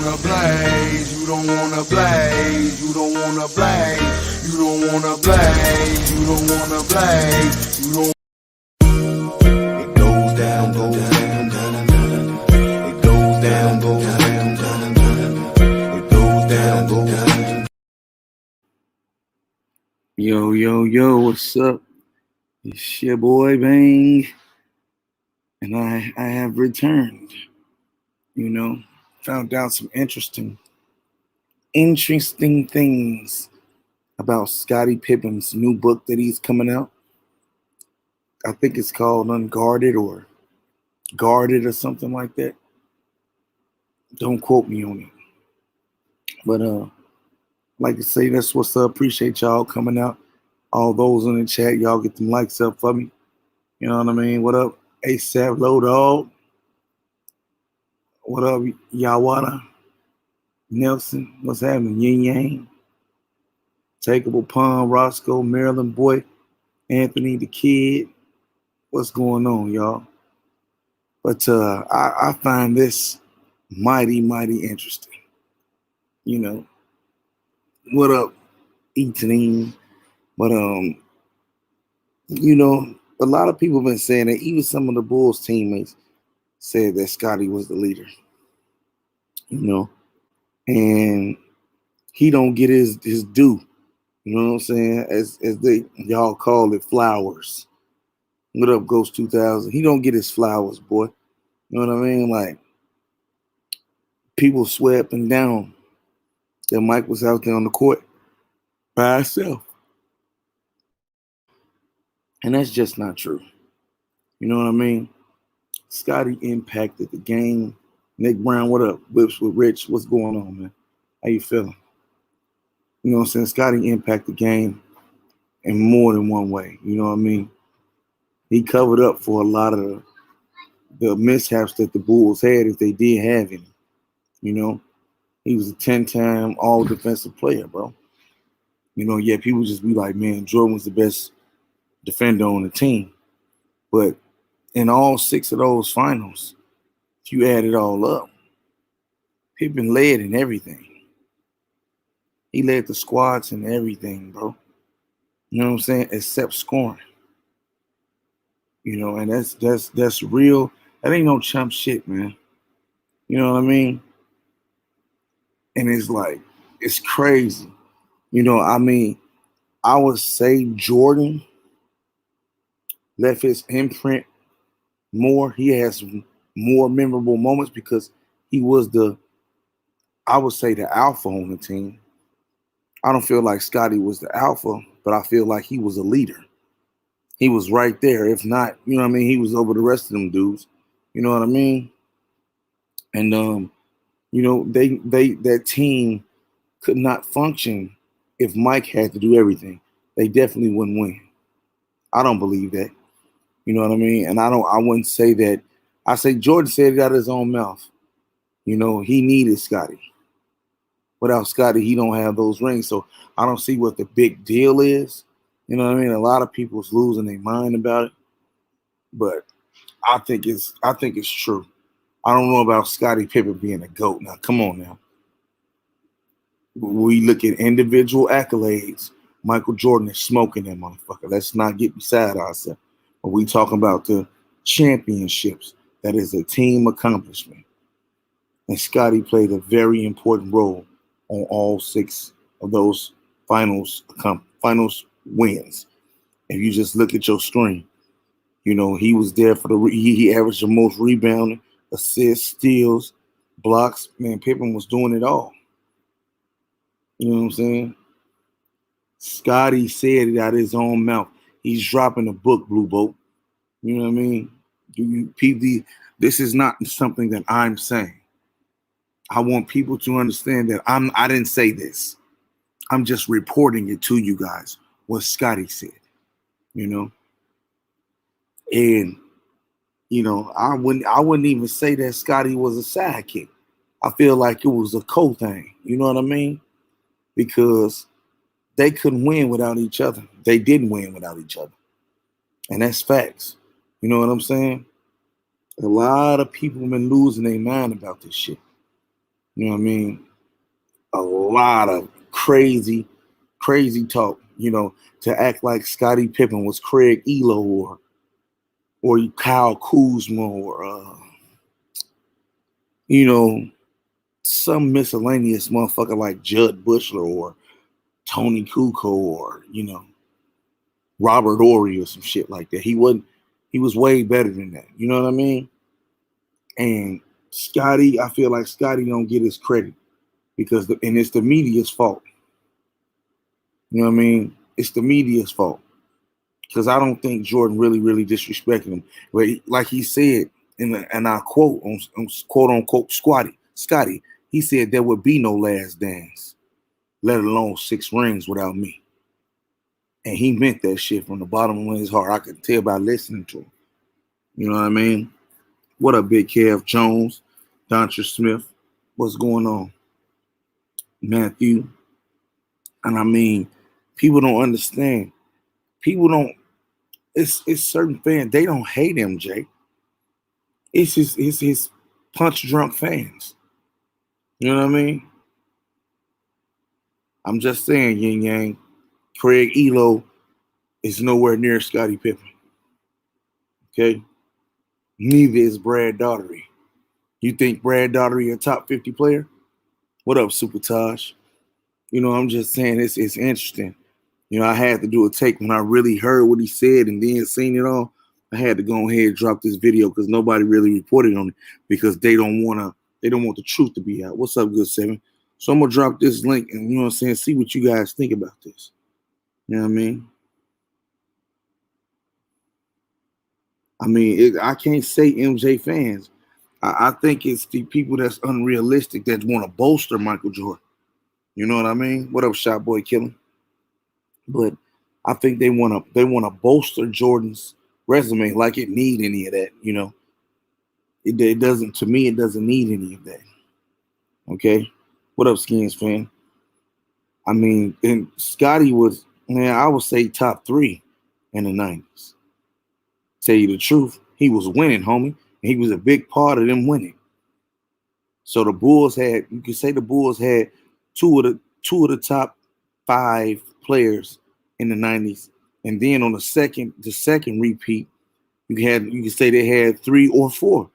wanna blaze, you don't wanna blaze, you don't wanna blaze, you don't wanna blaze, you don't wanna blaze, you don't. It goes down, goes down, down, down. It goes down, goes down, down, down. It goes down, goes down. Yo, what's up? It's your boy Bang, and I have returned. Found out some interesting things about Scottie Pippen's new book that he's coming out. I think it's called Unguarded or Guarded or something like that. Don't quote me on it. But like I say, that's what's up. Appreciate y'all coming out. All those in the chat, y'all get them likes up for me. You know what I mean? What up, ASAP Low Dog? What up, Yawada? Nelson? What's happening? Yin Yang? Takeable Pond, Roscoe, Maryland Boy, Anthony the Kid. What's going on, y'all? But I find this mighty interesting. What up, Eating? But a lot of people have been saying that even some of the Bulls teammates said that Scotty was the leader. And he don't get his due. You know what I'm saying? As y'all call it, flowers. What up, Ghost 2000? He don't get his flowers, boy. You know what I mean? Like, people swear up and down that Mike was out there on the court by himself. And that's just not true. You know what I mean? Scotty impacted the game. Nick Brown, what up? Whips with Rich, what's going on, man? How you feeling? You know what I'm saying? Scotty impacted the game in more than one way. You know what I mean? He covered up for a lot of the mishaps that the Bulls had, if they did have any. He was a 10-time all-defensive player, bro. People just be like, man, Jordan was the best defender on the team. But in all 6 of those finals, if you add it all up, Pippen led in everything. He led the squads in everything, bro. You know what I'm saying? Except scoring. And that's real. That ain't no chump shit, man. You know what I mean? And it's like, it's crazy. I would say Jordan left his imprint more. He has more memorable moments because he was I would say the alpha on the team. I don't feel like Scotty was the alpha, but I feel like he was a leader. He was right there. If not, you know what I mean? He was over the rest of them dudes. You know what I mean? And that team could not function if Mike had to do everything. They definitely wouldn't win. I don't believe that. You know what I mean? And I wouldn't say that. I say Jordan said it out of his own mouth. He needed Scotty. Without Scotty, he don't have those rings. So I don't see what the big deal is. You know what I mean? A lot of people's losing their mind about it. But I think it's true. I don't know about Scottie Pippen being a GOAT. Now, come on now. We look at individual accolades. Michael Jordan is smoking that motherfucker. Let's not get beside ourselves. But we talking about the championships. That is a team accomplishment. And Scotty played a very important role on all 6 of those finals wins. If you just look at your string, he was there for he averaged the most rebounding, assists, steals, blocks. Man, Pippen was doing it all. You know what I'm saying? Scotty said it out of his own mouth. He's dropping a book, Blue Boat. You know what I mean? This is not something that I'm saying. I want people to understand that I didn't say this. I'm just reporting it to you guys, what Scotty said. And I wouldn't even say that Scotty was a sidekick. I feel like it was a co-thing. You know what I mean? Because they couldn't win without each other. They didn't win without each other. And that's facts. You know what I'm saying? A lot of people have been losing their mind about this shit. You know what I mean? A lot of crazy talk. To act like Scottie Pippen was Craig Elo or Kyle Kuzma or you know some miscellaneous motherfucker like Judd Bushler or Tony Kukoc or Robert Ory or some shit like that. He wasn't. He was way better than that. You know what I mean? And Scotty, I feel like Scotty don't get his credit and it's the media's fault. You know what I mean? It's the media's fault because I don't think Jordan really disrespected him. But like he said in our quote on quote unquote Scotty, he said there would be no last dance, let alone 6 rings without me. And he meant that shit from the bottom of his heart. I could tell by listening to him. You know what I mean? What up, Big Kev Jones, Dontre Smith? What's going on? Matthew. And I mean, people don't understand. People don't, it's certain fans, they don't hate MJ. It's his punch drunk fans. You know what I mean? I'm just saying, Yin Yang, Craig Elo is nowhere near Scottie Pippen. Okay? Neither is Brad Daugherty. You think Brad Daugherty a top 50 player? What up, Super Taj? I'm just saying it's interesting. I had to do a take when I really heard what he said and then seen it all. I had to go ahead and drop this video because nobody really reported on it because they don't want the truth to be out. What's up, Good Seven? So I'm gonna drop this link and you know what I'm saying, see what you guys think about this. You know what I mean? I can't say MJ fans. I think it's the people that's unrealistic that want to bolster Michael Jordan. You know what I mean? What up, Shot Boy Killing? But I think they wanna bolster Jordan's resume like it need any of that. It doesn't. To me, it doesn't need any of that. Okay, what up, Skins fan? And Scotty was, man, I would say top 3 in the '90s. Tell you the truth, he was winning, homie, and he was a big part of them winning. So you could say the Bulls had two of the top 5 players in the '90s, and then on the second repeat, you could say they had 3 or 4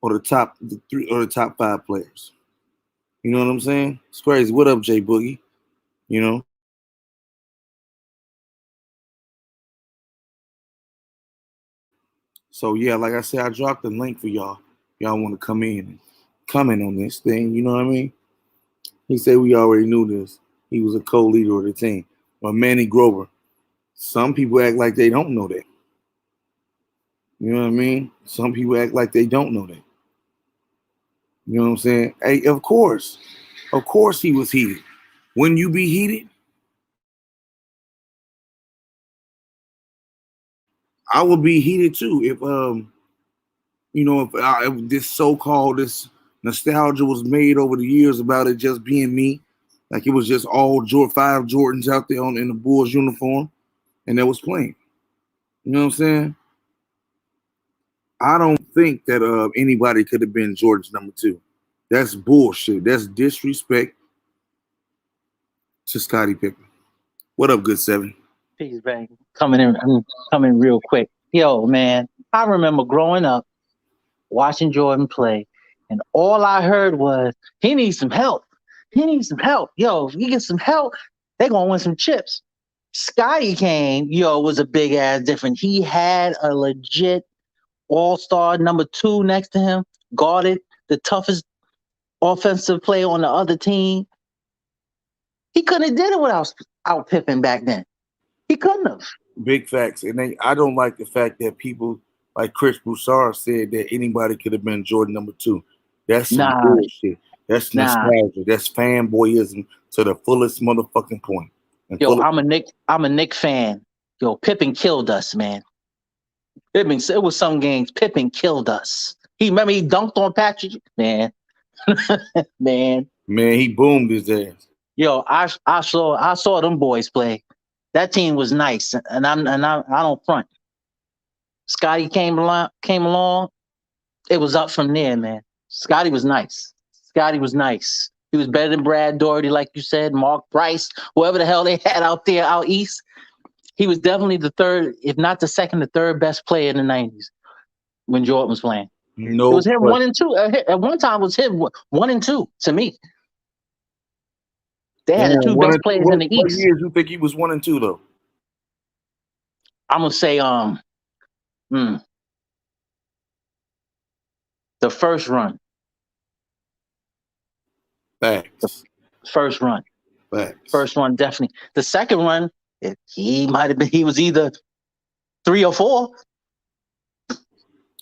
or the 3 or the top 5 players. You know what I'm saying? It's crazy. What up, Jay Boogie? You know. So yeah, like I said, I dropped the link for y'all. Y'all want to come in and comment on this thing? You know what I mean? He said we already knew this. He was a co-leader of the team. Or Manny Grover. Some people act like they don't know that. You know what I mean? Some people act like they don't know that. You know what I'm saying? Hey, of course he was heated. Wouldn't you be heated? I would be heated too if this so-called this nostalgia was made over the years about it just being me, like it was just all 5 Jordans out there in the Bulls uniform, and that was playing. You know what I'm saying? I don't think that anybody could have been Jordan's number 2. That's bullshit. That's disrespect to Scottie Pippen. What up, Good Seven? Peace, bang. I'm coming real quick. Yo, man, I remember growing up watching Jordan play, and all I heard was he needs some help. He needs some help. Yo, if he gets some help, they're gonna win some chips. Scotty came, was a big ass difference. He had a legit all-star number 2 next to him, guarded the toughest offensive player on the other team. He couldn't have did it without out Pippen back then. He couldn't have. Big facts. And I don't like the fact that people like Chris Broussard said that anybody could have been Jordan number 2. That's some Nah, bullshit. That's nah. nostalgia. That's fanboyism to the fullest motherfucking point. And Yo, I'm a Nick fan. Yo, Pippen killed us, man. It was some games. Pippen killed us. Remember he dunked on Patrick, man. Man. Man, he boomed his ass. Yo, I saw them boys play. That team was nice, and I don't front. Scotty came along. It was up from there, man. Scotty was nice. Scotty was nice. He was better than Brad Doherty, like you said, Mark Price, whoever the hell they had out there out east. He was definitely the third, if not the second, the third best player in the 90s when Jordan was playing. No It was him question. 1 and 2. At one time, it was him 1 and 2 to me. They had the two best players in the What East. years you think he was 1 and 2 though? I'm gonna say the first run. Facts. First run. Facts. First run, definitely. The second run, he might have been. He was either 3 or 4.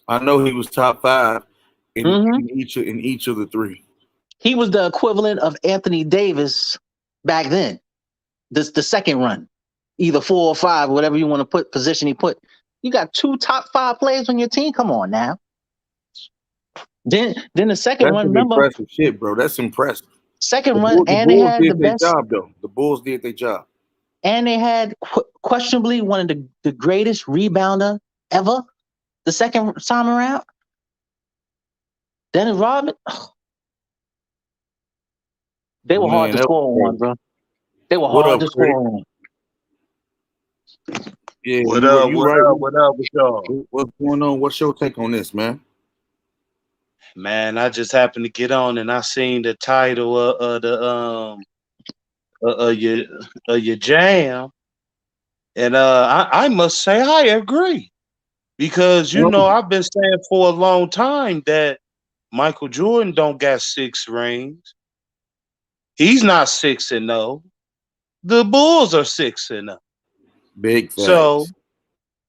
I know he was top 5 in, Mhm. in each of the 3. He was the equivalent of Anthony Davis back then. This the second run, either 4 or 5, whatever you want to put position he put. You got 2 top 5 players on your team. Come on now. Then the second That's run. some Remember, impressive shit, bro. That's impressive. second The run, Bulls, the and they Bulls had the did their best. job though. The Bulls did their job. And they had questionably one of the greatest rebounder ever. The second time around, Dennis Rodman. They were hard Man, to score on, bro. They were What hard up, to Craig? score on. Yeah, What you up? you What right. up? What up with y'all? What's going on? What's your take on this, man? Man, I just happened to get on and I seen the title of the your jam, and I must say I agree because I've been saying for a long time that Michael Jordan don't got 6 rings. He's not 6-0. The Bulls are 6-0. Big facts. So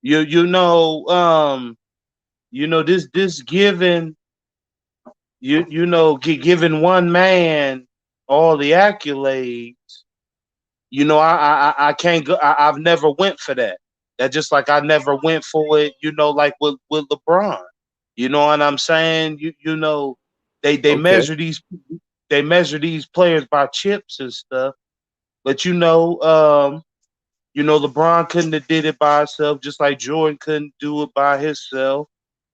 this giving giving one man all the accolades. I can't go. I've never went for that. That just like I never went for it. Like with LeBron. You know what I'm saying? They Okay. measure these players by chips and stuff. But LeBron couldn't have did it by himself, just like Jordan couldn't do it by himself.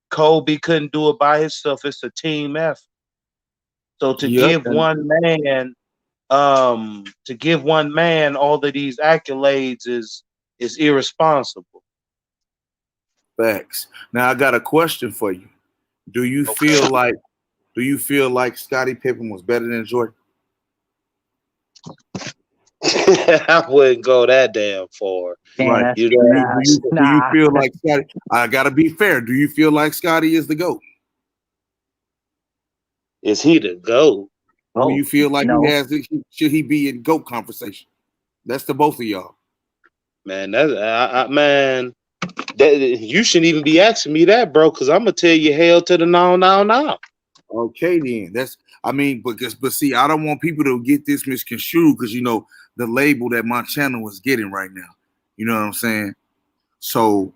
Kobe couldn't do it by himself. It's a team effort. So to give one man all of these accolades is irresponsible. Facts. Now I got a question for you. Do you feel like Scottie Pippen was better than Jordan? I wouldn't go that damn far. Right. Do you feel like Scottie? I gotta be fair. Do you feel like Scottie is the GOAT? Is he the GOAT? Do you feel like he has it? Should he be in GOAT conversation? That's the both of y'all. Man, man, you shouldn't even be asking me that, bro, because I'm gonna tell you hell to the no. Okay, then but see, I don't want people to get this misconstrued because the label that my channel is getting right now. You know what I'm saying? So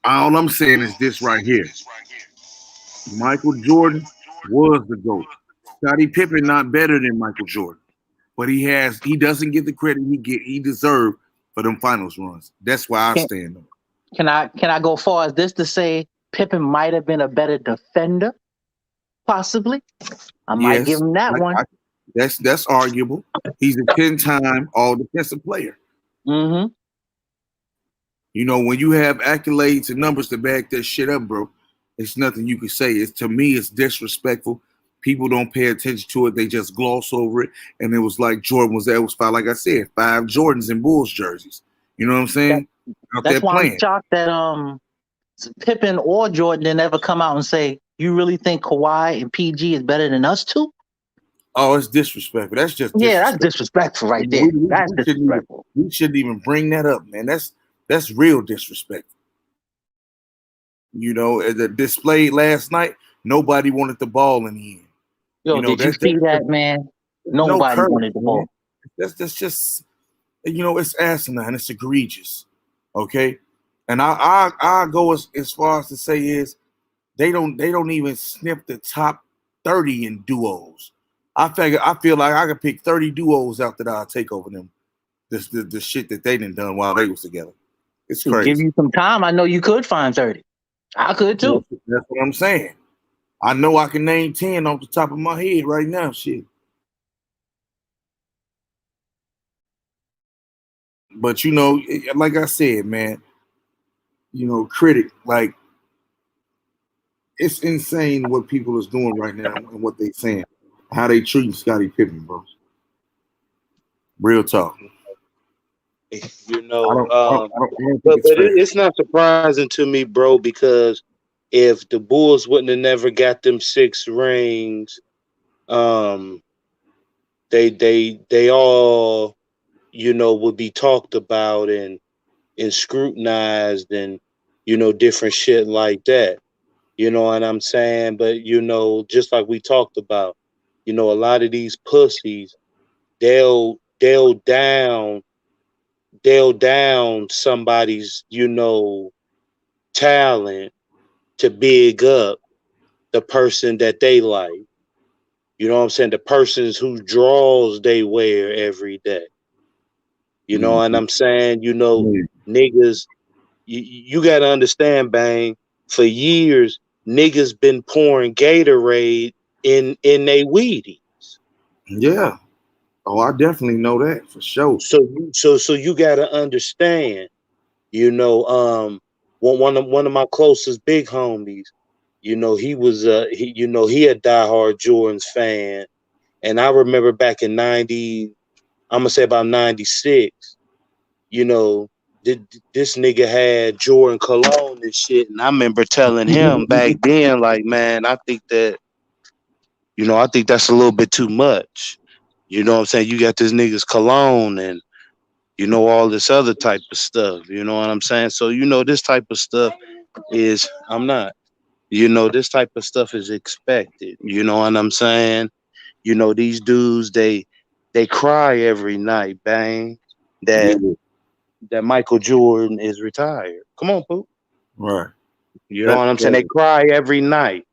all I'm saying is this right here. Michael Jordan was the GOAT. Scottie Pippen not better than Michael Jordan, but he doesn't get the credit he deserved for them finals runs. That's why I stand up. Can I go far as this to say Pippen might have been a better defender? Possibly. I might give him that one. That's arguable. He's a 10-time all-defensive player. Mm-hmm. When you have accolades and numbers to back that shit up, bro, it's nothing you can say. To me, it's disrespectful. People don't pay attention to it. They just gloss over it. And it was like Jordan was there. It was 5, like I said, 5 Jordans in Bulls jerseys. You know what I'm saying? That's why I'm shocked that Pippen or Jordan didn't ever come out and say, you really think Kawhi and PG is better than us two? Oh, it's disrespectful. That's just disrespectful. Yeah, that's disrespectful right there. That's disrespectful. We shouldn't even bring that up, man. That's real disrespectful. The display last night, nobody wanted the ball in the end. Yo, did you see that, man? Nobody wanted the ball. That's just, it's asinine. It's egregious. Okay? And I go as far as to say is they don't even snip the top 30 in duos. I feel like I could pick 30 duos out that I'll take over them. The shit that they done while they was together. It's crazy. Give you some time. I know you could find 30. I could too. That's what I'm saying. I know I can name 10 off the top of my head right now. Shit. But like I said, man, critic, like it's insane what people is doing right now and what they saying, how they treating Scottie Pippen, bro. Real talk. But it's not surprising to me, bro, because if the Bulls wouldn't have never got them 6 rings, they all, would be talked about and scrutinized and, different shit like that. You know what I'm saying? But, just like we talked about, a lot of these pussies, they'll down somebody's, talent to big up the person that they like. You know what I'm saying? The persons whose draws they wear every day. You know what I'm saying? Niggas, you got to understand, Bang, for years, niggas been pouring Gatorade in they Wheaties. Yeah. Oh, I definitely know that for sure. So you got to understand, one of my closest big homies, he was he a diehard Jordan's fan, and I remember back in 90, I'm gonna say about 96, this nigga had Jordan cologne and shit, and I remember telling him back then, like, man, I think that's a little bit too much. You know what I'm saying? You got this nigga's cologne and all this other type of stuff. You know what I'm saying? So this type of stuff is this type of stuff is expected. You know what I'm saying? These dudes they cry every night, Bang, that Michael Jordan is retired. Come on, Poop. Right. You know what I'm saying? They cry every night.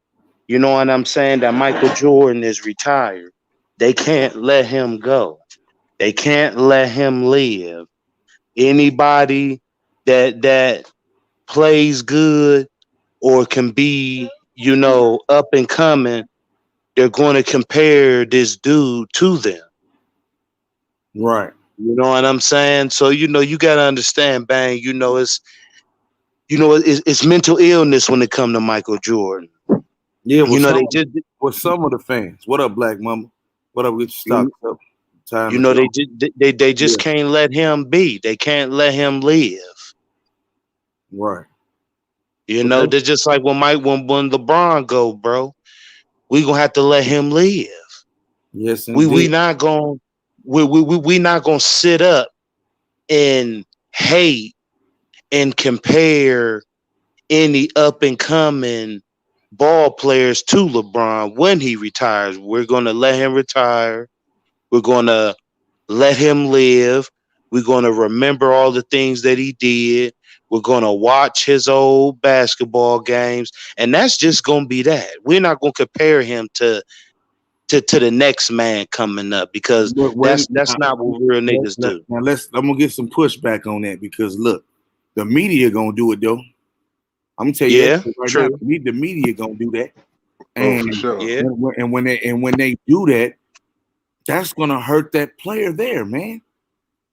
You know what I'm saying? That Michael Jordan is retired. They can't let him go. They can't let him live. Anybody that plays good or can be, up and coming, they're going to compare this dude to them. Right. You know what I'm saying? So, you got to understand, Bang, it's mental illness when it comes to Michael Jordan. Yeah, with some of the fans. What up, Black Mama? What up, get your stocks up? They just can't let him be. They can't let him live. Right. They're just like when LeBron go, bro. We gonna have to let him live. Yes, we not gonna sit up and hate and compare any up and coming ball players to LeBron when he retires. We're gonna let him retire. We're gonna let him live. We're gonna remember all the things that he did. We're gonna watch his old basketball games, and that's just gonna be that. We're not gonna compare him to the next man coming up because that's not what real niggas do. Now I'm gonna get some pushback on that because look, the media gonna do it though. I'm gonna tell you that right now. The media gonna do that, and for sure. And when they do that, that's gonna hurt that player there, man,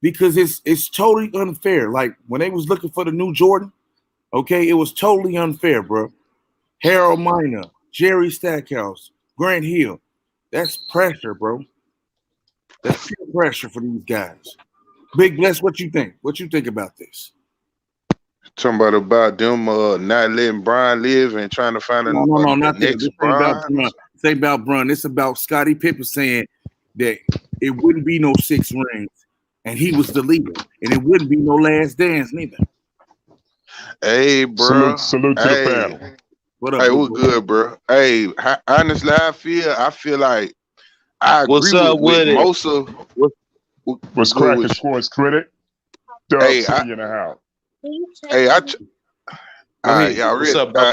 because it's totally unfair. Like when they was looking for the new Jordan, okay, it was totally unfair, bro. Harold Miner, Jerry Stackhouse, Grant Hill. That's pressure, bro. That's pure pressure for these guys. Big Bless, what you think? What you think about this? Talking about them not letting Brian live and trying to find not next this Brian. This ain't about Brian. It's about Scottie Pippen saying that it wouldn't be no 6 rings, and he was the leader, and it wouldn't be no last dance neither. Hey, bro. Salute to the panel. What up? Hey, we're good, bro. Hey, honestly, I feel like I agree with most of what's cracking sports critic. Dub City in the house. Hey, all right, y'all ready? What's up, bro?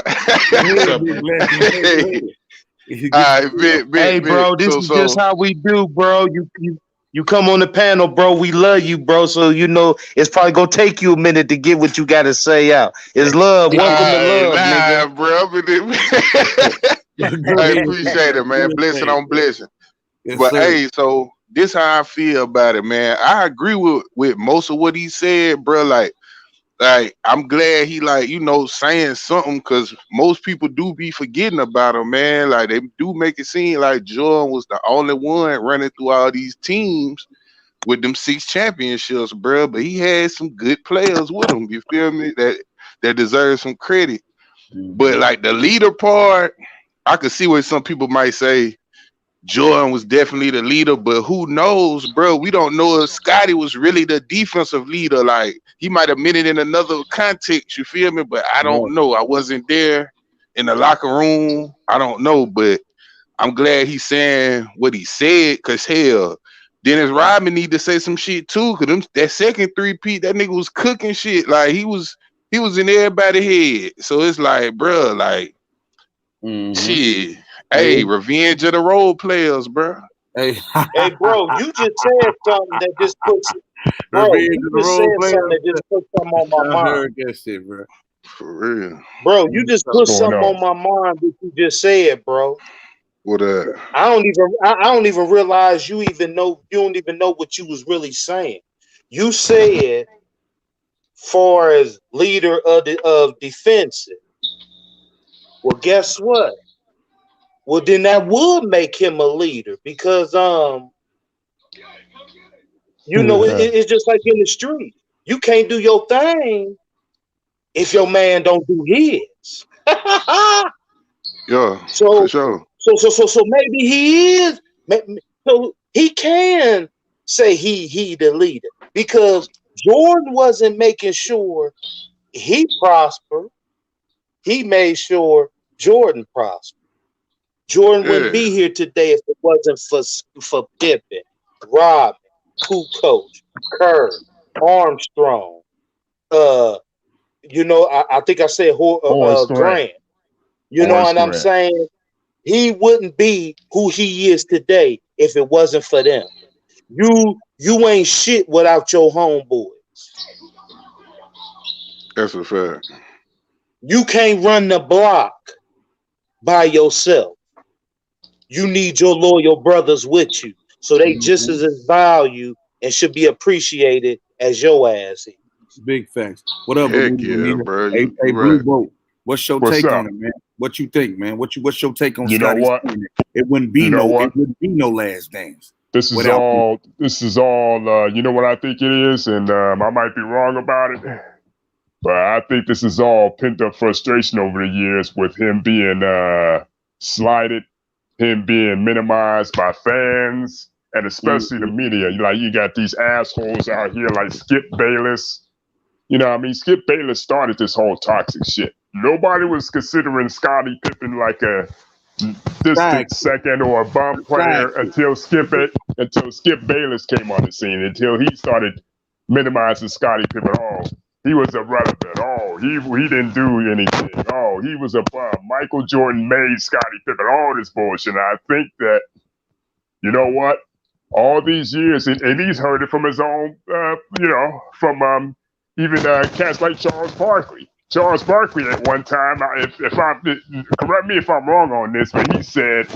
Hey, bro, this is just how we do, bro. You come on the panel, bro. We love you, bro. So it's probably gonna take you a minute to get what you gotta say out. It's love. Welcome to love, nigga. Bro. I appreciate it, man. Blessing on blessing. Yes, But sir. hey, so this how I feel about it, man. I agree with most of what he said, bro. Like I'm glad he saying something, because most people do be forgetting about him, man. Like they do make it seem like Jordan was the only one running through all these teams with them 6 championships, bro. But he had some good players with him. You feel me? That deserve some credit. But like the leader part, I could see what some people might say. Jordan was definitely the leader, but who knows, bro? We don't know if Scotty was really the defensive leader. Like, he might have meant it in another context, you feel me? But I don't know. I wasn't there in the locker room. I don't know, but I'm glad he's saying what he said, because hell, Dennis Rodman need to say some shit too, because that second 3-peat, that nigga was cooking shit. Like, he was in everybody's head. So it's like, bro, like, shit. Hey, revenge of the role players, bro. Hey, bro, you just said something that just puts something on my mind. I heard that shit, bro. For real. Bro, you just put something on my mind that you just said, bro. What I don't even realize you don't even know what you was really saying. You said, far as leader of defensive. Well, guess what? Well, then that would make him a leader, because it's just like in the street. You can't do your thing if your man don't do his. Yeah, so for sure. So maybe he is. So he can say he the leader, because Jordan wasn't making sure he prospered. He made sure Jordan prospered. Jordan wouldn't be here today if it wasn't for Pippen, Robin, Kukoc, Kerr, Armstrong. I think I said Grant. You know what I'm saying? He wouldn't be who he is today if it wasn't for them. You ain't shit without your homeboys. That's a fact. You can't run the block by yourself. You need your loyal brothers with you, so they just as value and should be appreciated as your ass is. Big facts. What up, Heck yeah, bro? Hey, Blue Boat, what's your take on it, man? What you think, man? What's your take on Scotty? It wouldn't be it wouldn't be no Last Dance. This is all. You know what I think it is, and I might be wrong about it, but I think this is all pent up frustration over the years with him being slighted, him being minimized by fans, and especially the media. Like, you got these assholes out here like Skip Bayless. You know what I mean? Skip Bayless started this whole toxic shit. Nobody was considering Scottie Pippen like a distant second or a bum player until Skip Bayless came on the scene, until he started minimizing Scottie Pippen. Oh, he was irrelevant. Oh, he didn't do anything. Oh, he was a bum. Michael Jordan made Scottie Pippen. All this bullshit. And I think that, you know what? All these years, and he's heard it from his own, from even cats like Charles Barkley. Charles Barkley at one time, correct me if I'm wrong on this, but he said,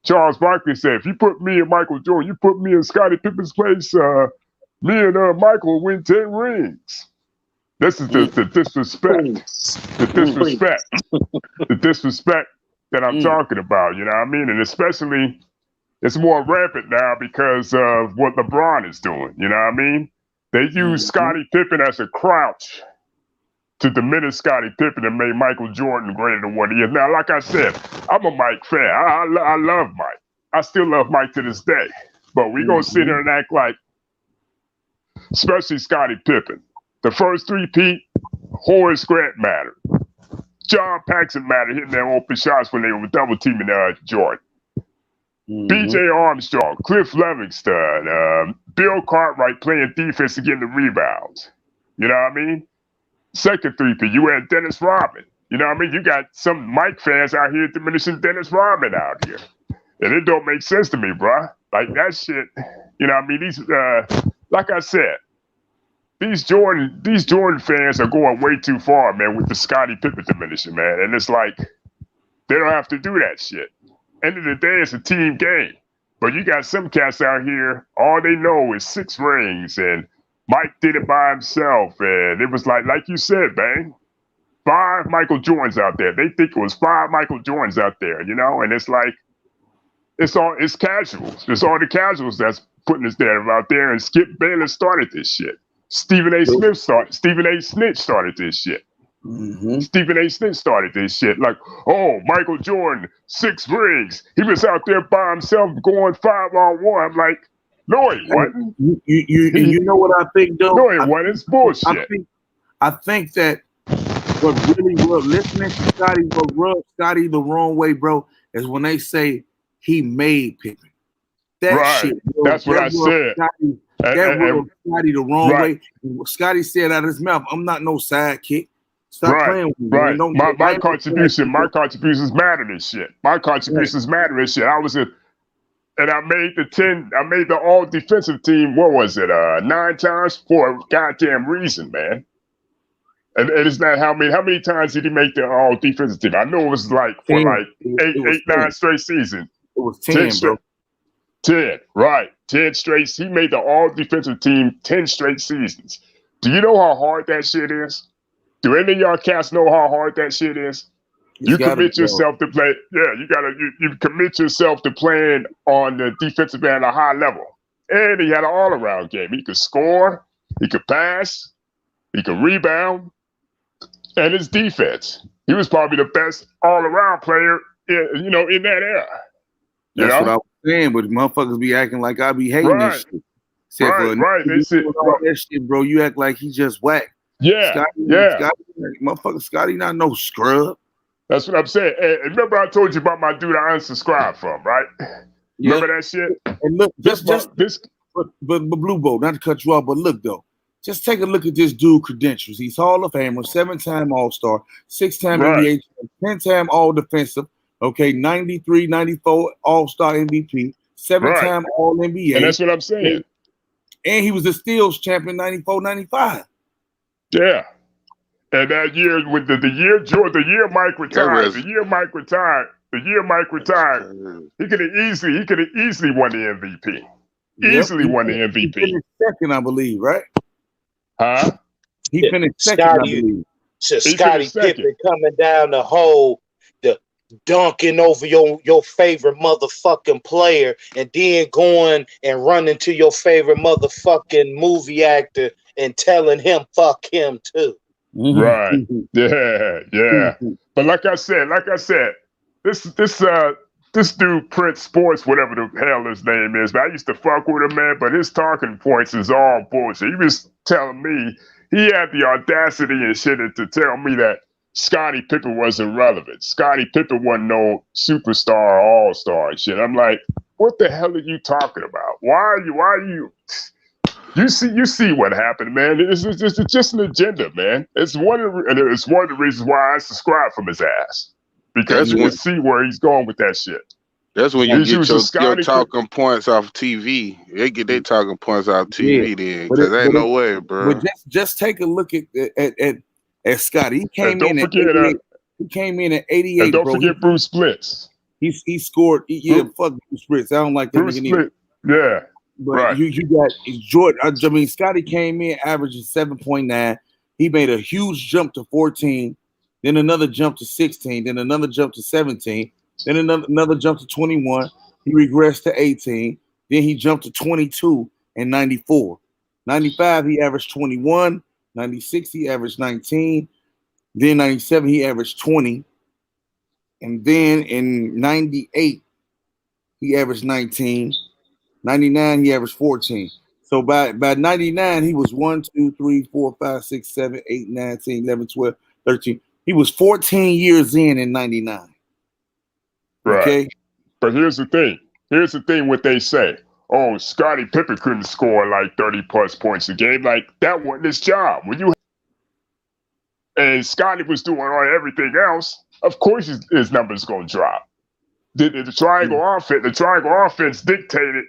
Charles Barkley said, if you put me and Michael Jordan, you put me in Scottie Pippen's place, me and Michael will win 10 rings. This is the disrespect. The disrespect that I'm talking about, you know what I mean? And especially, it's more rampant now because of what LeBron is doing, you know what I mean? They use Scottie Pippen as a crouch to diminish Scottie Pippen and make Michael Jordan greater than what he is. Now, like I said, I'm a Mike fan. I love Mike. I still love Mike to this day. But we gonna sit here and act like, especially Scottie Pippen, the first 3-peat, Horace Grant mattered. John Paxson mattered, hitting their open shots when they were double teaming Jordan. B.J. Armstrong, Cliff Livingston, Bill Cartwright playing defense and getting the rebounds. You know what I mean? Second 3-peat, you had Dennis Rodman. You know what I mean? You got some Mike fans out here diminishing Dennis Rodman out here. And it don't make sense to me, bruh. Like, that shit, you know what I mean? These, like I said, these Jordan fans are going way too far, man, with the Scottie Pippen diminishing, man. And it's like, They don't have to do that shit. End of the day, it's a team game. But you got some cats out here, all they know is 6 rings, and Mike did it by himself, and it was like you said, Bang, 5 Michael Jordans out there. They think it was 5 Michael Jordans out there, you know, and it's like, it's casuals. It's all the casuals that's putting this narrative out there, and Skip Bayless started this shit. Stephen A. Smith started this shit. Mm-hmm. Stephen A. Smith started this shit. Like, oh, Michael Jordan, 6 rings. He was out there by himself going 5-on-1. I'm like, no, he wasn't. You know what I think, though? No, it wasn't. It's bullshit. I think that what really rubbed, listening to Scotty, what rubbed Scotty the wrong way, bro, is when they say he made Pippen. That right. shit, bro, that's what I said. That rubbed Scotty the wrong way. Scotty said out of his mouth, I'm not no sidekick. Stop playing with me. Right. My contribution is matter than shit. My contributions matter than shit. And I made the all defensive team, what was it? 9 times for a goddamn reason, man. And it's not how many times did he make the all defensive team? I know it was like for 9 straight seasons. It was 10, bro. 10, right. 10 straight. He made the all defensive team 10 straight seasons. Do you know how hard that shit is? Do any of y'all cats know how hard that shit is? You commit yourself to play. Yeah, you commit yourself to playing on the defensive end at a high level. And he had an all-around game. He could score, he could pass, he could rebound, and his defense. He was probably the best all-around player in that era. That's what I was saying, but motherfuckers be acting like I be hating this shit. Right. That shit, bro. You act like he just whack. Yeah, Scotty not no scrub. That's what I'm saying. And remember I told you about my dude I unsubscribed from, right? Yeah. Remember that shit? And look, but Blue Bolt, not to cut you off, but look though, just take a look at this dude credentials. He's Hall of Famer, 7-time All-Star, 6-time NBA, 10-time All-Defensive, okay, 93, 94 All-Star MVP, 7-time All-NBA. And that's what I'm saying. And he was the steals champion 94, 95. Yeah. And that year, with the year Mike retired, he could have easily won the MVP. Easily won the MVP. He finished second, I believe, right? Huh? He finished second, I believe. Scottie Pippen coming down the hole, the dunking over your favorite motherfucking player, and then going and running to your favorite motherfucking movie actor and telling him fuck him too. Mm-hmm. Right. Yeah. But like I said, this dude Prince Sports, whatever the hell his name is, man, I used to fuck with him, man, but his talking points is all bullshit. He was telling me he had the audacity and shit to tell me that Scottie Pippen wasn't relevant. Scottie Pippen wasn't no superstar or all-star and shit. I'm like, what the hell are you talking about? Why are you You see what happened, man. It's just an agenda, man. It's one of the reasons why I subscribe from his ass, because you can see where he's going with that shit. That's when you get your talking points off TV. They get their talking points off TV then, because ain't no way, bro. But just take a look at Scotty. He came in at 88. And don't forget Bruce Splits. He scored. Fuck Bruce Splits. I don't like that nigga either. Yeah. But you got Jordan. I mean, Scotty came in averaging 7.9. He made a huge jump to 14, then another jump to 16, then another jump to 17, then another jump to 21. He regressed to 18. Then he jumped to 22 in 94. 95, he averaged 21. 96, he averaged 19. Then 97, he averaged 20. And then in 98, he averaged 19. 99, he averaged 14. So by 99, he was 1, 2, 3, 4, 5, 6, 7, 8, 9, 10, 11, 12, 13. He was 14 years in 99. Right. Okay. But here's the thing what they say. Oh, Scottie Pippen couldn't score like 30 plus points a game. Like, that wasn't his job. And Scottie was doing everything else, of course his numbers gonna drop. The triangle offense dictated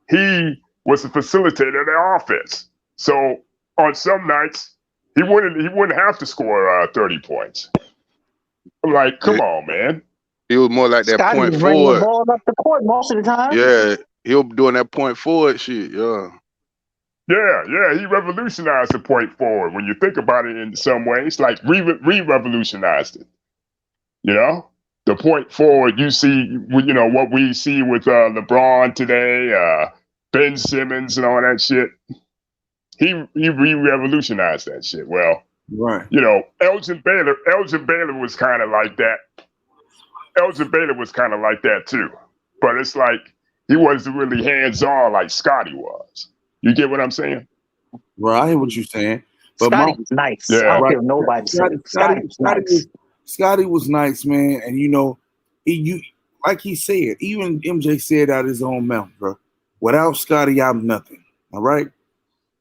he was the facilitator of their offense. So on some nights, he wouldn't have to score 30 points. I'm like, come on, man. He was more like that Scotty point was bringing the forward. ball up the court most of the time. Yeah, he was doing that point forward shit. Yeah. Yeah, he revolutionized the point forward. When you think about it in some ways, like re-revolutionized it. You know, the point forward. You see, you know what we see with LeBron today, Ben Simmons, and all that shit. He re-revolutionized that shit. Well, Right. you know, Elgin Baylor was kind of like that. Elgin Baylor was kind of like that too, but it's like he wasn't really hands-on like Scotty was. You get what I'm saying? Right. I hear what you're saying. But Scotty was nice. Yeah. I don't Right. care what nobody said. Scotty was nice. Scotty was nice, man. And you know, like he said, even MJ said out his own mouth, bro. Without Scotty, I'm nothing. All right.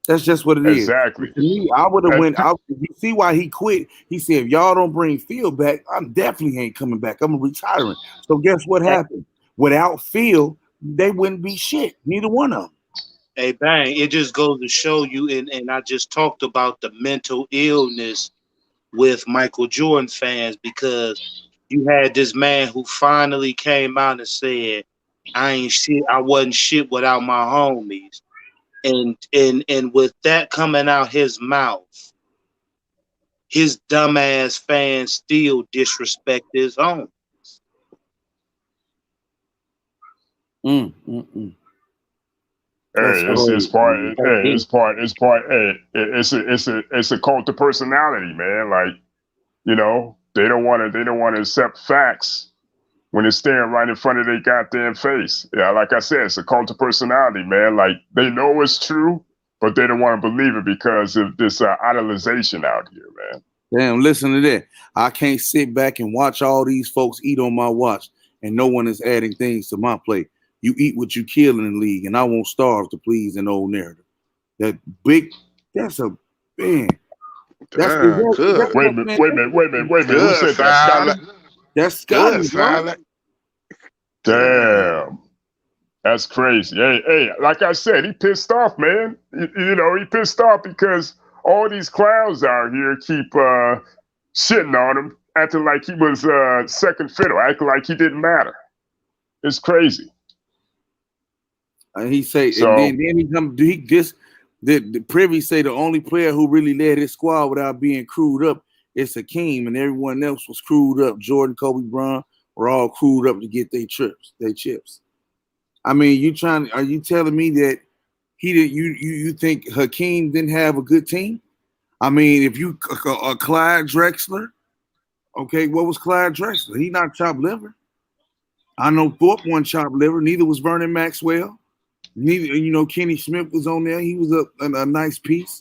That's just what it is. Exactly. To me, I would have went out. You see why he quit? He said, if y'all don't bring Phil back, I definitely ain't coming back. I'm retiring. So guess what happened? Without Phil, they wouldn't be shit. Neither one of them. Hey, Bang, it just goes to show you, and I just talked about the mental illness with Michael Jordan fans, because you had this man who finally came out and said, I ain't shit, I wasn't shit without my homies. And with that coming out his mouth, his dumbass fans still disrespect his own. Hey, it's a cult of personality, man. Like, you know, they don't want to accept facts when it's staring right in front of their goddamn face. Yeah, like I said, it's a cult of personality, man. Like, they know it's true, but they don't want to believe it because of this idolization out here, man. Damn, listen to that. I can't sit back and watch all these folks eat on my watch, and no one is adding things to my plate. You eat what you kill in the league, and I won't starve to please an old narrative. That's a man. Good. Wait a minute. Who said that? Scotty? That's Scotty, bro. Damn. That's crazy. Hey, like I said, he pissed off, man. You know, he pissed off because all these clowns out here keep shitting on him, acting like he was second fiddle, acting like he didn't matter. It's crazy. And he say, So, and then he come. The Privy say the only player who really led his squad without being crewed up is Hakeem, and everyone else was crewed up. Jordan, Kobe Bryant were all crewed up to get their chips. I mean, are you telling me that he did? You think Hakeem didn't have a good team? I mean, if you Clyde Drexler, okay, what was Clyde Drexler? He not chopped liver. I know Thorpe wasn't chopped liver. Neither was Vernon Maxwell. Neither, you know, Kenny Smith was on there. He was a nice piece,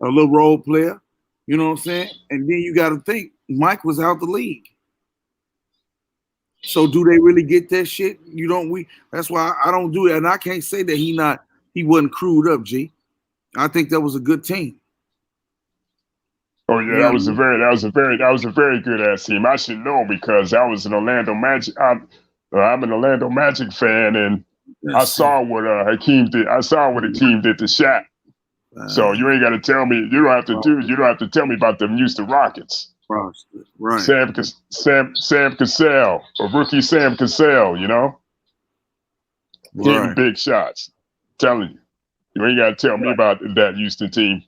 a little role player. You know what I'm saying? And then you got to think Mike was out the league. So do they really get that shit? That's why I don't do it, and I can't say that he wasn't crewed up. G, I think that was a good team. Oh yeah, that was a very good ass team. I should know because I was an Orlando Magic. I'm an Orlando Magic fan, and I saw what Hakeem did. I saw what Hakeem did to Shaq. So you ain't got to tell me. You don't have to tell me about them Houston Rockets. Right. Sam Cassell, or rookie Sam Cassell, you know, hitting big shots. I'm telling you, you ain't got to tell me about that Houston team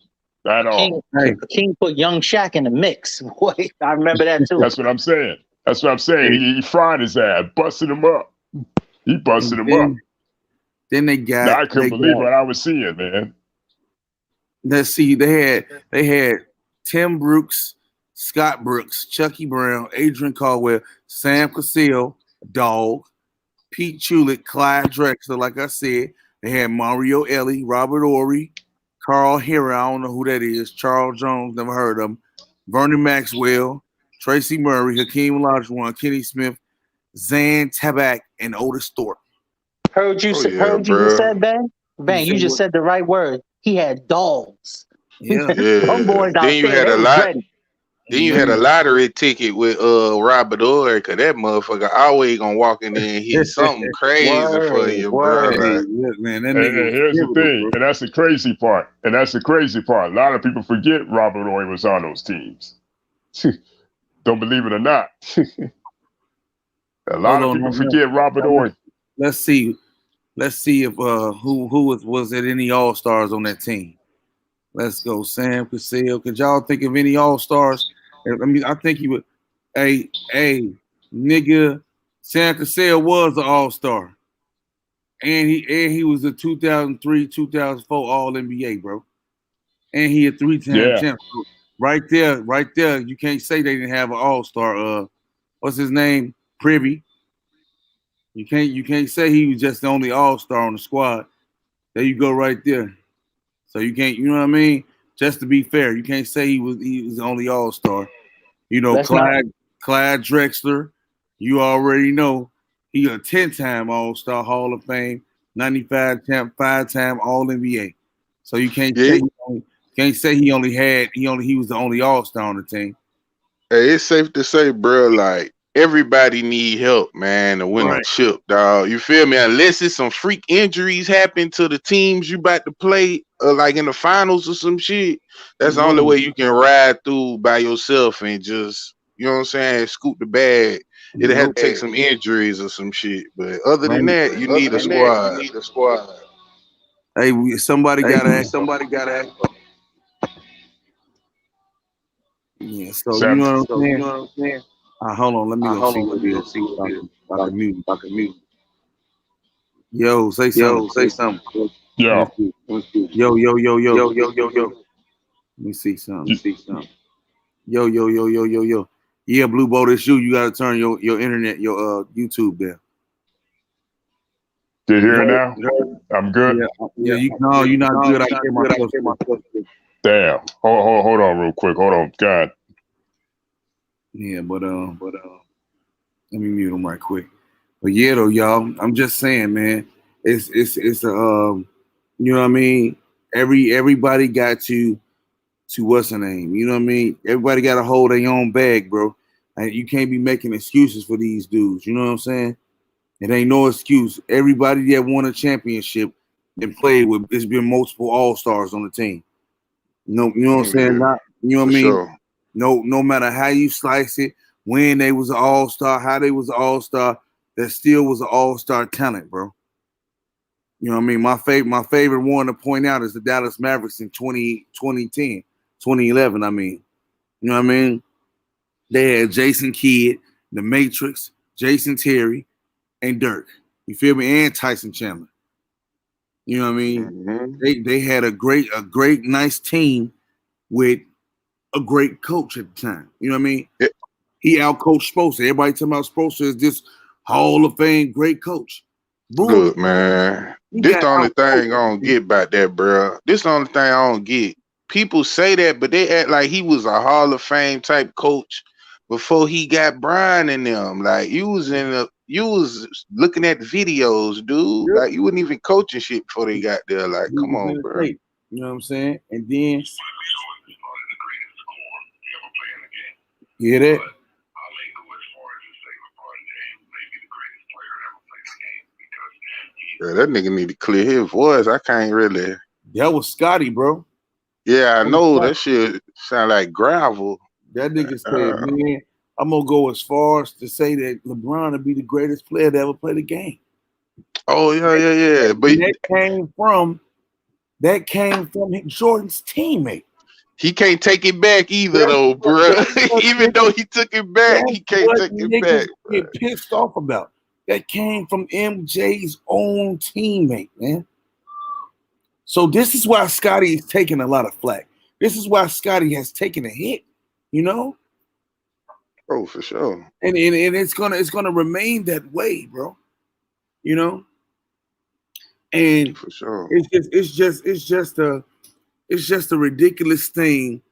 at all. King put young Shaq in the mix. Boy, I remember that too. That's what I'm saying. He fried his ass, busted him up. He busted him up. Then I couldn't believe what I was seeing, man. Let's see, they had Tim Brooks, Scott Brooks, Chucky Brown, Adrian Caldwell, Sam Cassell, Dog, Pete Chulick, Clyde Drexler, like I said. They had Mario Ellie, Robert Ory, Carl Hera, I don't know who that is, Charles Jones, never heard of him, Vernon Maxwell, Tracy Murray, Hakeem Olajuwon, Kenny Smith, Zan Tabak, and Otis Thorpe. Heard you just said, Ben? Ben, you just said the right word. He had dogs. Yeah. Them boys out Then you there, had a they lot. ready. Then you had a lottery ticket with Robert Ory, cause that motherfucker always gonna walk in there and hit something crazy for you, bro. Hey, look, man, that And nigga here's the thing, and that's the crazy part. A lot of people forget Robert Ory was on those teams. Don't believe it or not. A lot of people forget Robert Ory. Let's see if who was at any All-Stars on that team. Let's go, Sam Cassell. Could y'all think of any All-Stars? I mean, I think he would. Hey, nigga, Sam Cassell was an All-Star, and he was a 2003, 2004 All-NBA, bro, and he a 3-time champ. So right there, you can't say they didn't have an All-Star. What's his name? Privy. You can't say he was just the only All-Star on the squad. There you go, right there. So you can't, you know what I mean? Just to be fair, you can't say he was the only All-Star. You know, Clyde Drexler, you already know he a 10-time All-Star, Hall of Fame, 5-time All-NBA. So you can't say he was the only All-Star on the team. Hey, it's safe to say, bro, like everybody need help, man, to win a chip, dog. You feel me? Unless it's some freak injuries happen to the teams you about to play, like in the finals or some shit. That's the only way you can ride through by yourself and just, you know what I'm saying, scoop the bag. It'll have to take some injuries or some shit. But other than that, you need a squad. Hey, somebody gotta act. Yeah, so you know what I'm saying? Hold on, let me go see what it is. I can mute. Yo, say something. Yo. Yo. Let me see something. Yo. Yeah, Blue Boat, it's you. You gotta turn your internet, your YouTube there. Did you hear it now? I'm good. Yeah. You're not good. I hear myself. Damn. Hold on real quick. Hold on. God. Yeah, but let me mute them right quick. But yeah, though, y'all, I'm just saying, man, it's you know what I mean? Everybody got to what's the name? You know what I mean? Everybody got to hold their own bag, bro. And you can't be making excuses for these dudes. You know what I'm saying? It ain't no excuse. Everybody that won a championship and played with, there's been multiple All-Stars on the team. You know what I'm saying? You know what I mean? Sure. No matter how you slice it, when they was an All-Star, how they was an All-Star, there still was an All-Star talent, bro. You know what I mean? My favorite one to point out is the Dallas Mavericks in 2011, I mean. You know what I mean? They had Jason Kidd, The Matrix, Jason Terry, and Dirk. You feel me? And Tyson Chandler. You know what I mean? Mm-hmm. They had a great, nice team with a great coach at the time. You know what I mean? Yeah. He outcoached Spoelstra. Everybody talking about Spoelstra as this Hall of Fame great coach. Boom. Look, man, this the only thing I don't get about that, bro. This the only thing I don't get. People say that, but they act like he was a Hall of Fame type coach before he got Brian and them. Like you was looking at videos, dude. Like you wasn't even coaching shit before they got there. Like, come on, bro. You know what I'm saying? And then you hear that? Yeah, that nigga need to clear his voice. I can't really. That was Scotty, bro. Yeah, I know that shit sound like gravel. That nigga said, man, I'm gonna go as far as to say that LeBron would be the greatest player to ever play the game. Oh yeah. But that came from Jordan's teammate. He can't take it back either, though, bro. Even though he took it back, he can't take it back. Get pissed off about. That came from MJ's own teammate, man. So this is why Scotty is taking a lot of flack. This is why Scotty has taken a hit, you know? Oh, for sure. And it's gonna remain that way, bro. You know? And for sure. It's just a ridiculous thing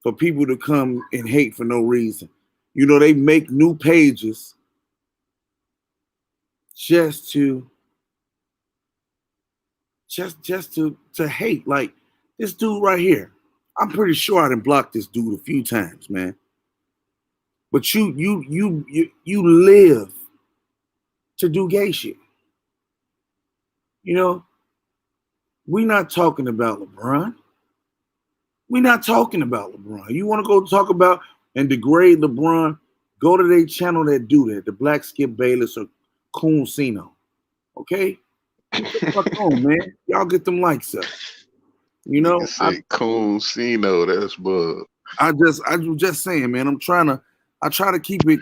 for people to come and hate for no reason. You know, they make new pages just to hate. Like this dude right here. I'm pretty sure I done blocked this dude a few times, man. But you live to do gay shit. You know, we're not talking about LeBron. We're not talking about LeBron. You want to go talk about and degrade LeBron? Go to their channel that do that. The Black Skip Bayless or Coonsino. Okay? Get the fuck on, man. Y'all get them likes up. You know, Nigga say Coonsino, that's bug. I'm just saying, man. I try to keep it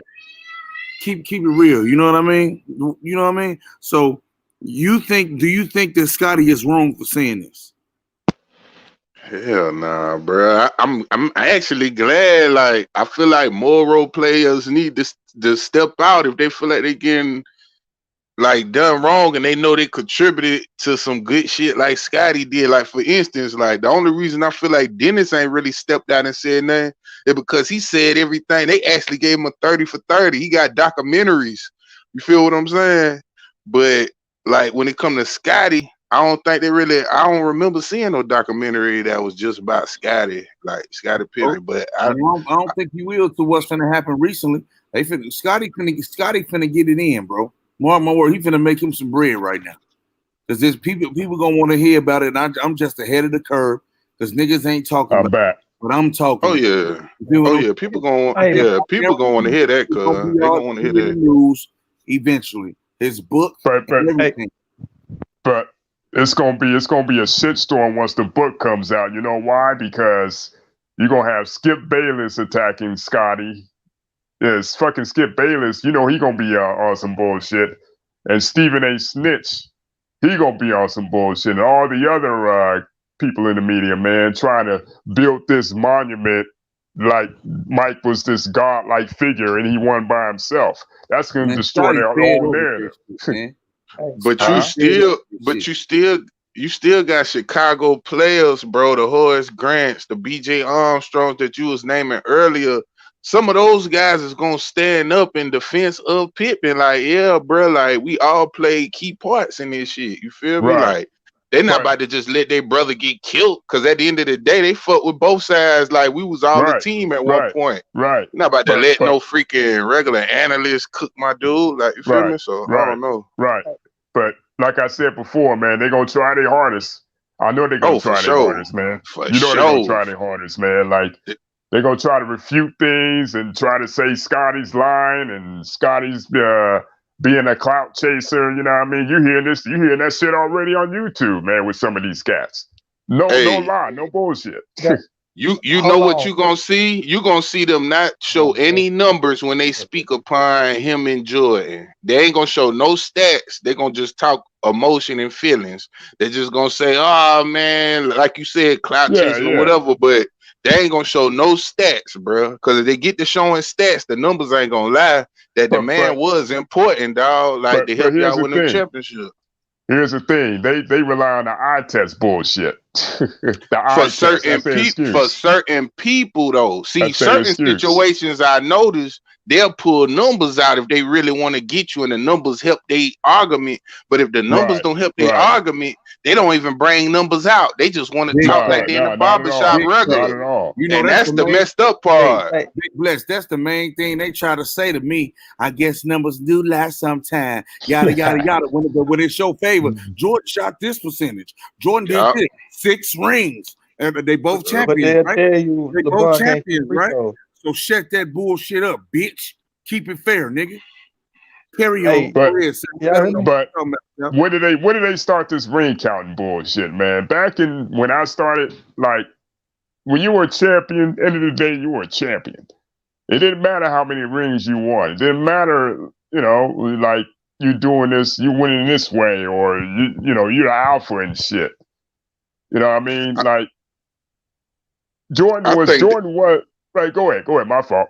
real. You know what I mean? You know what I mean? So do you think that Scotty is wrong for saying this? Hell nah, bro. I'm actually glad. Like, I feel like more role players need to step out if they feel like they getting like done wrong and they know they contributed to some good shit like Scotty did. Like, for instance, like the only reason I feel like Dennis ain't really stepped out and said nothing is because he said everything. They actually gave him a 30 for 30. He got documentaries. You feel what I'm saying? But like when it comes to Scotty, I don't remember seeing no documentary that was just about Scotty, like Scottie Pippen. But I don't think you will to what's gonna happen recently. Scotty finna get it in, bro. Mark my word, he finna make him some bread right now. Cause there's people gonna want to hear about it. And I'm just ahead of the curve because niggas ain't talking about it, but I'm talking. Oh yeah. People gonna want to hear that, cuz they gonna want to hear that. News eventually. His book, but it's gonna be a shitstorm once the book comes out. You know why? Because you're gonna have Skip Bayless attacking Scotty. Yes, fucking Skip Bayless. You know he gonna be on some bullshit, and Stephen A. Snitch, he gonna be on some bullshit, and all the other people in the media, man, trying to build this monument like Mike was this godlike figure and he won by himself. That's gonna destroy their whole narrative. But you still got Chicago players, bro. The Horace Grants, the BJ Armstrongs that you was naming earlier. Some of those guys is gonna stand up in defense of Pippen. Like, yeah, bro, like we all played key parts in this shit. You feel me? Like, they're not about to just let their brother get killed. Cause at the end of the day, they fuck with both sides. Like, we was all a team at one point. Not about to let no freaking regular analyst cook my dude. Like, you feel me? So I don't know. But like I said before, man, they're gonna try their hardest. I know they're gonna try their hardest, man. They're gonna try their hardest, man. Like, they're gonna try to refute things and try to say Scotty's lying and Scotty's being a clout chaser. You know what I mean? You hearing that shit already on YouTube, man, with some of these cats. No lie, no bullshit. You know what you gonna see? You gonna see them not show any numbers when they speak upon him and Jordan. They ain't gonna show no stats. They're gonna just talk emotion and feelings. They're just gonna say, "Oh man," like you said, clout chasing or whatever. But they ain't gonna show no stats, bro. Because if they get to showing stats, the numbers ain't gonna lie that the man was important, dog. Like, to help y'all win the championship. Here's the thing: they rely on the eye test bullshit. For certain people, though. See, certain situations I noticed, they'll pull numbers out if they really want to get you, and the numbers help their argument. But if the numbers don't help their argument, they don't even bring numbers out. They just want to talk like they in the barbershop regular. You know, and that's the messed up part. Big Bless, that's the main thing they try to say to me. I guess numbers do lie sometime. Yada yada yada. When it show favor, Jordan shot this percentage. Jordan did this. 6 rings. And they both champions, right? They both champions, right? So shut that bullshit up, bitch. Keep it fair, nigga. Period. But when did they start this ring counting bullshit, man? Back when I started, like, when you were a champion, end of the day, you were a champion. It didn't matter how many rings you won. It didn't matter, you know, like, you doing this, you winning this way, or you know, you're the alpha and shit. You know what I mean? Like, Jordan was right, go ahead, my fault.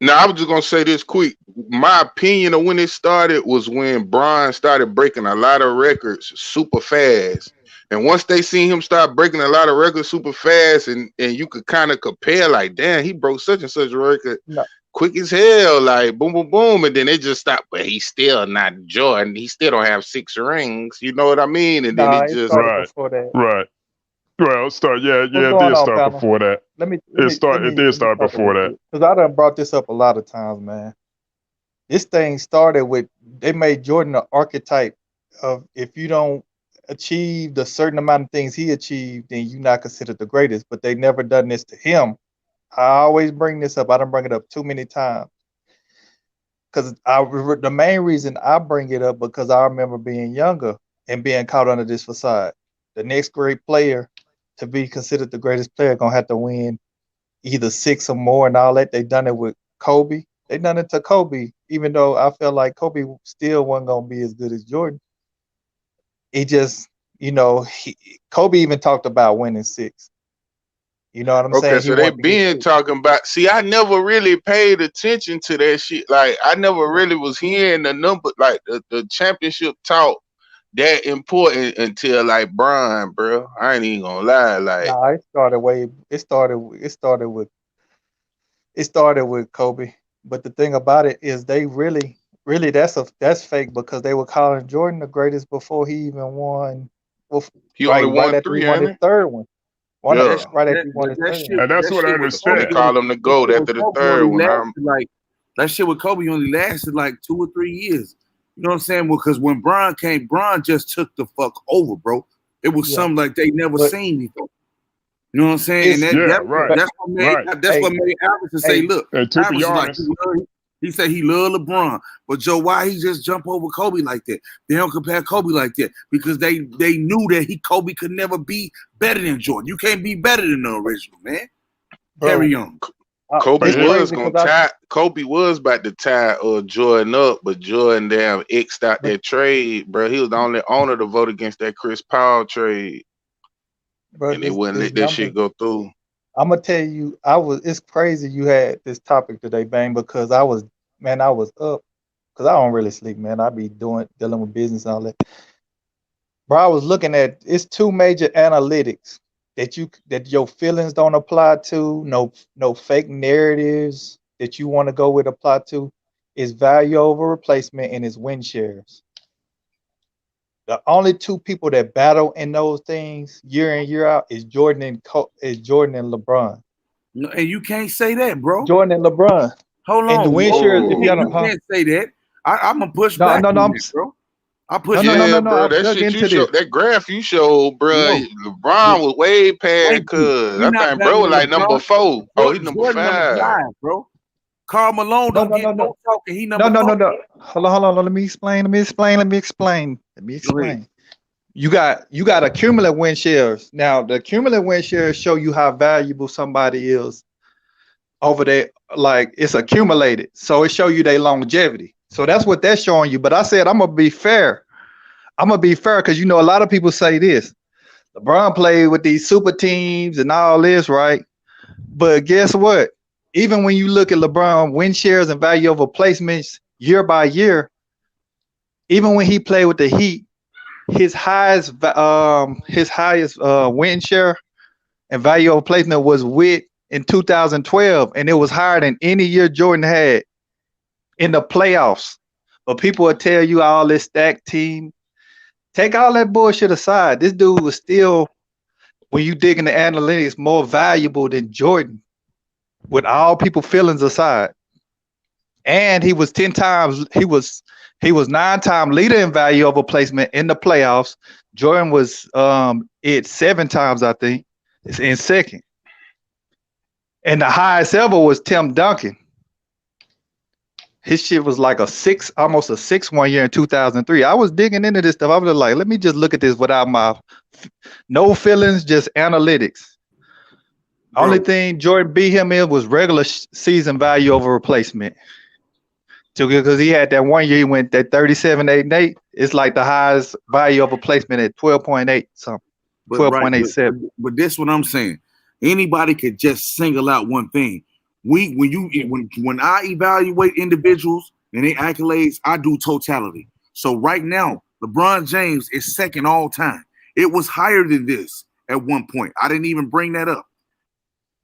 Now, I was just gonna say this quick. My opinion of when it started was when Bron started breaking a lot of records super fast. And once they seen him start breaking a lot of records super fast, and you could kind of compare, like, damn, he broke such and such a record quick as hell, like boom, boom, boom, and then they just stopped. But he's still not Jordan. He still don't have 6 rings. You know what I mean? And then it just right. Well, it started. It did start before that. It did start before that. Because I done brought this up a lot of times, man. This thing started with, they made Jordan an archetype of, if you don't achieve the certain amount of things he achieved, then you're not considered the greatest. But they never done this to him. I always bring this up. I don't bring it up too many times. because the main reason I bring it up because I remember being younger and being caught under this facade. The next great player to be considered the greatest player gonna have to win either 6 or more and all that. They done it with Kobe. They done it to Kobe, even though I felt like Kobe still wasn't gonna be as good as Jordan. He just, Kobe even talked about winning 6. You know what I'm saying? Okay, so they been talking about. See, I never really paid attention to that shit. Like, I never really was hearing the number, like the championship talk that important until like Bron, bro. I ain't even gonna lie. Like, nah, it started with Kobe. But the thing about it is they really that's fake because they were calling Jordan the greatest before he even won. he only won after 3, he won ain't his it? third one. Yeah. Right after he won his third one. And that's what I They understand. call him the GOAT after the third one. That shit with Kobe only lasted like 2 or 3 years. You know what I'm saying? Because when Bron came, Bron just took the fuck over, bro. It was something like they never seen before. You know what I'm saying? And that's what made Allison say, look, and to be honest, he said he loved LeBron, but Joe, why he just jump over Kobe like that? They don't compare Kobe like that because they knew that Kobe could never be better than Jordan. You can't be better than the original, man. Carry on. Kobe was about to tie Jordan up, but Jordan damn X'd out that trade, bro. He was the only owner to vote against that Chris Paul trade, and they wouldn't let that shit go through. I'm gonna tell you, it's crazy you had this topic today, Bang, because I was up because I don't really sleep, man. I be dealing with business and all that. Bro, I was looking at it's 2 major analytics that your feelings don't apply to, no fake narratives that you want to go with apply to, is value over replacement and is win shares. The only 2 people that battle in those things year in year out is Jordan and LeBron. No, and you can't say that, bro. Jordan and LeBron. Hold on. And the win shares, if you can't say that. I'm gonna push back. Bro. I push bro. That shit you showed, that graph you showed, bro. LeBron was way past cuz. I think bro was like number 4. Oh, he's number 5, bro. Karl Malone don't get no talking. He number no. Hold on. Let me explain. You got accumulative win shares. Now the cumulative win shares show you how valuable somebody is over there. Like it's accumulated, so it show you their longevity. So that's what that's showing you. But I said I'm gonna be fair. Because a lot of people say this. LeBron played with these super teams and all this, right? But guess what? Even when you look at LeBron win shares and value over placements year by year, even when he played with the Heat, his highest win share and value over placement was in 2012, and it was higher than any year Jordan had in the playoffs. But people will tell you all this stacked team. Take all that bullshit aside. This dude was still, when you dig into analytics, more valuable than Jordan, with all people feelings aside. And he was 9-time leader in value over placement in the playoffs. Jordan was 7 times, I think. It's in second. And the highest ever was Tim Duncan. His shit was like almost a 6 one year in 2003. I was digging into this stuff. I was like, let me just look at this without no feelings, just analytics. Bro. Only thing Jordan beat him in was regular season value over replacement. Because he had that 1 year he went that 37, 8, and 8. It's like the highest value over replacement at 12.8 something. 12.87. But this is what I'm saying. Anybody could just single out one thing. When I evaluate individuals and their accolades, I do totality. So right now, LeBron James is second all time. It was higher than this at one point. I didn't even bring that up.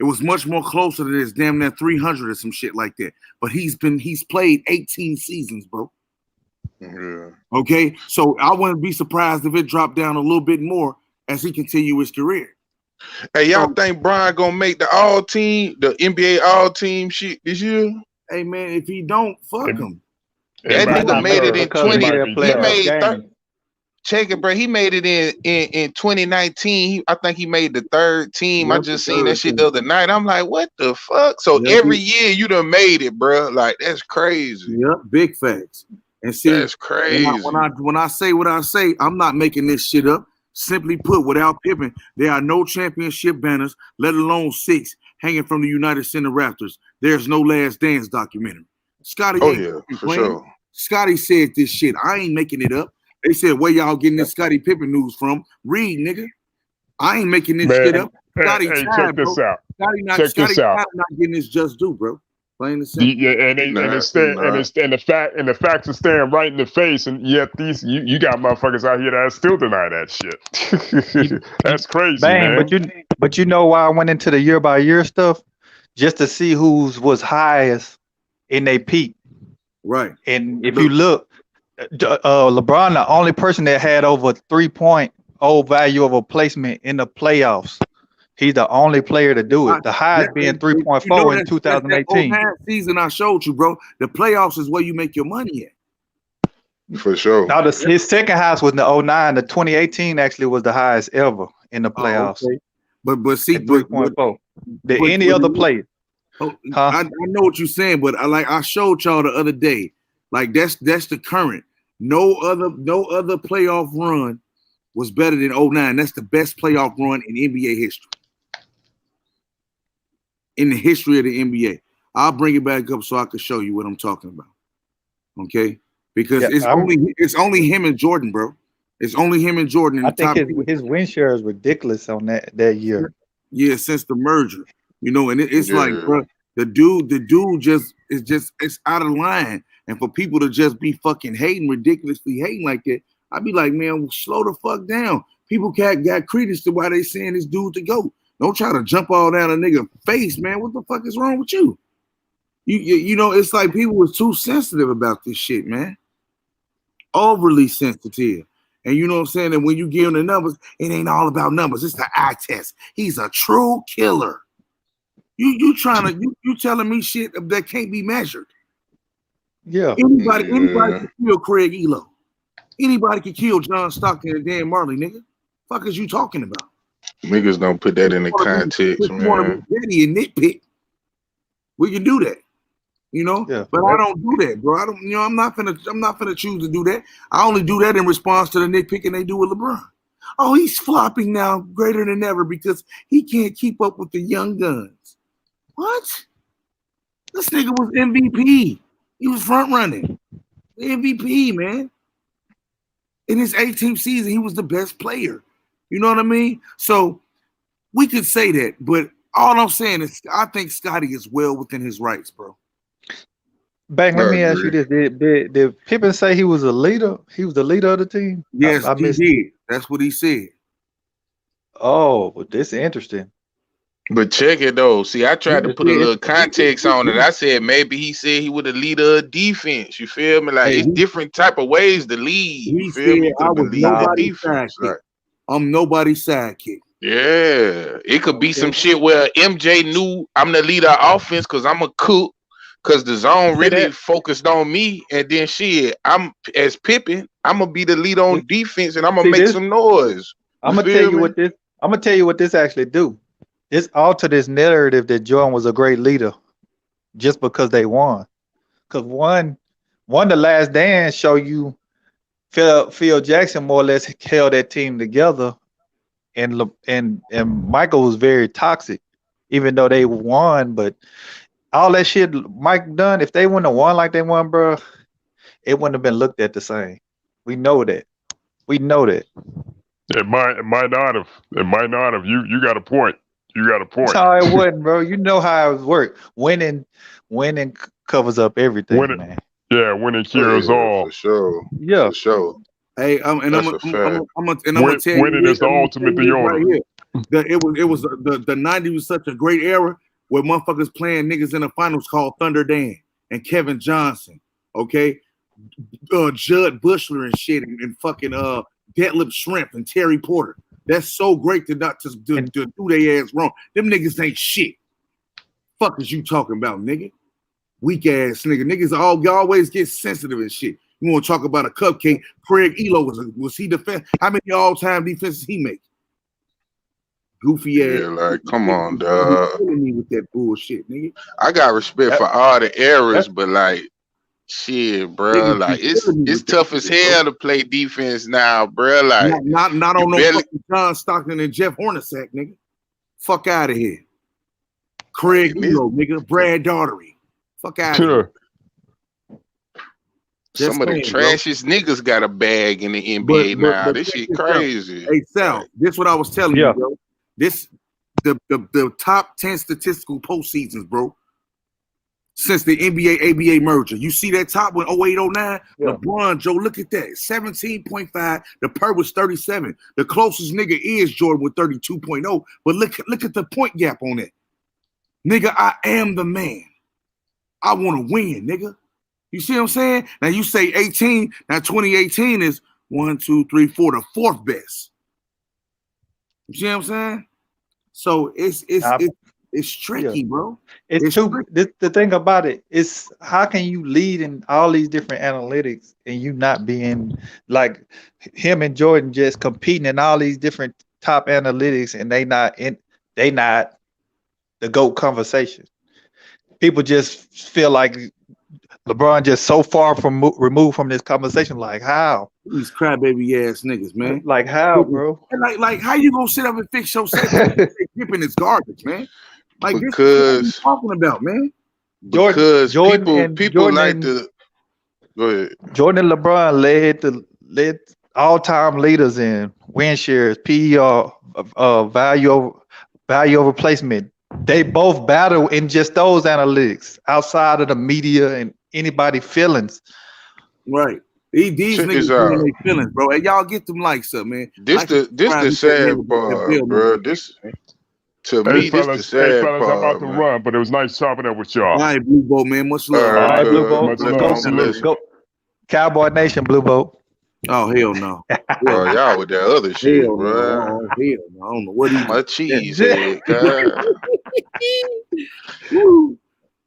It was much more closer to this, damn near 300 or some shit like that. But he's played 18 seasons, bro. Yeah. Okay, so I wouldn't be surprised if it dropped down a little bit more as he continued his career. Hey, y'all think Brian gonna make the NBA all-team shit this year? Hey, man, if he don't, fuck him. That nigga made it in 20. He made check it, bro. He made it in 2019. I think he made the third team. I just seen that shit the other night. I'm like, what the fuck? So every year you done made it, bro. Like that's crazy. Yep, big facts. And see, that's crazy. When I say what I say, I'm not making this shit up. Simply put, without Pippen, there are no championship banners, let alone 6 hanging from the United Center Raptors. There's no Last Dance documentary. Scotty, for sure. Scotty said this shit. I ain't making it up. They said, where y'all getting this Scottie Pippen news from? Read, nigga. I ain't making this shit up. Scotty, check this out. Scotty not getting his just due, bro. Plain and simple. Yeah, and the facts are staring right in the face, and yet you got motherfuckers out here that still deny that shit. That's crazy, man. But you know why I went into the year by year stuff? Just to see whose was highest in their peak. Right. And if you look, LeBron, the only person that had over 3.0 value of a placement in the playoffs. He's the only player to do it. The highest being 3.4 in 2018. That season I showed you, bro. The playoffs is where you make your money at. For sure. Now his second highest was in the 09. The 2018 actually was the highest ever in the playoffs. Okay. But see, 3.4. Any other player. I know what you're saying, but I showed y'all the other day. Like that's the current. No other playoff run was better than 09. That's the best playoff run in NBA history. In the history of the NBA. I'll bring it back up so I can show you what I'm talking about. Okay? Because it's only him and Jordan, bro. It's only him and Jordan in the top. I think his win share is ridiculous on that year. Yeah, since the merger. You know, and it's like, bro, the dude it's out of line. And for people to just be fucking ridiculously hating like that, I'd be like, man, slow the fuck down. People got credence to why they saying this dude to go. Don't try to jump all down a nigga face, man. What the fuck is wrong with you? You know, it's like people was too sensitive about this shit, man. Overly sensitive. And you know what I'm saying? And when you give him the numbers, it ain't all about numbers. It's the eye test. He's a true killer. You telling me shit that can't be measured. Yeah. Anybody can kill Craig Elo. Anybody can kill John Stockton and Dan Marley, nigga. Fuck is you talking about? Niggas don't put that in the context, man. Petty and nitpick. We can do that, you know. Yeah, but I don't do that, bro. I don't. You know, I'm not finna choose to do that. I only do that in response to the nitpicking they do with LeBron. Oh, he's flopping now, greater than ever because he can't keep up with the young guns. What? This nigga was MVP. He was front running. The MVP, man. In his 18th season, he was the best player. You know what I mean? So we could say that, but all I'm saying is I think Scotty is well within his rights, bro. Bang, let me ask you this. Did Pippen say he was a leader? He was the leader of the team? Yes, he did. That's what he said. Oh, but this is interesting. But check it though. See, I tried to put a little context on it. I said maybe he said he was the leader of defense. You feel me? Like it's different type of ways to lead. You feel me? I was nobody's sidekick. I'm nobody's sidekick. Yeah, it could be some shit where MJ knew I'm the leader of offense because I'm a cook. Because the zone really focused on me, and then shit, I'm as Pippen, I'm gonna be the leader on defense, and I'm gonna make some noise. I'm gonna tell you what this. I'm gonna tell you what this actually do. This alter this narrative that Jordan was a great leader, just because they won. Because one, the Last Dance show you, Phil Jackson more or less held that team together, and Michael was very toxic, even though they won, but. All that shit Mike done, if they wouldn't have won like they won, bro, it wouldn't have been looked at the same. We know that. We know that. It might not have. It might not have. You got a point. You got a point. No, it wouldn't, bro. You know how it works. Winning covers up everything, man. Yeah, winning cures all. For sure. Yeah. For sure. Hey, I'm gonna tell you, winning is the ultimate deodorant. It was the 90s was such a great era. Where motherfuckers playing niggas in the finals called Thunder Dan and Kevin Johnson, okay? Judd Bushler and shit and fucking Detlef Shrimp and Terry Porter. That's so great to do their ass wrong. Them niggas ain't shit. Fuck is you talking about, nigga? Weak ass nigga. Niggas always get sensitive and shit. You want to talk about a cupcake? Craig Elo was he defend? How many all-time defenses he make? Goofy ass. Yeah, like, come on, dog. Killing me with that bullshit, nigga. I got respect for all the errors, but like, shit, bro. Like, it's tough as hell to play defense now, bro. Like, not on no fucking John Stockton and Jeff Hornacek, nigga. Fuck out of here. Craig Elo, nigga. Brad Daugherty. Fuck out of here. Some of the trashiest niggas got a bag in the NBA now. This shit crazy. Hey, Sal, this what I was telling you, bro. This the top 10 statistical postseasons, bro. Since the NBA ABA merger. You see that top one 08-09? LeBron, Joe, look at that. 17.5. The per was 37. The closest nigga is Jordan with 32.0. But look at the point gap on it. Nigga, I am the man. I want to win, nigga. You see what I'm saying? Now you say 18. Now 2018 is 1, 2, 3, 4, the fourth best. You see what I'm saying? So it's tricky, bro. It's too. The thing about it is, how can you lead in all these different analytics and you not being like him and Jordan just competing in all these different top analytics and they not the GOAT conversation. People just feel like LeBron just so far removed from this conversation. Like how? These crybaby ass niggas, man. Like how, bro? Like how you gonna sit up and fix yourself? Pippen is garbage, man. Like because this is what I'm talking about, man. Because Jordan people like to go ahead. Jordan and LeBron led all-time leaders in win shares, PER, value over placement. They both battle in just those analytics outside of the media and anybody feelings. Right. These niggas feeling their feelings, bro. And y'all get them likes up, man. This the sad part, bro. This to me, this the sad part. I'm about to run, but it was nice chopping up with y'all. All right, Blue Boat, man. Much love. All right, Blue Boat. Much love. Go. Cowboy Nation, Blue Boat. Oh, hell no. Bro, y'all with that other shit, hell bro. No. Hell no. I don't know what he my cheese head, God.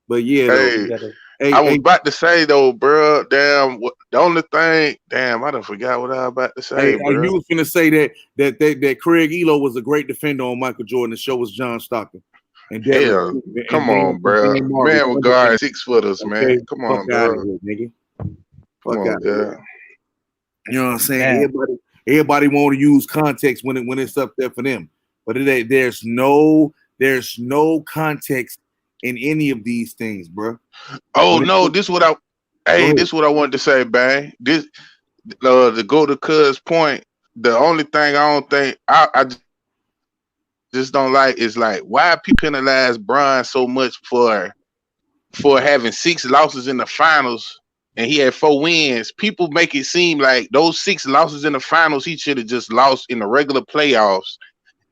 But yeah, I was about to say though, bro. Damn, the only thing, I done forgot what I was about to say, bro. You was gonna say that Craig Elo was a great defender on Michael Jordan. The show was John Stockton. And come on, bro. Man with guard 6 footers, man. Come on, bro. Nigga. Come on, God. You know what I'm saying? Everybody want to use context when it's up there for them, but there's no context in any of these things, bro. Oh no, this is what I wanted to say, bang. This to go to Cuz point. The only thing I don't think I just don't like is like why people penalize Bron so much for having 6 losses in the finals and he had 4 wins. People make it seem like those 6 losses in the finals he should have just lost in the regular playoffs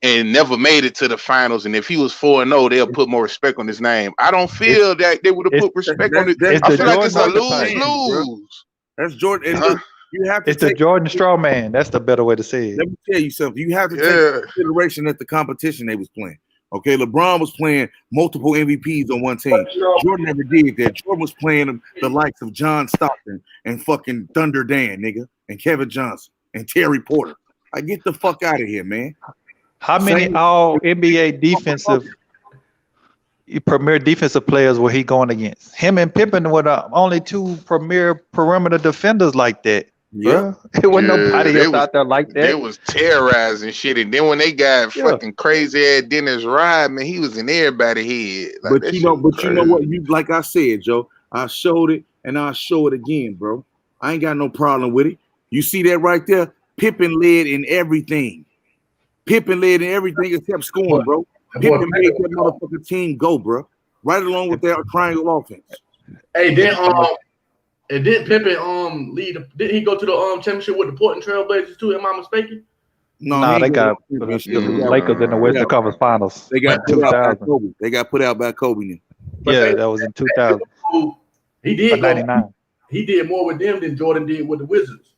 and never made it to the finals. And if he was 4-0, they'll put more respect on his name. I don't feel that they would have put respect on it. I feel like it's a lose-lose. That's Jordan. You have to it's the Jordan straw man. That's the better way to say it. Let me tell you something. You have to take into consideration that the competition they was playing. Okay, LeBron was playing multiple MVPs on one team. Jordan never did that. Jordan was playing the likes of John Stockton and fucking Thunder Dan, nigga, and Kevin Johnson and Terry Porter. I get the fuck out of here, man. How many all NBA premier defensive players were he going against? Him and Pippen were the only 2 premier perimeter defenders like that. Yeah, it wasn't nobody else out there like that. They was terrorizing shit, and then when they got fucking crazy ass Dennis Rodman, he was in everybody's head. Like, but you know what? You like I said, Joe. I showed it, and I'll show it again, bro. I ain't got no problem with it. You see that right there? Pippen led in everything. Pippen led in everything except scoring, bro. Pippen made that motherfucking team go, bro. Right along with their triangle offense. Hey, then and didn't Pippen lead? Did he go to the championship with the Portland Trail Blazers too? Am I mistaken? No, they got the Lakers in the Western Conference Finals. They got put out by Kobe. They got put out by Kobe. Yeah, that was in 2000. He did 99. He did more with them than Jordan did with the Wizards.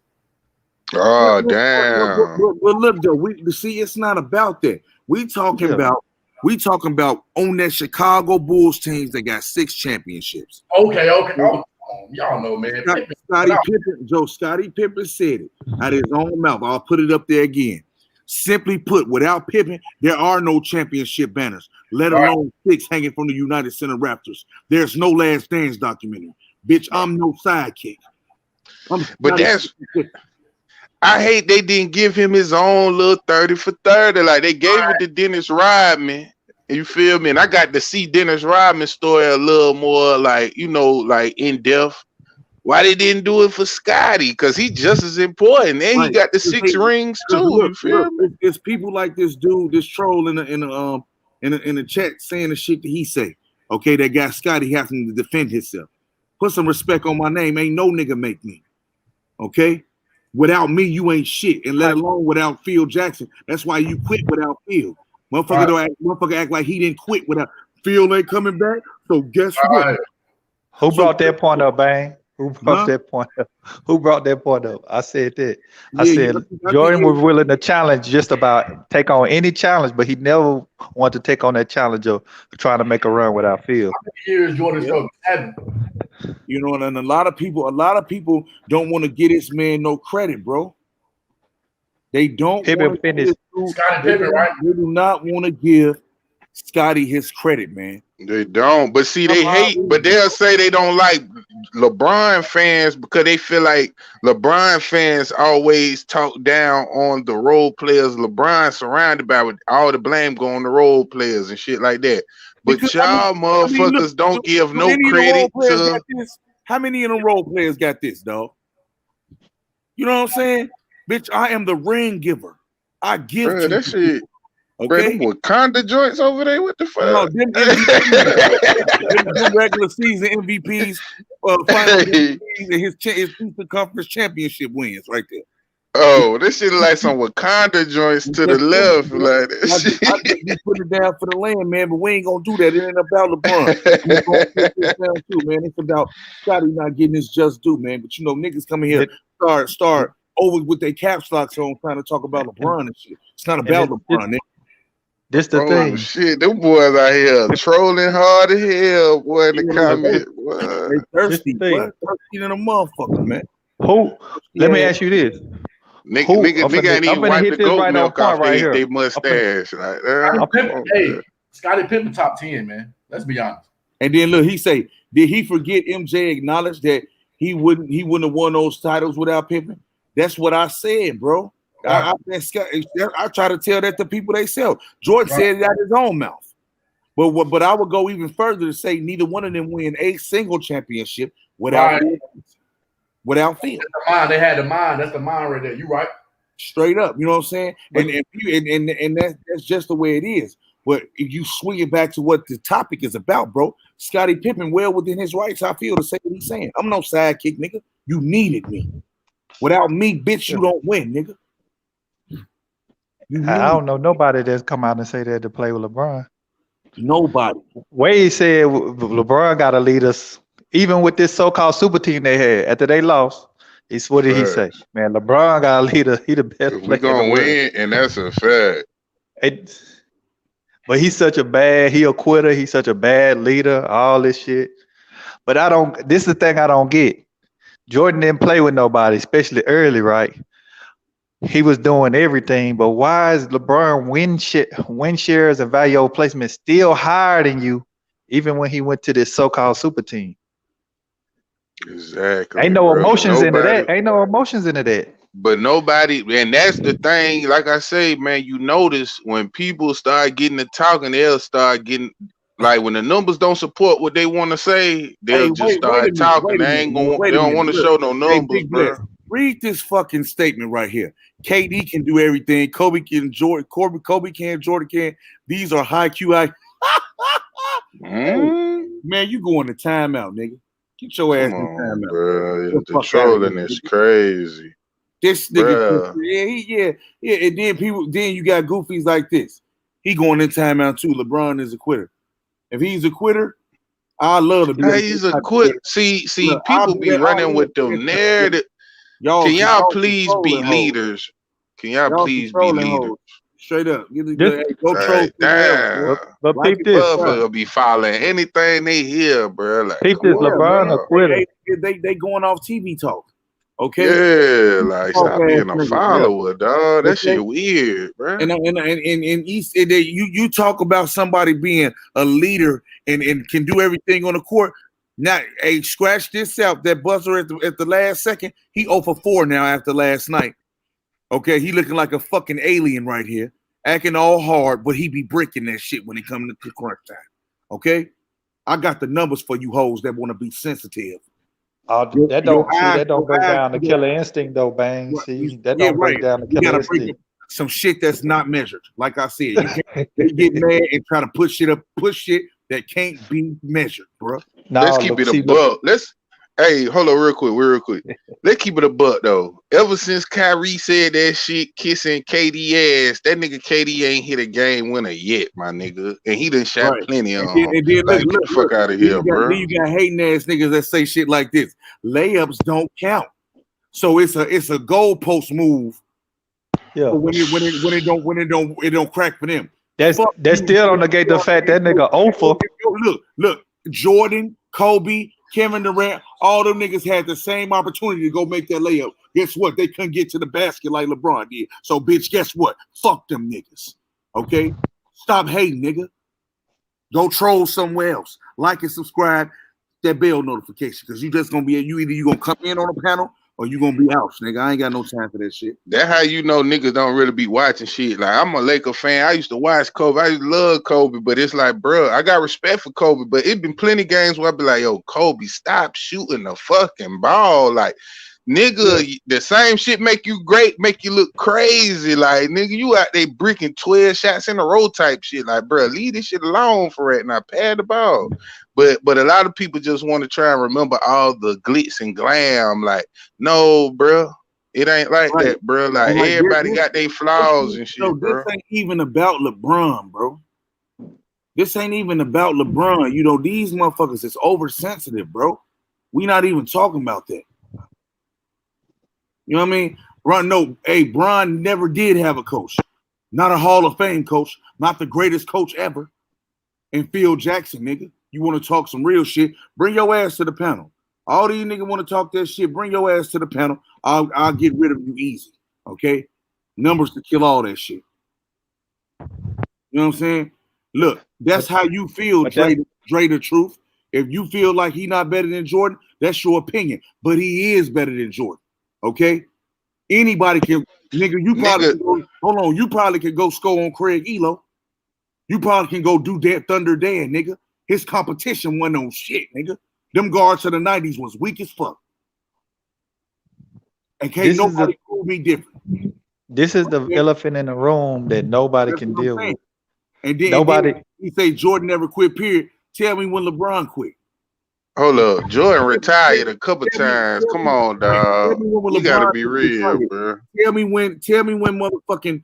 Oh damn! But look, though, see, it's not about that. We talking about on that Chicago Bulls teams that got 6 championships. Okay. Y'all know, man. Scottie Pippen said it out of his own mouth. I'll put it up there again. Simply put, without Pippen, there are no championship banners, let alone 6 hanging from the United Center Raptors. There's no Last Dance documentary. Bitch, I'm no sidekick. But I hate they didn't give him his own little 30 for 30. Like they gave it to Dennis Rodman. You feel me? And I got to see Dennis Rodman's story a little more like, like in depth. Why they didn't do it for Scotty? Because he just as important. And he got the 6 rings too. You feel me? It's people like this dude, this troll in the chat saying the shit that he say. Okay, that guy Scotty having to defend himself. Put some respect on my name. Ain't no nigga make me. Okay? Without me, you ain't shit. And let alone without Phil Jackson. That's why you quit without Phil. Motherfucker act like he didn't quit without Phil ain't coming back. So guess what? Who brought that point up, Bang? Who brought that point up? Who brought that point up? I said that. I said Jordan was willing to challenge just about take on any challenge, but he never wanted to take on that challenge of trying to make a run without Phil. How many years Jordan struggled? 7. And a lot of people don't want to give this man no credit, bro. They don't want to Scottie Pippen, right? They do not want to give Scotty his credit, man. They don't. But see, they hate, but they'll say they don't like LeBron fans because they feel like LeBron fans always talk down on the role players. LeBron surrounded by with all the blame going to role players and shit like that. But y'all motherfuckers don't give no credit to. How many of them role players got this, dog? You know what I'm saying? Bitch, I am the ring giver. I give to that shit. Okay, bro, Wakanda joints over there. What the fuck? No, them regular season MVPs, final MVPs, and his Eastern Conference championship wins right there. Oh, this shit like some Wakanda joints to the left, like that. I think we put it down for the land, man, but we ain't gonna do that. It ain't about LeBron. We're gonna put this down too, man. It's about Scotty not getting his just due, man. But niggas coming here start over with their caps locks on, trying to talk about LeBron and shit. It's not about LeBron. This the thing. Shit, them boys out here trolling hard as hell, boy, in the comments. They thirsty, boy. Thirsty than a motherfucker, man. Let me ask you this. Nigga ain't even wipe the goat milk off they mustache. Scottie Pippen top 10, man. Let's be honest. And then look, he say, did he forget MJ acknowledged that he wouldn't have won those titles without Pippen? That's what I said, bro. I try to tell that to people they sell. George said it out his own mouth. But I would go even further to say neither one of them win a single championship without Phil. They had the mind. That's the mind right there. You right. Straight up. You know what I'm saying? And that's just the way it is. But if you swing it back to what the topic is about, bro, Scottie Pippen well within his rights, I feel, to say what he's saying. I'm no sidekick, nigga. You needed me. Without me, bitch, you don't win, nigga. I don't know nobody that's come out and say that to play with LeBron. Nobody. Wade said LeBron got to lead us, even with this so-called super team they had after they lost. What did he say? Man, LeBron got to lead us. He the best player. We're going to win, and that's a fact. But he's such a quitter. He's such a bad leader, all this shit. But this is the thing I don't get. Jordan didn't play with nobody, especially early, right? He was doing everything, but why is LeBron win shares and value placement still higher than you, even when he went to this so-called super team? Exactly. Ain't no emotions into that. But nobody, and that's the thing. Like I say, man, you notice when people start getting to talking, they'll start getting like when the numbers don't support what they want to say, they'll start talking. They ain't gonna. They don't want to show no numbers, bro. Read this fucking statement right here. KD can do everything. Kobe can, Jordan. Kobe can, Jordan can. These are high QI. Man, you going to timeout, nigga. Get your ass in timeout. Bro. The trolling is crazy. This nigga, yeah. And then you got goofies like this. He going in timeout too. LeBron is a quitter. If he's a quitter, I love to be. He's a quitter. See, people be running with them narrative. Can y'all please be leaders? Can y'all please be leaders? Straight up. This- Go troll Like, somewhere else, bro. damn. but Like peep it, this. Motherfucker be following anything they hear, bro. Like, Peep come this. on, LeBron a bro. quitter. they going off TV talk. Okay. Yeah, like Talk stop ass being a niggas, follower, dog. That Okay. shit weird, bro. And East, you talk about somebody being a leader and can do everything on the court. Now, hey, scratch this out. That buzzer at the last second, he 0 for 4 now after last night. Okay, he looking like a fucking alien right here, acting all hard, but he be breaking that shit when it comes to crunch time. Okay, I got the numbers for you hoes that want to be sensitive. That don't break down the killer instinct though, Bang. Right. See, that don't break down the You killer gotta break instinct. some shit that's not measured. Like I said, you can't they get mad and try to push shit that can't be measured, bro. No, Let's keep it a buck. Hey, hold on real quick. Let's keep it a buck though. Ever since Kyrie said that shit kissing KD ass, that nigga KD ain't hit a game winner yet, my nigga. And he done shot Right. plenty of And then like, look, get the fuck out of then here, bro. Then you got hating ass niggas that say shit like this. Layups don't count. So it's a goalpost move. Yeah. When it don't crack for them. That still don't negate the fact that nigga over. Look, Jordan, Kobe, Kevin Durant, all them niggas had the same opportunity to go make that layup. Guess what? They couldn't get to the basket like LeBron did. So, bitch, guess what? Fuck them niggas. Okay? Stop hating, nigga. Go troll somewhere else. Like and subscribe. That bell notification, because you just gonna be either you gonna come in on the panel or you gonna be out, nigga. I ain't got no time for that shit. That's how you know niggas don't really be watching shit. Like, I'm a Laker fan. I used to watch Kobe. I used to love Kobe, but it's like, bro, I got respect for Kobe, but it been plenty games where I be like, yo, Kobe, stop shooting the fucking ball. Like, nigga, the same shit make you great, make you look crazy. Like, nigga, you out there bricking 12 shots in a row type shit. Like, bro, leave this shit alone for right now. Pad the ball. But a lot of people just want to try and remember all the glitz and glam. Like, no, bro, it ain't like that, bro. Like, everybody got their flaws and shit, bro. This ain't even about LeBron, bro. This ain't even about LeBron. You know, these motherfuckers is oversensitive, bro. We not even talking about that. You know what I mean? Bron never did have a coach. Not a Hall of Fame coach. Not the greatest coach ever. And Phil Jackson, nigga. You want to talk some real shit? Bring your ass to the panel. All these niggas want to talk that shit. Bring your ass to the panel. I'll get rid of you easy. Okay? Numbers to kill all that shit. You know what I'm saying? Look, that's how you feel, Dre the Truth. If you feel like he not better than Jordan, that's your opinion. But he is better than Jordan. Okay? Anybody can, nigga, you probably can go score on Craig Elo. You probably can go do that Thunder Dan, nigga. His competition wasn't on shit, nigga. Them guards of the 90s was weak as fuck. And can't nobody prove me different. This is the elephant in the room that nobody can deal with. And then he say Jordan never quit, period. Tell me when LeBron quit. Hold up. Jordan retired a couple times. Come on, dog. You gotta be real, bro. Tell me when motherfucking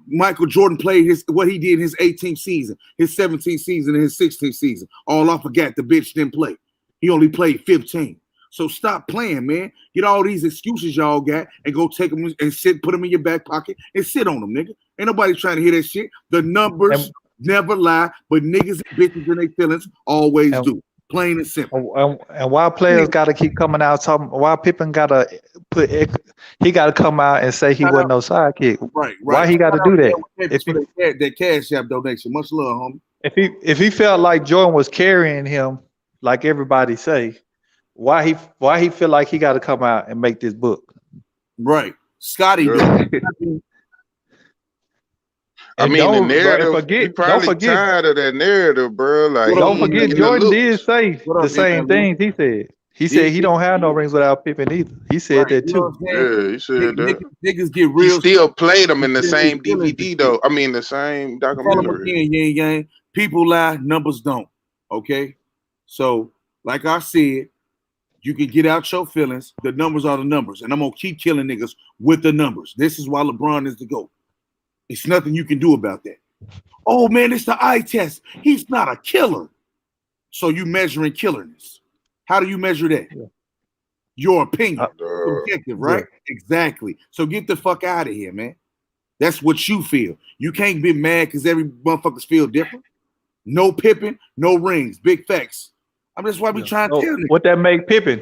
Michael Jordan played what he did in his 18th season, his 17th season, and his 16th season. All I forgot, the bitch didn't play. He only played 15. So stop playing, man. Get all these excuses y'all got and go take them and put them in your back pocket and sit on them, nigga. Ain't nobody trying to hear that shit. The numbers never lie, but niggas and bitches and their feelings always do. Plain and simple. And why players got to keep coming out talking? Why Pippen got to he got to come out and say he wasn't no sidekick? Right. Why he got to do that? If that Cash App donation, much love, homie. If he felt like Jordan was carrying him, like everybody say, why he feel like he got to come out and make this book? Right, Scotty. I mean, the narrative. You probably tired of that narrative, bro. Like, don't forget, Jordan did say the same things he said. He said he don't have no rings without Pippen either. He said that too. Yeah, he said that. Niggas get real. He still played them in the same DVD though. I mean, the same documentary. People lie, numbers don't. Okay, so like I said, you can get out your feelings. The numbers are the numbers, and I'm gonna keep killing niggas with the numbers. This is why LeBron is the GOAT. It's nothing you can do about that. Oh man, it's the eye test. He's not a killer. So you measuring killerness. How do you measure that? Yeah. Your opinion. Subjective, right? Yeah. Exactly. So get the fuck out of here, man. That's what you feel. You can't be mad because every motherfuckers feel different. No Pippen, no rings. Big facts. I mean, that's why we trying to tell you. What that make Pippen?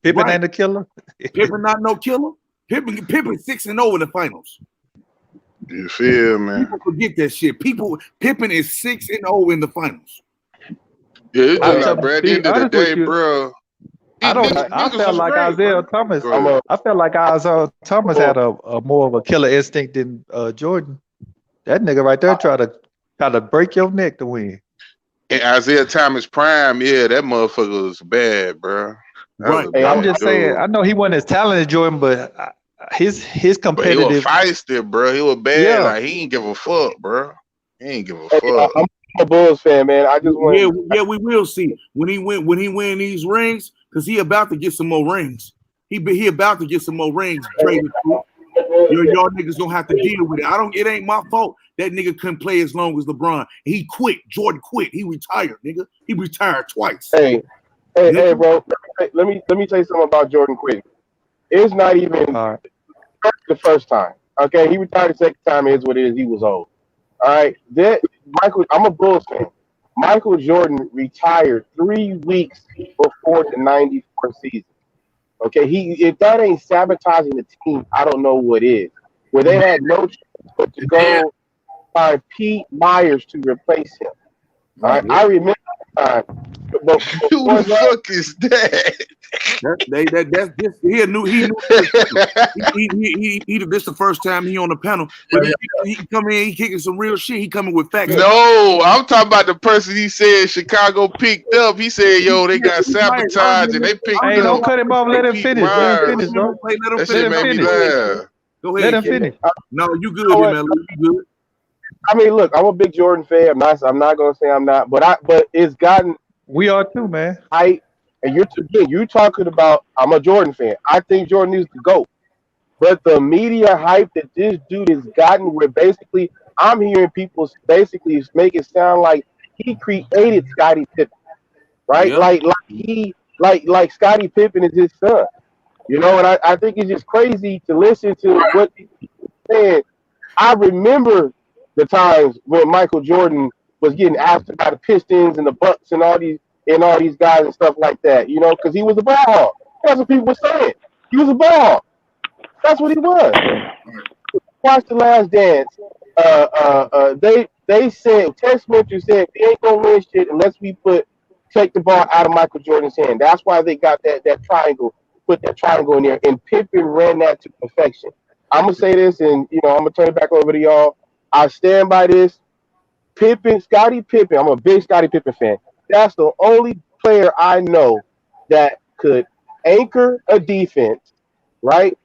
Pippen Right. ain't the killer. Pippen not no killer. Pippen 6-0 in the finals. You feel, man? People forget that shit. Pippen is 6-0 in the finals. Yeah, it's I just tell like, bro, at be the end of the honest with day, you, bro. I niggas felt was like great, Isaiah bro. Thomas. Go ahead. I felt like Isaiah Thomas had a more of a killer instinct than Jordan. That nigga right there try to break your neck to win. And Isaiah Thomas prime, yeah, that motherfucker was bad, bro. Right. Hey, I'm just saying. I know he wasn't as talented as Jordan, but his But he was competitive. feisty, bro. He was bad. Yeah. Like he ain't give a fuck, bro. He ain't give a fuck. I'm a Bulls fan, man. I just want. Yeah, we will see when he win these rings because he about to get some more rings. He about to get some more rings. Traded. Y'all niggas gonna have to deal with it. It ain't my fault that nigga couldn't play as long as LeBron. He quit. Jordan quit. He retired, nigga. He retired twice. Hey, bro. Let me tell you something about Jordan quitting. It's not even the first time. Okay, he retired the second time. Is what it is. He was old. All right. I'm a Bulls fan. Michael Jordan retired 3 weeks before the '94 season. Okay, if that ain't sabotaging the team, I don't know what is. Where they had no choice but to go find Pete Myers to replace him. All right, I remember that time. But Who the fuck is that? That's this. He knew. This the first time he on the panel. But he come in. He kicking some real shit. He coming with facts. No, I'm talking about the person he said Chicago picked up. He said, "Yo, they got sabotaged and they picked up." Hey, don't cut him off. Let him finish. Let him finish, bro. That shit made me laugh. Go ahead. Let him finish. No, you good, man. You good. I mean, look, I'm a big Jordan fan. I'm not gonna say I'm not, but it's gotten. We are too, man. And you're talking about. I'm a Jordan fan. I think Jordan needs to go, but the media hype that this dude has gotten, where basically I'm hearing people basically make it sound like he created Scottie Pippen, right? Yep. Like Scottie Pippen is his son, you know. And I think it's just crazy to listen to what he's saying. I remember the times when Michael Jordan was getting asked about the Pistons and the Bucks and all these guys and stuff like that, you know, because he was a ball hog. That's what people were saying. He was a ball hog. That's what he was. Watch The Last Dance. They said, Tess Mitchell said, we ain't gonna win shit unless we take the ball out of Michael Jordan's hand. That's why they got that triangle, put that triangle in there, and Pippen ran that to perfection. I'm gonna say this, and I'm gonna turn it back over to y'all. I stand by this. Scottie Pippen. I'm a big Scottie Pippen fan. That's the only player I know that could anchor a defense, right?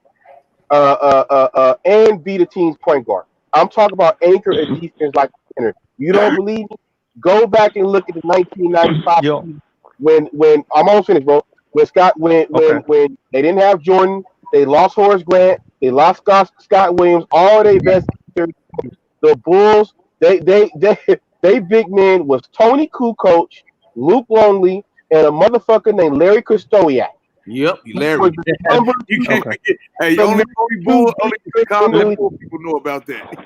And be the team's point guard. I'm talking about anchor a defense like a center. You don't believe me? Go back and look at the 1995 when I'm almost finished, bro. When they didn't have Jordan, they lost Horace Grant, they lost Scott Williams, all their best. The Bulls, they big man was Tony Kukoc, Luke Longley, and a motherfucker named Larry Krystkowiak. Yep, Larry. Hey, only Chicago people know about that.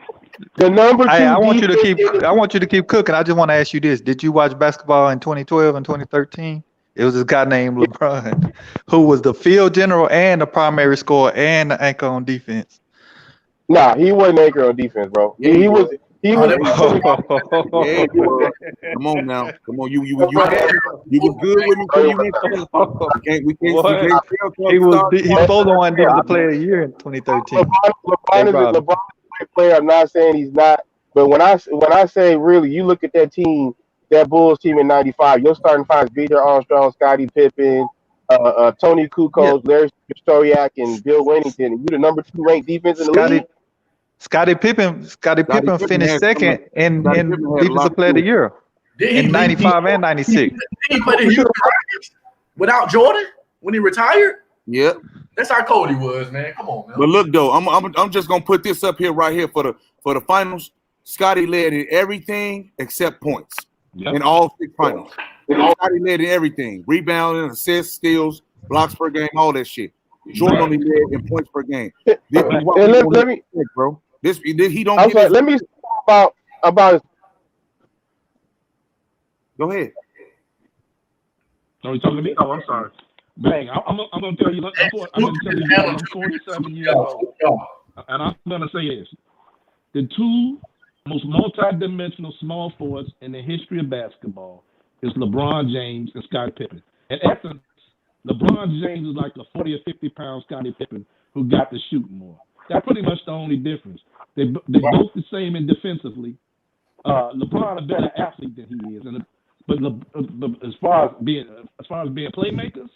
The number 2. I want you to keep cooking. I just want to ask you this: did you watch basketball in 2012 and 2013? It was this guy named LeBron, who was the field general and the primary scorer and the anchor on defense. Nah, he wasn't anchor on defense, bro. Yeah, he was. Yeah, come on now. Come on. You was good with me before you went. We can't He was both on the player of the year in 2013. LeBron is a great player. I'm not saying he's not, but when I say really, you look at that team, that Bulls team in '95. Your starting five is B.J. Armstrong, Scottie Pippen, Tony Kukoc, Larry Krystkowiak, and Bill Wennington. You the number 2 ranked defense in the league. Scottie Pippen finished second in defensive player of the year in '95 and '96. Did he play the Houston Rockets without Jordan when he retired? Yep. That's how cold he was, man. Come on, man. But look though, I'm just gonna put this up here right here for the finals. Scotty led in everything except points in all 6 finals. Scotty led in everything: rebounding, assists, steals, blocks per game, all that shit. Jordan only led in points per game. Let me He don't I'm get sorry. his. Let me about. Go ahead. No, you talking to me? Oh, I'm sorry. Bang! I'm gonna tell you. I've been telling you. I'm 47 years old, and I'm gonna say this: the two most multi-dimensional small forwards in the history of basketball is LeBron James and Scottie Pippen. In essence, LeBron James is like a 40 or 50-pound Scottie Pippen who got to shoot more. That's pretty much the only difference. They both the same in defensively. LeBron a better athlete than he is, but as far as being playmakers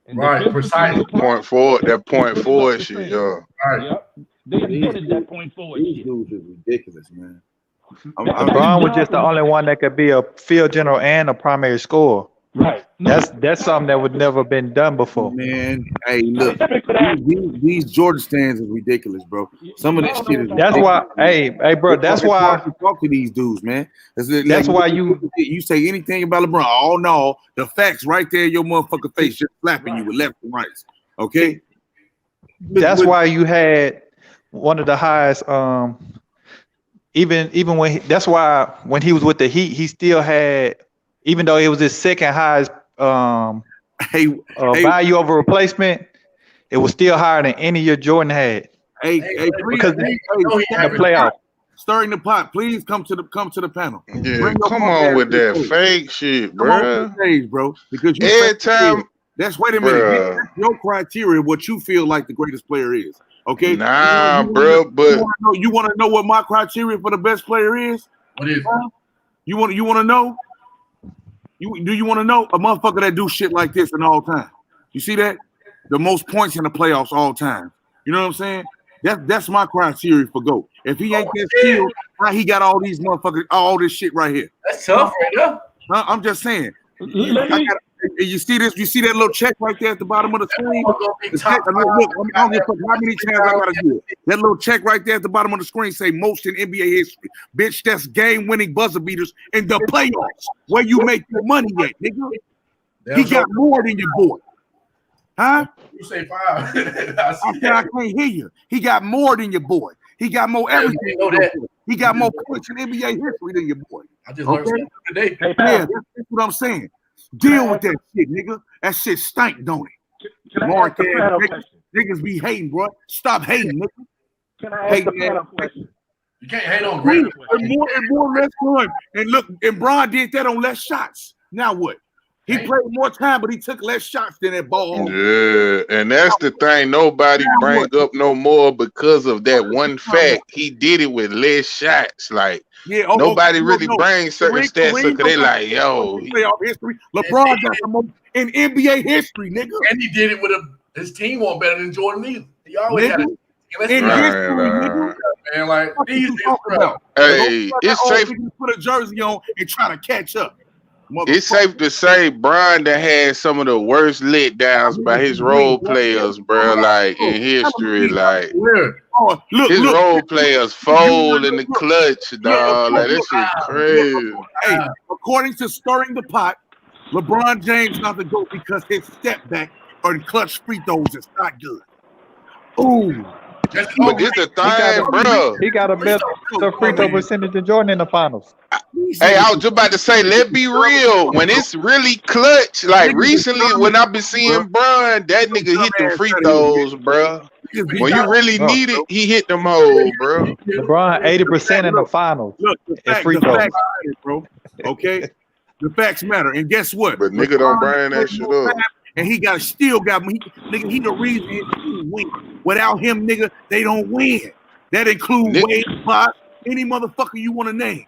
and precise point forward, that point forward shit, yeah. Yep. They invented that point forward These shit. dudes is ridiculous, man. LeBron was just the only one that could be a field general and a primary scorer. Right. That's something that would never been done before. Man, hey, look, these Jordan stands is ridiculous, bro. Some of this shit is. That's why, hey, bro. That's why to talk to these dudes, man. That's why you say anything about LeBron. Oh no, the facts right there in your motherfucking face, just slapping you with left and right. Okay. That's why you had one of the highest. Even when that's why when he was with the Heat, he still had. Even though it was his second highest value over replacement, it was still higher than any year Jordan had. Because the playoff. Stirring the pot, please come to the panel. Yeah, come on with that fake shit, bro. Bro, because you every time. Wait a minute. That's your criteria, what you feel like the greatest player is. Okay. Nah, bro, but you want to know what my criteria for the best player is? What is? You want to know? Do you want to know a motherfucker that do shit like this in all time? You see that? The most points in the playoffs all time. You know what I'm saying? That's my criteria for GOAT. If he ain't this skilled, how he got all these motherfuckers, all this shit right here? That's tough right there. I'm just saying. You see this? You see that little check right there at the bottom of the screen? Look, I don't give a fuck how many times I gotta do it. That little check right there at the bottom of the screen say most in NBA history. Bitch, that's game-winning buzzer beaters in the playoffs where you make your money at, nigga. He got more than your boy. Huh? You say 5. I can't hear you. He got more than your boy. He got more everything. He got more points in NBA history than your boy. I just learned something today. Yeah, that's what I'm saying. Deal with that shit, nigga. That shit stank, don't it? Mark niggas be hating, bro. Stop hating, nigga. Can I ask a question? You can't hate on great. More less time. And look, and Bron did that on less shots. Now what? He played more time, but he took less shots than that ball. Yeah, and that's the thing nobody bring up no more because of that one fact. He did it with less shots. Like, nobody really brings certain stats because they like, yo. History. LeBron got the most in NBA history, nigga. And he did it with his team wasn't better than Jordan either. He always had it. In history, nigga. Man, like, hey, it's safe to put a jersey on and try to catch up. It's safe to say Bron that had some of the worst let downs by his role players, bro. Like in history, like his role players fold in the clutch, dog. Like this shit crazy. Hey, according to Stirring the Pot, LeBron James not the GOAT because his step back or clutch free throws is not good. Ooh. But it's the thing, bro. He got a better free throw percentage than Jordan in the finals. Hey, I was just about to say, let's be real. When it's really clutch, like recently when I've been seeing Bron, that nigga hit the free throws, bro. When you really need it, he hit them holes, bro. LeBron 80% in the finals. Look, the facts matter, bro. Okay, the facts matter, and guess what? But nigga don't bring that shit up. And he still got me. Nigga, he the reason his team win. Without him, nigga, they don't win. That includes Wade, Pop, any motherfucker you want to name.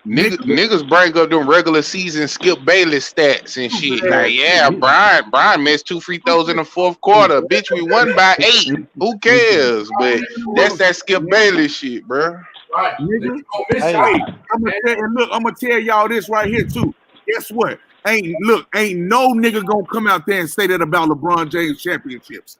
Niggas bring up them regular season Skip Bayless stats and shit. Like, yeah, Brian missed 2 free throws in the fourth quarter. Bitch, we won by 8. Who cares? But that's that Skip Bayless shit, bro. Right. Nigga. Hey, I'm gonna tell y'all this right here too. Guess what? Ain't no nigga gonna come out there and say that about LeBron James championships.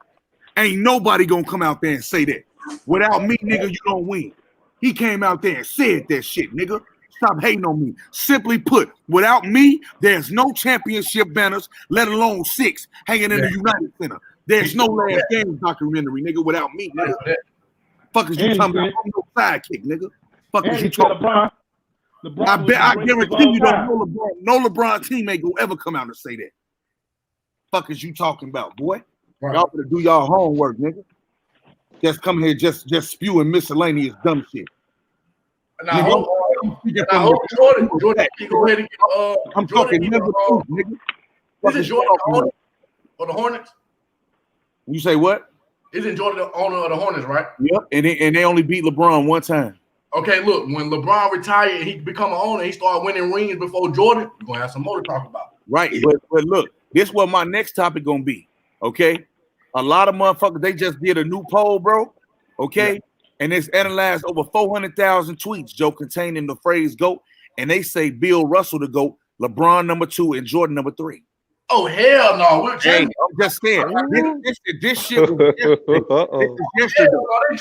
Ain't nobody gonna come out there and say that. Without me, nigga, you don't win. He came out there and said that shit, nigga. Stop hating on me. Simply put, without me, there's no championship banners, let alone 6 hanging in the United Center. There's no last game documentary, nigga, without me, nigga. Fuck is you And talking he about? I'm no sidekick, nigga. Fuck And is he you said talking about? LeBron I was bet the I greatest of guarantee all you don't time. know LeBron. No LeBron teammate will ever come out and say that. Fuck is you talking about, boy? Right. Y'all better do y'all homework, nigga. Just come here, just spewing miscellaneous dumb shit. Now, Nigga, Jordan, you go ahead and get I'm Jordan talking number two, nigga. Isn't Jordan the owner of the Hornets? You say what? Isn't Jordan the owner of the Hornets, right? Yep, and they only beat LeBron one time. Okay, look, when LeBron retired and he become an owner, he started winning rings before Jordan. We're gonna have some more to talk about. Right, but look, this is what my next topic gonna be. Okay, a lot of motherfuckers they just did a new poll, bro. Okay, yeah. And it's analyzed over 400,000 tweets, Joe, containing the phrase "GOAT," and they say Bill Russell the GOAT, LeBron number 2, and Jordan number 3. Oh hell no! We're I'm just saying this shit was yesterday.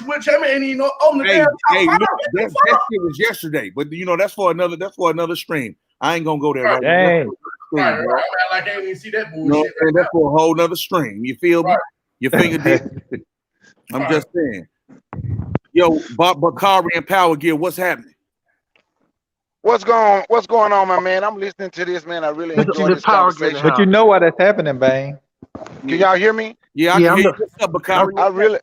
Yesterday. Ain't even on the damn top five. That shit was yesterday, but you know that's for another stream. I ain't gonna go there right now. Right. I can't even see that bullshit. No, that's for a whole nother stream. You feel me? Your finger did. I'm just saying. Yo, Bob Bakari and Power Gear, what's happening? What's going on, my man? I'm listening to this, man. I really enjoy this conversation. But you know what is happening, Bang. Can y'all hear me? Yeah, I can hear you. What's up, Bakari?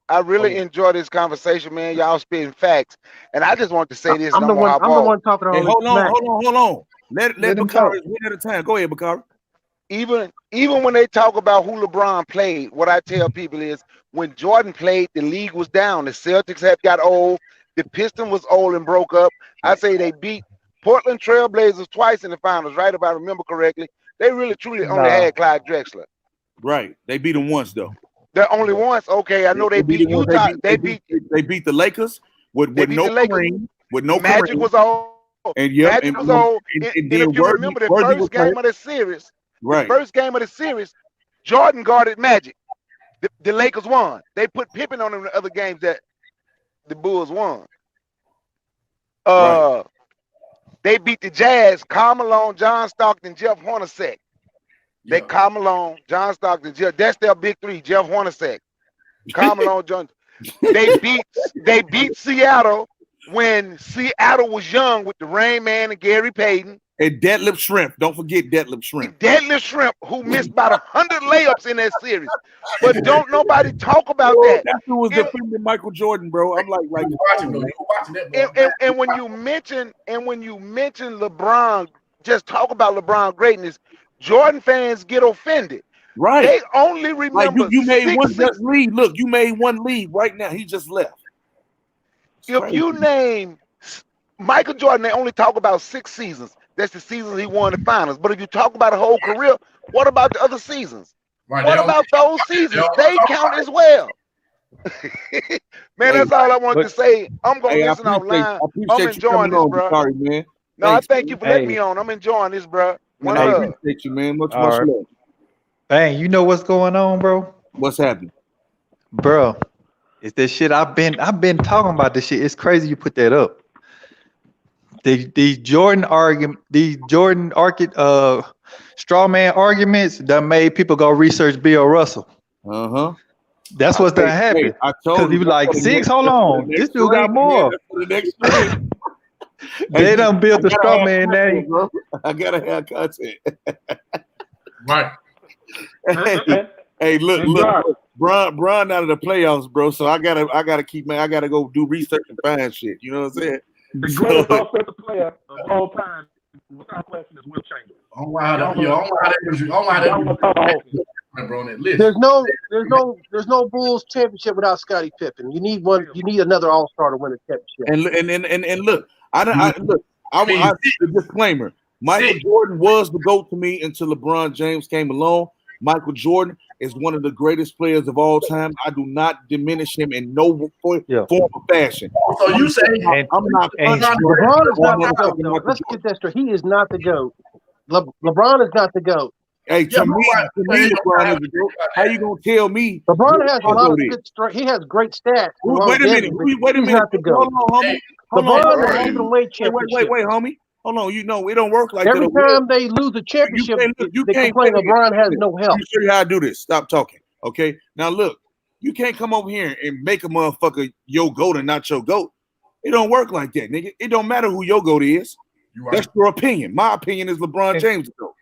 I really enjoy this conversation, man. Y'all spitting facts. And I just want to say this. I'm the one talking on. Hey, hold on. Let Bakari one at a time. Go ahead, Bakari. Even when they talk about who LeBron played, what I tell people is when Jordan played, the league was down. The Celtics had got old. The Pistons was old and broke up. I say they beat Portland Trailblazers twice in the finals, right? If I remember correctly. They really, truly only had Clyde Drexler. Right. They beat them once, though. They're only once. Okay, I know they beat Utah. They beat the Lakers with no Kareem. With no Magic Kareem. Was old. And Magic was old. And if you remember the first game of the series, Jordan guarded Magic. The Lakers won. They put Pippen on them in the other games that the Bulls won. They beat the Jazz, Karl Malone, John Stockton, Jeff Hornacek. They Karl Malone, John Stockton, Jeff. That's their big three. Jeff Hornacek, Karl Malone, John. They beat Seattle when Seattle was young with the Rain Man and Gary Payton. And Detlef Shrimp. Don't forget Detlef Shrimp. Detlef Shrimp, who missed about 100 layups in that series. But don't nobody talk about that. That's who was defending Michael Jordan, bro. I'm like and when you mention LeBron, just talk about LeBron greatness, Jordan fans get offended. Right. They only remember you made one just leave. Look, you made one leave right now. He just left. If you name Michael Jordan, they only talk about 6 seasons. That's the seasons he won the finals. But if you talk about a whole career, what about the other seasons? Right, what about those seasons? They count as well. Man, that's all I wanted to say. I'm going to listen offline. I'm enjoying this, bro. Sorry, man. No, I thank you for letting me on. I'm enjoying this, bro. Man, I appreciate you, man. Much love. Bang, you know what's going on, bro? What's happening? Bro, it's this shit I've been talking about this shit. It's crazy you put that up. The Jordan argument, straw man arguments that made people go research Bill Russell. That's what's gonna happen. Because he was like, 6, hold on, this dude got more. They done built the straw man name. I gotta have content. Right. Hey, look, Bron out of the playoffs, bro. So I gotta go do research and find shit. You know what I'm saying? The greatest offensive player of all time, without question, is Will Chamberlain. There's no Bulls championship without Scottie Pippen. You need one. You need another All-Star to win a championship. And look, I the disclaimer. Michael Jordan was the GOAT to me until LeBron James came along. Michael Jordan is one of the greatest players of all time. I do not diminish him in no form or fashion. So you say I'm not. LeBron is not the GOAT. No, let's get that straight. He is not the GOAT. LeBron is not the GOAT. Hey, to me, LeBron is the GOAT. How you gonna tell me? LeBron has a lot of good. He has great stats. Wait a minute. He's not the GOAT. Hold on, homie. LeBron is even a weight championship. Wait, homie. Hold on, it don't work like every that. Every time they lose a championship, they complain LeBron has no help. Let me show you how I do this. Stop talking. Okay. Now look, You can't come over here and make a motherfucker your goat and not your goat. It don't work like that, nigga. It don't matter who your goat is. Right. That's your opinion. My opinion is LeBron James' goat.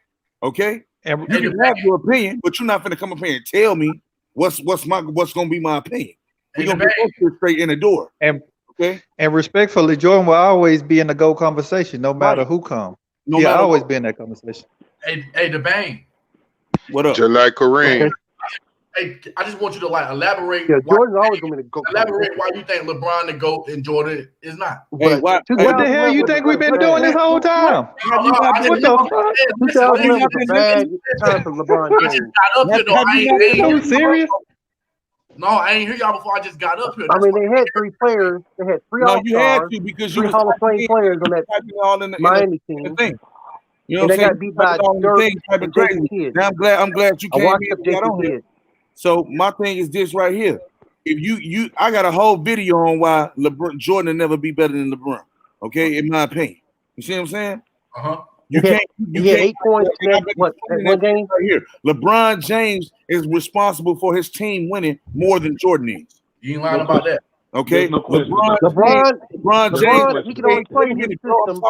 Okay? You can have your opinion, but you're not gonna come up here and tell me what's gonna be my opinion. We're gonna get straight in the door. And okay. And respectfully, Jordan will always be in the GOAT conversation, no matter who comes. He'll always be in that conversation. Hey, the bang. What up? Just like Kareem. Okay. Hey, I just want you to elaborate. Yeah, Jordan's always going to be the GOAT. Elaborate why you think LeBron the GOAT and Jordan is not. Hey, what the hell you think we've been doing this whole time? What the fuck? 2011 was a bad time for LeBron James. Got up here though. I ain't serious? No, I ain't hear y'all before. I just got up here. I mean, they had 3 players. They had 3 All-Stars, because 3 Hall of Fame players on that Miami team. You know and what they I'm got beat by Durant. Now I'm glad you came in. On here. So my thing is this right here. If I got a whole video on why Jordan will never be better than LeBron. Okay, in my opinion. You see what I'm saying? You can't. You had can't, 8 points. What? One game. Right here. LeBron James is responsible for his team winning more than Jordan is. You ain't lying about that. Okay, LeBron James, he can only play in his system.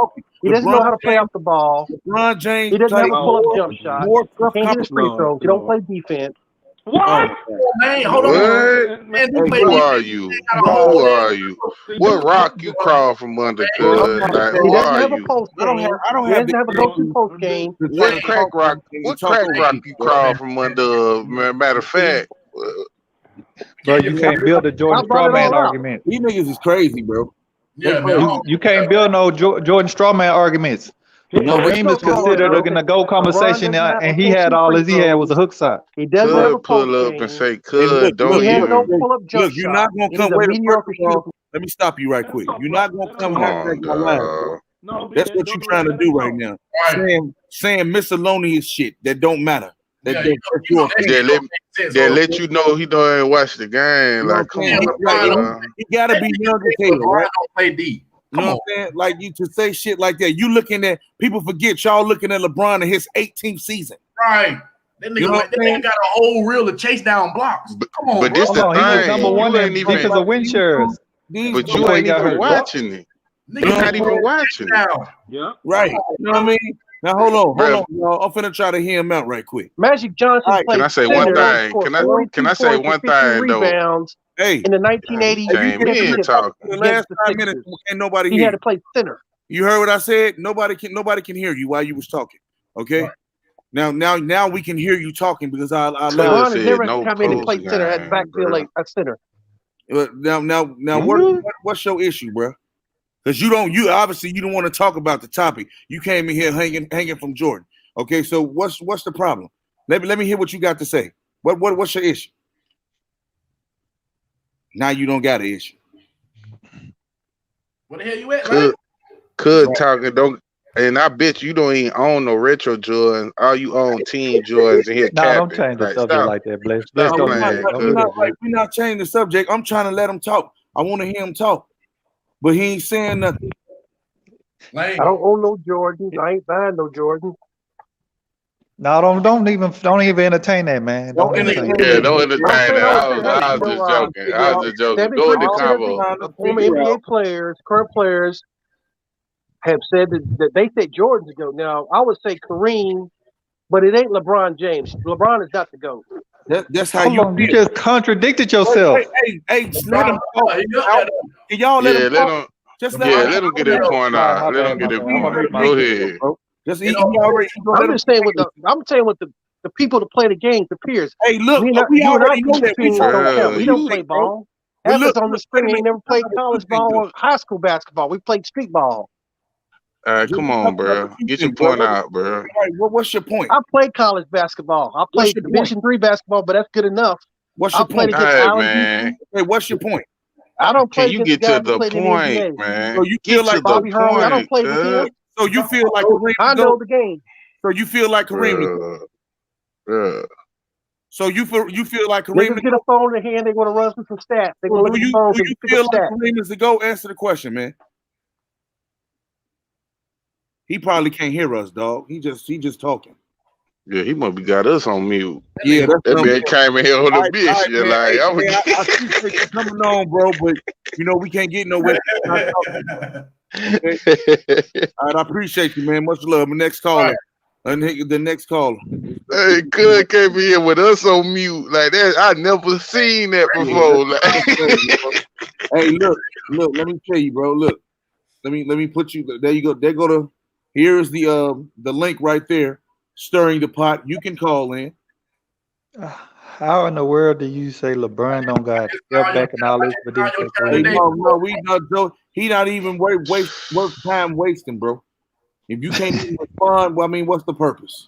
He doesn't know how to play off the ball. LeBron James, he doesn't have a pull-up jump shot. He can't hit his free throws. He don't play defense. What? Man, hold on. Man, who are you? Who are you? What rock you crawl from under? Cuz like, who are you? I don't have a go-to post game. What crack rock? What crack rock you crawl from under? Matter of fact. Bro, you can't build a Jordan strawman argument. These niggas is crazy, bro. Yeah, you can't build no Jordan strawman arguments. Kareem is considered in the GOAT conversation, and he had all he had was a hook shot. He doesn't have a pull up and say could. Don't he has no even. pull-up jump Look, you're not gonna come. Wait, let me stop you right quick. You're not gonna come and my line. That's what you're trying to do right now. Saying miscellaneous shit that don't matter. That let you know he don't watch the game. Like, come on, he gotta be young as hell, right? Don't play D. You know what I'm saying? Like, you to say shit like that, you looking at people forget y'all looking at LeBron in his 18th season. Right. That nigga got a whole reel to chase down blocks. Come on, but this the thing. He was number 1 in defensive win shares. But you ain't even watching it. You're not even watching it. Yeah. Right. You know what I mean? Now hold on, y'all. I'm finna try to hear him out right quick. Magic Johnson played. Can I say one thing? Can I say one thing though? Rebounds in the 1980s. The last 5 minutes, ain't nobody he hear had to play center. You heard what I said? Nobody can hear you while you was talking. Okay. Right. Now we can hear you talking because I love LeBron has never come in and play center at backfield like a center. Now what's your issue, bro? Because you obviously you don't want to talk about the topic. You came in here hanging from Jordan. Okay, so what's the problem? Let me hear what you got to say. What's your issue? Now you don't got an issue. Where the hell you at? Could talk and don't. And I bet you don't even own no retro Jordans. All you own team Jordans in here. Don't change the subject like that, Blaze. We're not changing the subject. I'm trying to let him talk. I want to hear him talk. But he ain't saying nothing. I don't own no Jordans. I ain't buying no Jordans. No, don't even entertain that, man. Don't entertain that. Don't entertain that. I was just joking. I was just joking. Go in the combo. Former NBA players, current players have said that they said Jordan's the GOAT. Now, I would say Kareem, but it ain't LeBron James. LeBron is not the GOAT. That's how you just contradicted yourself. Hey, let him talk. Can y'all let him talk? Let him get his point out. Let him get his point. Go ahead. I'm saying what the people that play the game, the peers. Hey, look, we already know that we don't play ball. Evans on the screen. We never played college ball or high school basketball. We played street ball. Come on, bro. Get your point out, bro. All right, what's your point? I played college basketball. I played Division III basketball, but that's good enough. What's your point? Hey, man. Hey, what's your point? I don't play. Can you get to the point, man? So you feel like Bobby Hurley? I don't play with him. So you feel like Kareem? I know the game. So you feel like Kareem? So you feel like Kareem? They get a phone in hand. They want to run through some stats. They want to look at the phone. Do you feel like Kareem is the GOAT? Answer the question, man. He probably can't hear us, dog. He just talking. Yeah, he must be got us on mute. Yeah, that's That what man came in here on the bitch. right, Yeah, man. like Hey, I was. hey, I appreciate you coming on, bro, but you know we can't get nowhere. Okay? All right, I appreciate you, man. Much love. The next caller. The next caller. Hey, Cud came in here with us on mute like that. I never seen that before. Like. Hey, look. Let me tell you, bro. Look, let me put you. There you go. There go to. Here is the link right there. Stirring the pot. You can call in. How in the world do you say LeBron don't got step back and all this, but then say Hey, Kareem? no, we not. He not even worth time wasting, bro. If you can't even respond, well, I mean, what's the purpose?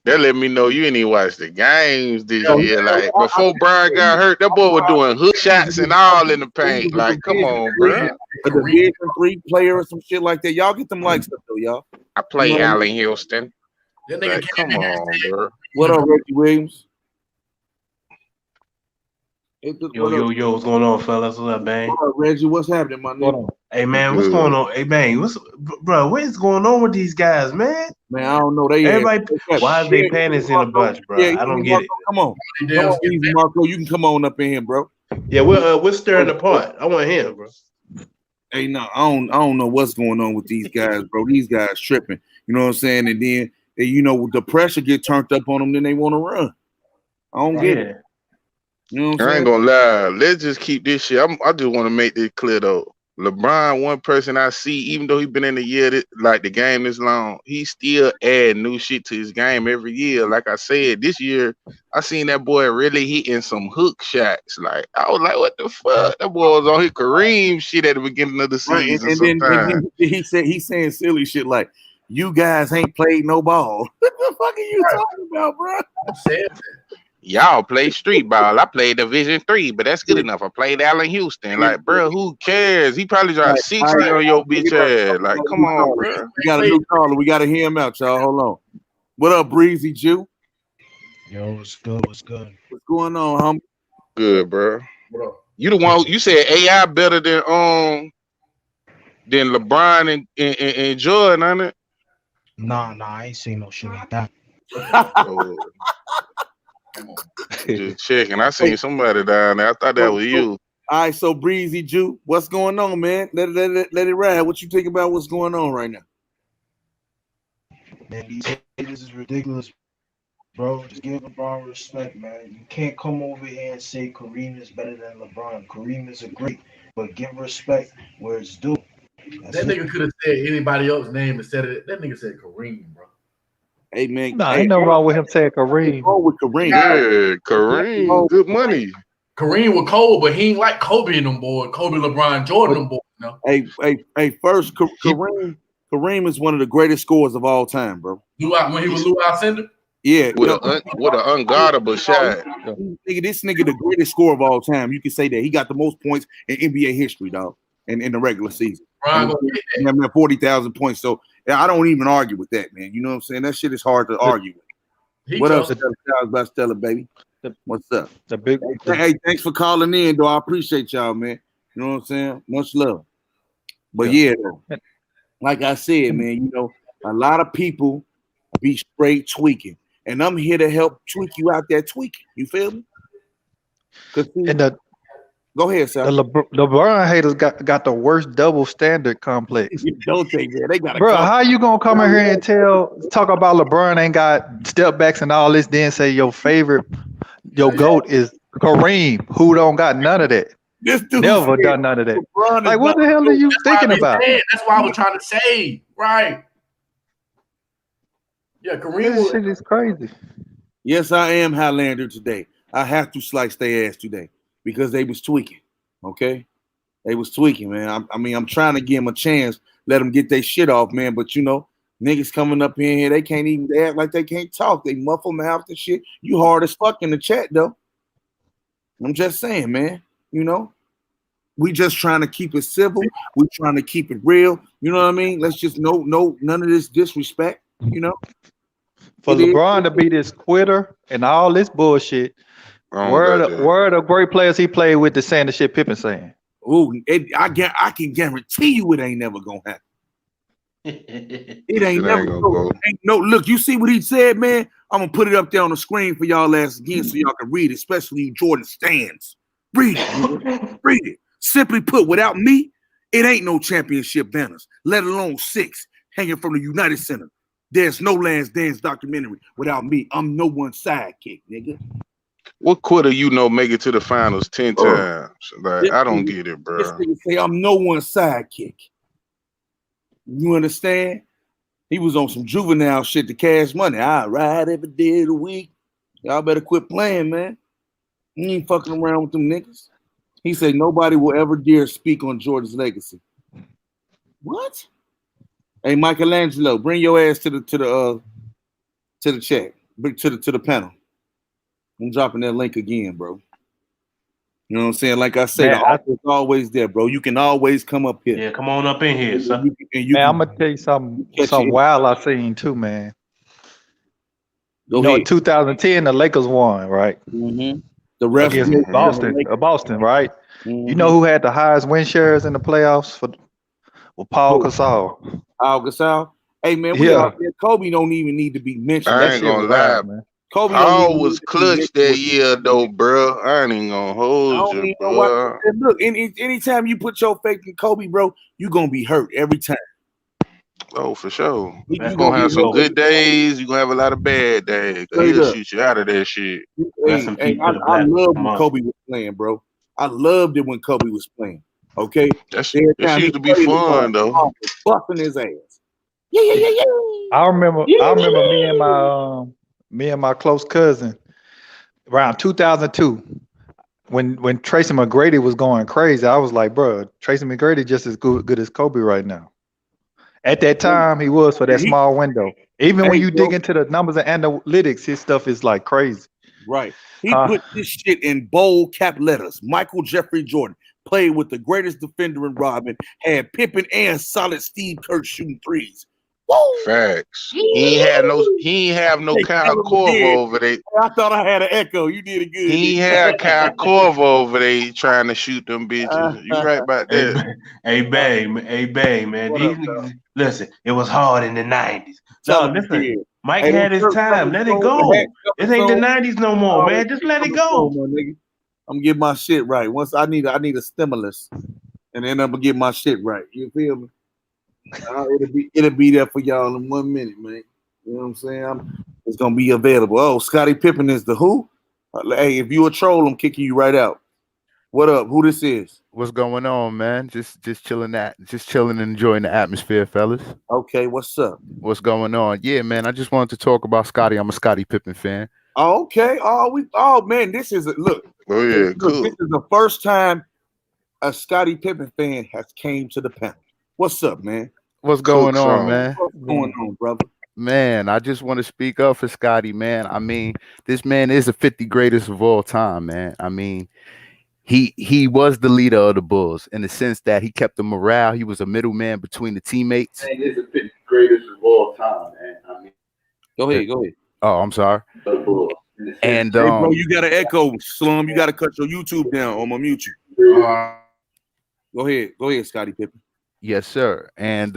That let me know you ain't even watch the games this year. Like before Brian got hurt, that boy was doing hook shots and all in the paint. Like, come on, bro. A Division 3 player or some shit like that. Y'all get them likes up though, y'all. I play Allen Houston. Like, come on, bro. What up, Reggie Williams? Yo, what's going on, fellas? What's up, man? What up, Reggie? What's happening, my nigga? Hey, man, what's going on? Hey, man, what is going on with these guys, man? Man, I don't know. Everybody, why is they panties in a bunch, bro? I don't get it. Come on, easy, Marco. You can come on up in here, bro. Yeah, we're stirring the pot. I want him, bro. Hey, no, I don't know what's going on with these guys, bro. These guys tripping. You know what I'm saying? And then, you know, the pressure get turned up on them, then they want to run. I don't get it. You know what I'm I ain't gonna lie. Let's just keep this shit. I just want to make this clear though. LeBron, one person I see, even though he been in the year like the game this long, he still add new shit to his game every year. Like I said, this year I seen that boy really hitting some hook shots. Like I was like, what the fuck? That boy was on his Kareem shit at the beginning of the season. And then he's saying silly shit like, "You guys ain't played no ball." What the fuck are you talking about, bro? Y'all play street ball. I played Division 3, but that's good enough. I played Allen Houston. Like, bro, who cares? He probably dropped 60 on your bitch ass. Like, come on, bro. We got a new caller. We got to hear him out, y'all. Hold on. What up, Breezy Jew? Yo, what's good? What's good? What's going on, homie? Good, bro. You the one you said AI better than LeBron and Jordan, on it? Nah, I ain't seen no shit like that. Just checking. I seen somebody down there. I thought that was you. All right, so Breezy Jew, what's going on, man? Let it ride. What you think about what's going on right now? Man, these haters is ridiculous, bro. Just give LeBron respect, man. You can't come over here and say Kareem is better than LeBron. Kareem is a great, but give respect where it's due. That nigga could have said anybody else's name and said it. That nigga said Kareem, bro. Hey, man. Nah, ain't no wrong with him saying Kareem. Wrong with Kareem. Yeah, Kareem. Good money. Kareem was cold, but he ain't like Kobe and them boys. Kobe, LeBron, Jordan, them boys. You know? Hey, first, Kareem is one of the greatest scorers of all time, bro. When he was Lou Alcindor? Yeah. With an unguardable shot. This nigga the greatest scorer of all time. You can say that. He got the most points in NBA history, dog, in the regular season. Right. 40,000 points. So I don't even argue with that, man. You know what I'm saying? That shit is hard to argue with. What else? About Stella, baby? What's up? Hey, thanks for calling in, though. I appreciate y'all, man. You know what I'm saying? Much love. But yeah, though, like I said, man, you know, a lot of people be straight tweaking, and I'm here to help tweak you out there tweaking. You feel me? Go ahead, sir. The LeBron haters got the worst double standard complex. Don't take that. They got bro. How you gonna come in here and talk about LeBron ain't got step backs and all this, then say your GOAT is Kareem, who don't got none of that. This dude never done none of that. Like, what the hell are you thinking about? That's what I was trying to say. Right. Yeah, Kareem. This shit is crazy. Yes, I am Highlander today. I have to slice their ass today because they was tweaking. Okay, they was tweaking, man. I mean, I'm trying to give them a chance, let them get their shit off, man. But you know, niggas coming up in here, they act like they can't talk. They muffle mouth and shit. You hard as fuck in the chat, though. I'm just saying, man. You know, we just trying to keep it civil. We trying to keep it real. You know what I mean? Let's just no none of this disrespect. You know, for LeBron to be this quitter and all this bullshit. Where are the great players he played with the saying the shit Pippen saying? Ooh, I can guarantee you it ain't never gonna happen. It ain't Shit never ain't gonna go. go. Ain't no look. You see what he said, man? I'm gonna put it up there on the screen for y'all ass again so y'all can read it, especially you Jordan stands. Read it, nigga. Read it. Simply put, without me, it ain't no championship banners, let alone 6 hanging from the United Center. There's no Last Dance documentary without me. I'm no one's sidekick, nigga. What quarter make it to the finals 10 times? Like, This I don't nigga, get it, this bro. nigga say I'm no one's sidekick. You understand? He was on some juvenile shit to Cash Money. I ride every day of the week. Y'all better quit playing, man. You ain't fucking around with them niggas. He said nobody will ever dare speak on Jordan's legacy. What? Hey, Michelangelo, bring your ass to the chat. Bring to the panel. I'm dropping that link again, bro. You know what I'm saying? Like I say, the offer is always there, bro. You can always come up here. Yeah, come on up in here, sir. Man, I'm gonna tell you something wild I seen too, man. Go You know, in ahead. 2010, the Lakers won, right? Mm-hmm. The ref Against Boston, right? Mm-hmm. You know who had the highest win shares in the playoffs? Paul Gasol. Paul Gasol. Hey man, we out there. Kobe don't even need to be mentioned. I ain't gonna lie. man. Kobe Paul was clutch that year, though, bro. I ain't even gonna hold you, bro. Look, anytime you put your faith in Kobe, bro, you gonna be hurt every time. Oh, for sure. You You're gonna have some good days. You're gonna have a lot of bad days. He'll shoot you out of that shit. Hey, I loved when Kobe was playing, bro. I loved it when Kobe was playing. Okay, that used to be fun, though. Busting his ass. Yeah. I remember me and my close cousin around 2002 when Tracy McGrady was going crazy. I was like, bro, Tracy McGrady just as good as Kobe right now. At that time, he was for that small window. Even when you dig into the numbers and analytics, his stuff is like crazy. Right. He put this shit in bold cap letters. Michael Jeffrey Jordan played with the greatest defender in Robin, had Pippen and solid Steve Kerr shooting threes. Woo! Facts. He ain't have no Kyle Korver over there. I thought I had an echo. You did it good. He had Kyle Korver over there trying to shoot them bitches. You right about that. Hey, bang, man. These niggas, listen, it was hard in the 90s. No, listen, Mike had his time. Let it go. It ain't the 90s no more, man. Just let it go. I'm getting my shit right. Once I need a stimulus, and then I'm gonna get my shit right. You feel me? It'll be there for y'all in 1 minute, man. You know what I'm saying? It's gonna be available. Oh, Scottie Pippen is the who? Hey, if you a troll, I'm kicking you right out. What up? Who this is? What's going on, man? Just chilling and enjoying the atmosphere, fellas. Okay, what's up? What's going on? Yeah, man. I just wanted to talk about Scotty. I'm a Scottie Pippen fan. Oh, okay. Man, this is look. Oh yeah, cool. This is the first time a Scottie Pippen fan has came to the panel. What's up, man? What's going on, man? What's going on, brother? Man, I just want to speak up for Scotty, man. I mean, this man is the 50 greatest of all time, man. I mean, he was the leader of the Bulls in the sense that he kept the morale. He was a middleman between the teammates. Man, this is the 50 greatest of all time, man. I mean, go ahead. Oh, I'm sorry. And hey, bro, you got an echo, Slum. You got to cut your YouTube down. I'm gonna mute you. Go ahead, Scottie Pippen. Yes, sir. And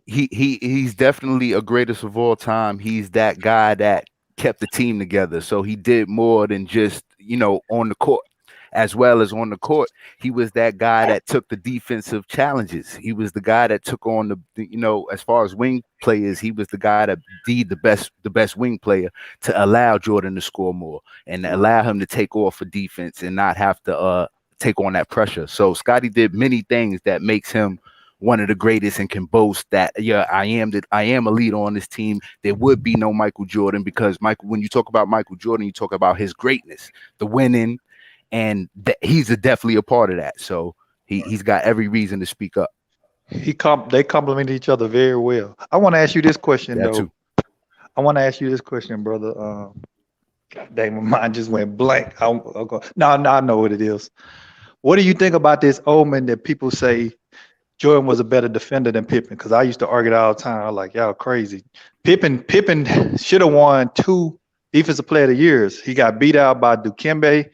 he's definitely a greatest of all time. He's that guy that kept the team together. So he did more than just, on the court. As well as on the court, he was that guy that took the defensive challenges. He was the guy that took on as far as wing players, he was the guy that be the best wing player to allow Jordan to score more and allow him to take off for defense and not have to take on that pressure. So Scotty did many things that makes him one of the greatest and can boast that, I am a leader on this team. There would be no Michael Jordan because when you talk about Michael Jordan, you talk about his greatness, the winning. And he's definitely a part of that. So he's got every reason to speak up. They complement each other very well. I want to ask you this question, though. I want to ask you this question, brother. God dang, my mind just went blank. I'll go. No, I know what it is. What do you think about this omen that people say Jordan was a better defender than Pippen? Because I used to argue it all the time. I'm like, y'all crazy. Pippen should have won 2 Defensive Player of the Years. He got beat out by Dikembe.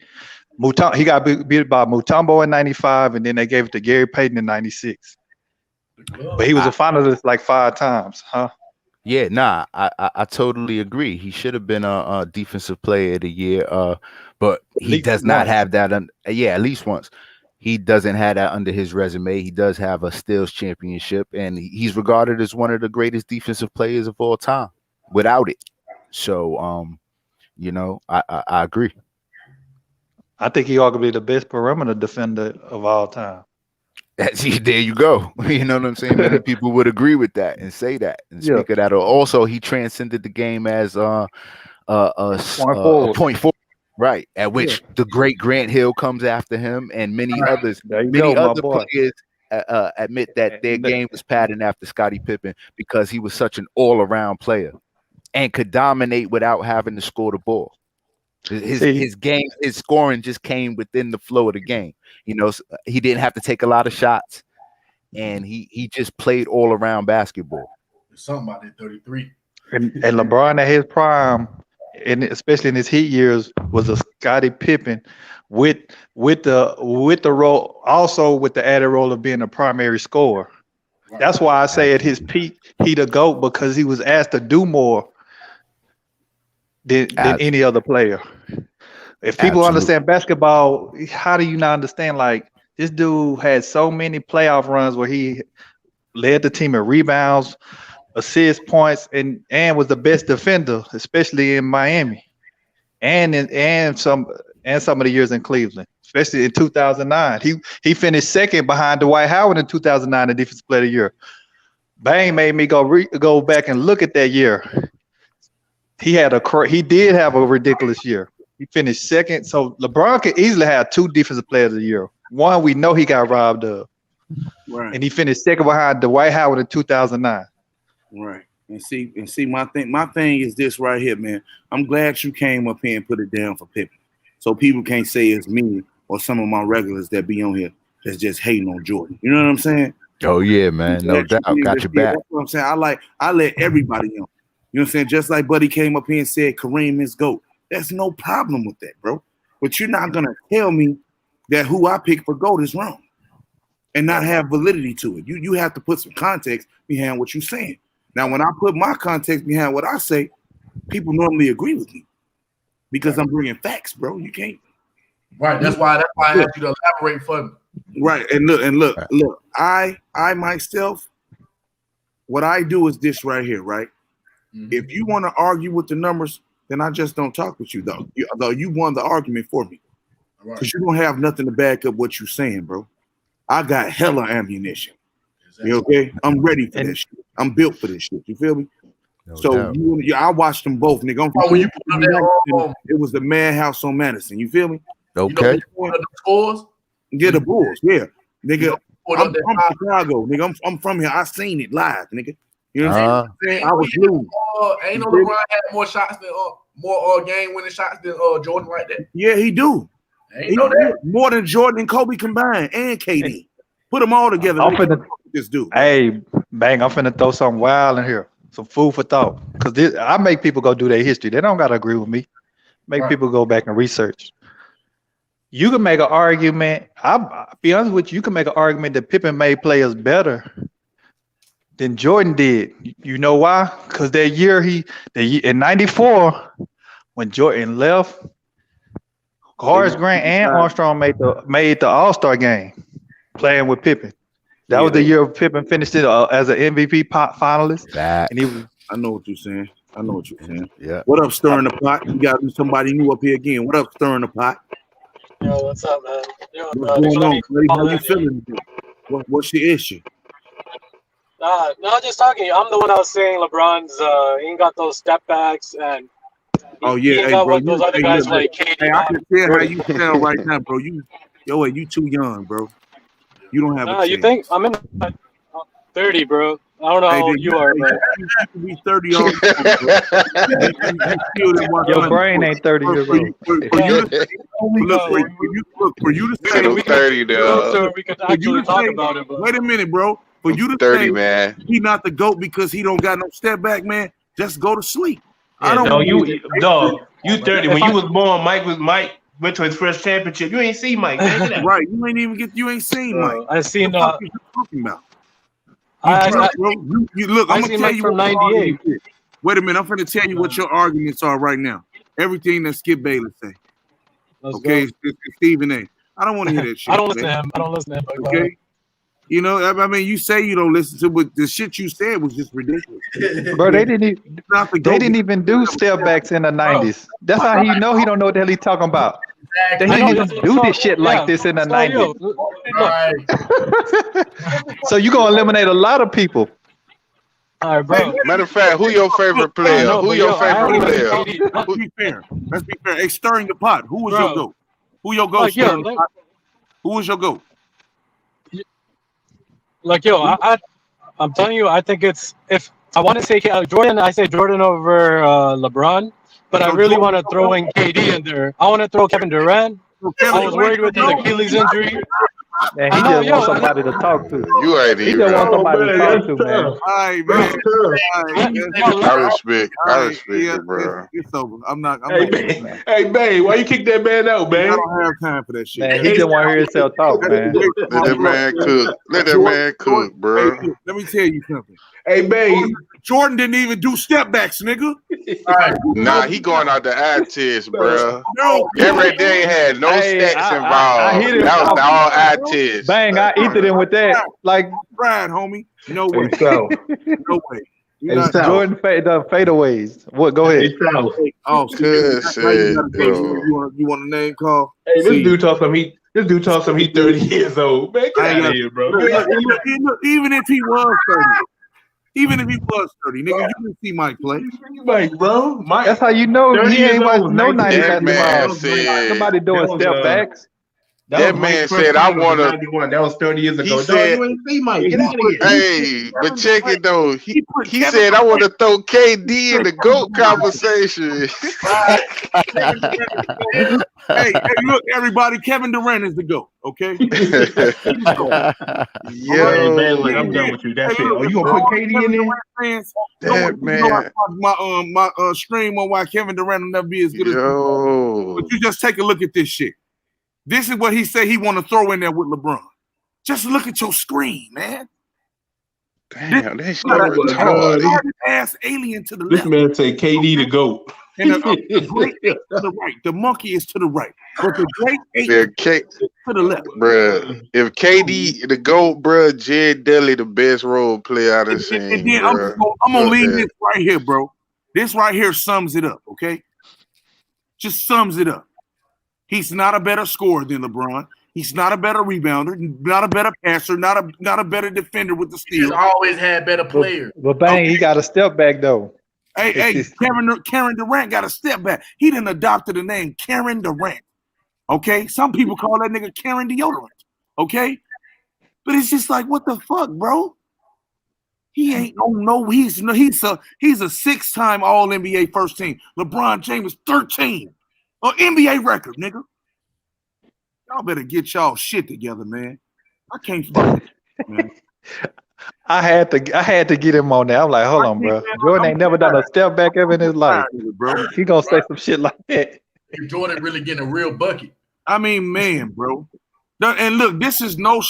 He got beat by Mutombo in 95, and then they gave it to Gary Payton in 96. But he was a finalist like 5 times, huh? Yeah, nah, I totally agree. He should have been a defensive player of the year. But he does not have that. At least once. He doesn't have that under his resume. He does have a Steals championship, and he's regarded as one of the greatest defensive players of all time. Without it, so I agree. I think he arguably the best perimeter defender of all time. There you go. You know what I'm saying? Many people would agree with that and say that and speak of that. Also, he transcended the game as a point forward, right? At which the great Grant Hill comes after him, and many others. Many other players admit that their game was patterned after Scottie Pippen because he was such an all-around player and could dominate without having to score the ball. His game, his scoring just came within the flow of the game. You know, he didn't have to take a lot of shots, and he just played all around basketball. There's something about that 33. And LeBron at his prime, and especially in his Heat years, was a Scottie Pippen with the role, also with the added role of being a primary scorer. That's why I say at his peak, he the GOAT, because he was asked to do more than any other player. If people understand basketball, how do you not understand? Like, this dude had so many playoff runs where he led the team in rebounds, assists, points, and was the best defender, especially in Miami, and some of the years in Cleveland, especially in 2009. He finished second behind Dwight Howard in 2009 in Defensive Player of the Year. Bang made me go back and look at that year. He did have a ridiculous year. He finished second. So LeBron could easily have 2 Defensive Players of the Year. One we know he got robbed of. Right. And he finished second behind Dwight Howard in 2009. Right. And see my thing is this right here, man. I'm glad you came up here and put it down for Pippen. So people can't say it's me or some of my regulars that be on here that's just hating on Jordan. You know what I'm saying? Oh yeah, man. No doubt. Got your back. That's what I'm saying. I let everybody know. You know what I'm saying? Just like Buddy came up here and said Kareem is GOAT. There's no problem with that, bro. But you're not gonna tell me that who I pick for GOAT is wrong and not have validity to it. You have to put some context behind what you're saying. Now, when I put my context behind what I say, people normally agree with me because I'm bringing facts, bro. You can't. Right. That's why I had you to elaborate for me. Right. And look. I myself, what I do is this right here, right? Mm-hmm. If you want to argue with the numbers, then I just don't talk with you, though. You won the argument for me. Because you don't have nothing to back up what you're saying, bro. I got hella ammunition. Exactly. You okay? I'm ready for this shit. I'm built for this shit. You feel me? No so I watched them both, nigga. It was the Madhouse on Madison. You feel me? Okay. You know the scores? Yeah, the Bulls. Yeah, nigga. I'm from Chicago, nigga. I'm from here. I seen it live, nigga. You know what I'm saying? I was new. Ain't no LeBron had more shots than more game-winning shots than Jordan like that. Yeah, he do. He know that more than Jordan and Kobe combined, and KD. Put them all together. This dude. Hey, Bang! I'm finna throw something wild in here. Some food for thought. Because I make people go do their history. They don't gotta agree with me. Make people go back and research. You can make an argument. I'll be honest with you. You can make an argument that Pippen made players better than Jordan did. You know why? Because that year in '94, when Jordan left, Horace Grant and Armstrong made the All-Star game playing with Pippen. That was the year Pippen finished it as an MVP finalist. And I know what you're saying. Yeah. What up, stirring the pot? You got somebody new up here again. What up, stirring the pot? Yo, what's up, man? What's going on, buddy? How you feeling? What's the issue? No, just talking. I'm the one that was saying LeBron's he ain't got those step backs and hey, bro. Those other guys like KD. Hey, I can tell how you sound right now, bro. You too young, bro. You don't have. You think I'm in 30, bro? I don't know how old you are, but you can be 30 all your brain ain't 30 years old. For you to say 30, so we could actually talk about it. But wait a minute, bro. For you to 30, say man, he not the GOAT because he don't got no step back, man. Just go to sleep. Yeah, you 30. When you was born, Mike went to his first championship. You ain't seen Mike. Right. You ain't seen Mike. I seen what you talking about? Look, I'm gonna tell you from what your '98. argument is. Wait a minute, I'm gonna tell you what your arguments are right now. Everything that Skip Bayless say. Let's Okay, go. it's Stephen A. I don't want to hear that shit. I don't listen man. to him. I don't listen to him. But Okay. You know, I mean, you say you don't listen to, but the shit you said was just ridiculous. Bro, they didn't even do step backs in the 90s. That's how he know he don't know what the hell he's talking about. They didn't even do this shit like this in the 90s. So you gonna eliminate a lot of people. All right, bro. Matter of fact, who your favorite player? Who your favorite player? Let's be fair. Let's be fair. Hey, stirring the pot. Who was Bro. your GOAT? Who your GOAT? Like, yo, Stirring the pot? Who was your GOAT? Like, yo, I'm telling you, I think it's, if I want to say Jordan, I say Jordan over LeBron, but I really want to throw in KD in there. I want to throw Kevin Durant. I was worried with his Achilles injury. Man, he just wants somebody to talk to. You ain't He even. just wants somebody to talk to, man. All right, man. I respect it, bro. It's over. I'm not. Hey, babe, why you kick that man out, man? I don't have time for that shit. Man, he just want to hear himself talk, man. Let that man cook. Let that man cook, bro. Hey, let me tell you something. Hey, babe. Jordan didn't even do step backs, nigga. Nah, he going out the eye test, bro. No, every day had no stacks involved. I hit it. That was all eye test. Bang, I eated him with that. Like, Brad, homie. No way. So, No way. Jordan the fadeaways. What? Go ahead. Oh, you want a name call? Hey, this dude talks some he 30 years old. Man, get out of here, bro. Look, even if he was 30. Even if he was 30, nigga, you didn't see Mike play. Mike, bro. Mike. That's how you know he ain't watched no 90s That man basketball. said, Somebody doing step backs. that man said, I want to. That was 30 years ago. He said, you ain't see Mike. Get out of here. hey, but check it though. He said, I want to throw KD in the GOAT conversation. Hey, look, everybody, Kevin Durant is the GOAT, okay? Yo, hey, man, look, I'm done with you. That's it. Oh, you gonna put KD in there? That man. My stream on why Kevin Durant will never be as good as. But you just take a look at this shit. This is what he said he want to throw in there with LeBron. Just look at your screen, man. Damn, that shit retarded. Ass alien to the This left. man say KD the GOAT. And the great is to the right. The monkey is to the right. But the great ape is to the left. Bruh, if KD the GOAT, bruh, Jed Dudley the best role player I've seen. And then I'm gonna leave this right here, bro. This right here sums it up, okay? Just sums it up. He's not a better scorer than LeBron. He's not a better rebounder, not a better passer, not a better defender with the steal. He's always had better players. But bang, he got a step back though. Hey, Karen Durant got a step back. He done adopted the name Karen Durant. Okay? Some people call that nigga Karen deodorant. Okay? But it's just like, what the fuck, bro? He ain't he's a 6-time All-NBA first team. LeBron James is 13. An NBA record, nigga. Y'all better get y'all shit together, man. I can't fuck it, man. I had to get him on there. I'm like, hold on, bro. Jordan ain't never done a step back ever in his life. Bro. He gonna say some shit like that. If Jordan really getting a real bucket. I mean, man, bro. And look, this is no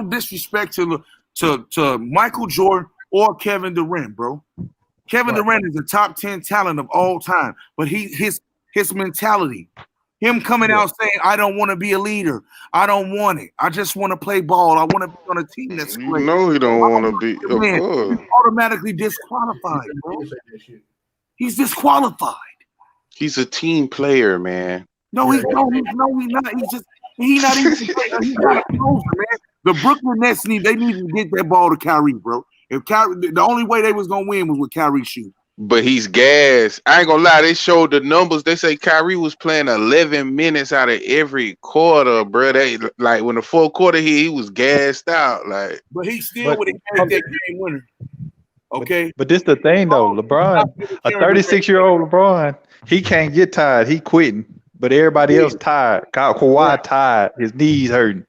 disrespect to Michael Jordan or Kevin Durant, bro. Kevin Durant is a top 10 talent of all time, but his mentality, him coming out saying, I don't want to be a leader. I don't want it. I just want to play ball. I want to be on a team that's great. No, he don't want to be. He's automatically disqualified, bro. He's disqualified. He's a team player, man. No, he's not. He's not even. He's not a closer, man. The Brooklyn Nets need to get that ball to Kyrie, bro. If Kyrie, the only way they was gonna win was with Kyrie shooting. But he's gassed. I ain't gonna lie. They showed the numbers. They say Kyrie was playing 11 minutes out of every quarter, bro. Like when the fourth quarter hit, he was gassed out. Like, but he still would have had that game winner. Okay. But this the thing though, LeBron, a 36-year-old LeBron, he can't get tired. He quitting. But everybody else tired. Kawhi tired. His knees hurting.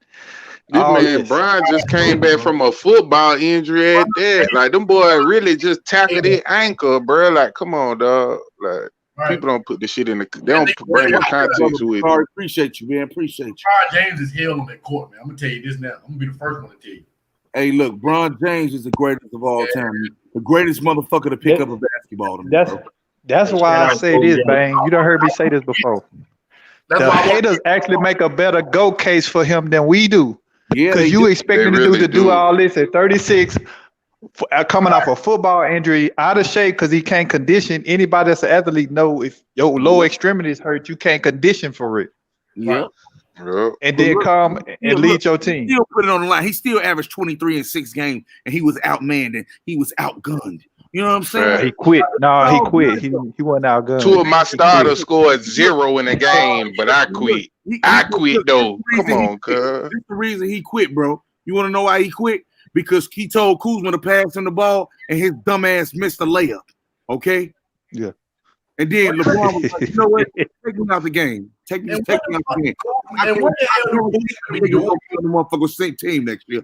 Brian just came back from a football injury at that. Like, them boys really just tackled their ankle, bro. Like, come on, dog. Like, people don't put the shit in the. They don't bring the content to it. Appreciate you, man. Appreciate you. LeBron James is hell on that court, man. I'm gonna tell you this now. I'm gonna be the first one to tell you. Hey, look, Bron James is the greatest of all time. The greatest motherfucker to pick up a basketball to me, bro. That's why I say this, Bang. You done heard me say this before. The haters actually make a better go case for him than we do. Yeah, because you expecting the dude to do all this at 36, coming off a football injury, out of shape because he can't condition. Anybody that's an athlete know if your lower extremities hurt, you can't condition for it. Yeah. And then come and lead your team. Still put it on the line. He still averaged 23 in 6 games, and he was outmanned and he was outgunned. You know what I'm saying? He quit. No, he quit. He wasn't outgunned. 2 of my starters scored 0 in a game, but I quit. I quit though. Come on, cuz. That's the reason he quit, bro. You want to know why he quit? Because he told Kuzma to pass him the ball, and his dumb ass missed a layup. Okay? Yeah. And then LeBron was like, you know what? Take me out the game. Take me out the game. I can't the motherfucker same team next year.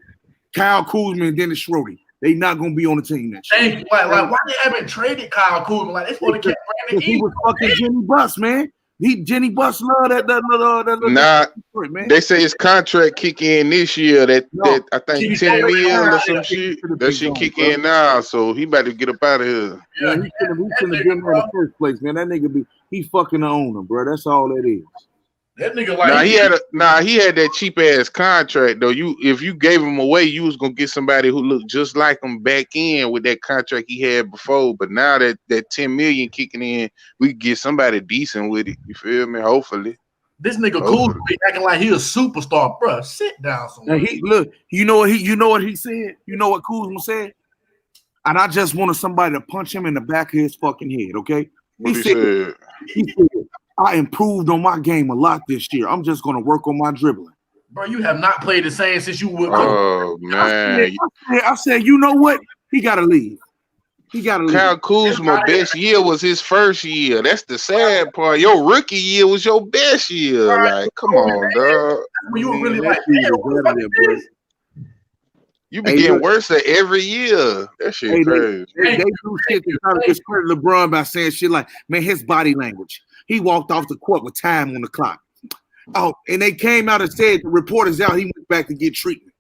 Kyle Kuzma and Dennis Schroeder. They not gonna be on the team next year. Thank you. Like why they haven't traded Kyle Kuzma? Like they supposed to keep Brandon He was fucking Jenny Buss, man. Jenny Buss love that. Nah, they say his contract kick in this year. That I think 10 million or some shit. That shit kick in now, so he about to get up out of here. Yeah, he shouldn't have been there in the first place, man. That nigga he fucking the owner, bro. That's all that is. That nigga like he had that cheap ass contract though. If you gave him away, you was gonna get somebody who looked just like him back in with that contract he had before. But now that 10 million kicking in, we can get somebody decent with it. You feel me? Hopefully. This nigga Kuzma be acting like he a superstar, bro. Sit down somewhere. Now you know what he said? You know what Kuzma said? And I just wanted somebody to punch him in the back of his fucking head, okay? He said, I improved on my game a lot this year. I'm just gonna work on my dribbling. Bro, you have not played the same since you were. Oh man! I said, you know what? He gotta leave. He gotta leave. Kyle Kuzma best year was his first year. That's the sad part. Your rookie year was your best year. Like, come on, dog. You were really like, you be getting worse at every year. That shit crazy. They do shit to try to discredit LeBron by saying shit like, man, his body language. He walked off the court with time on the clock. Oh, and they came out and said the report is out. He went back to get treatment.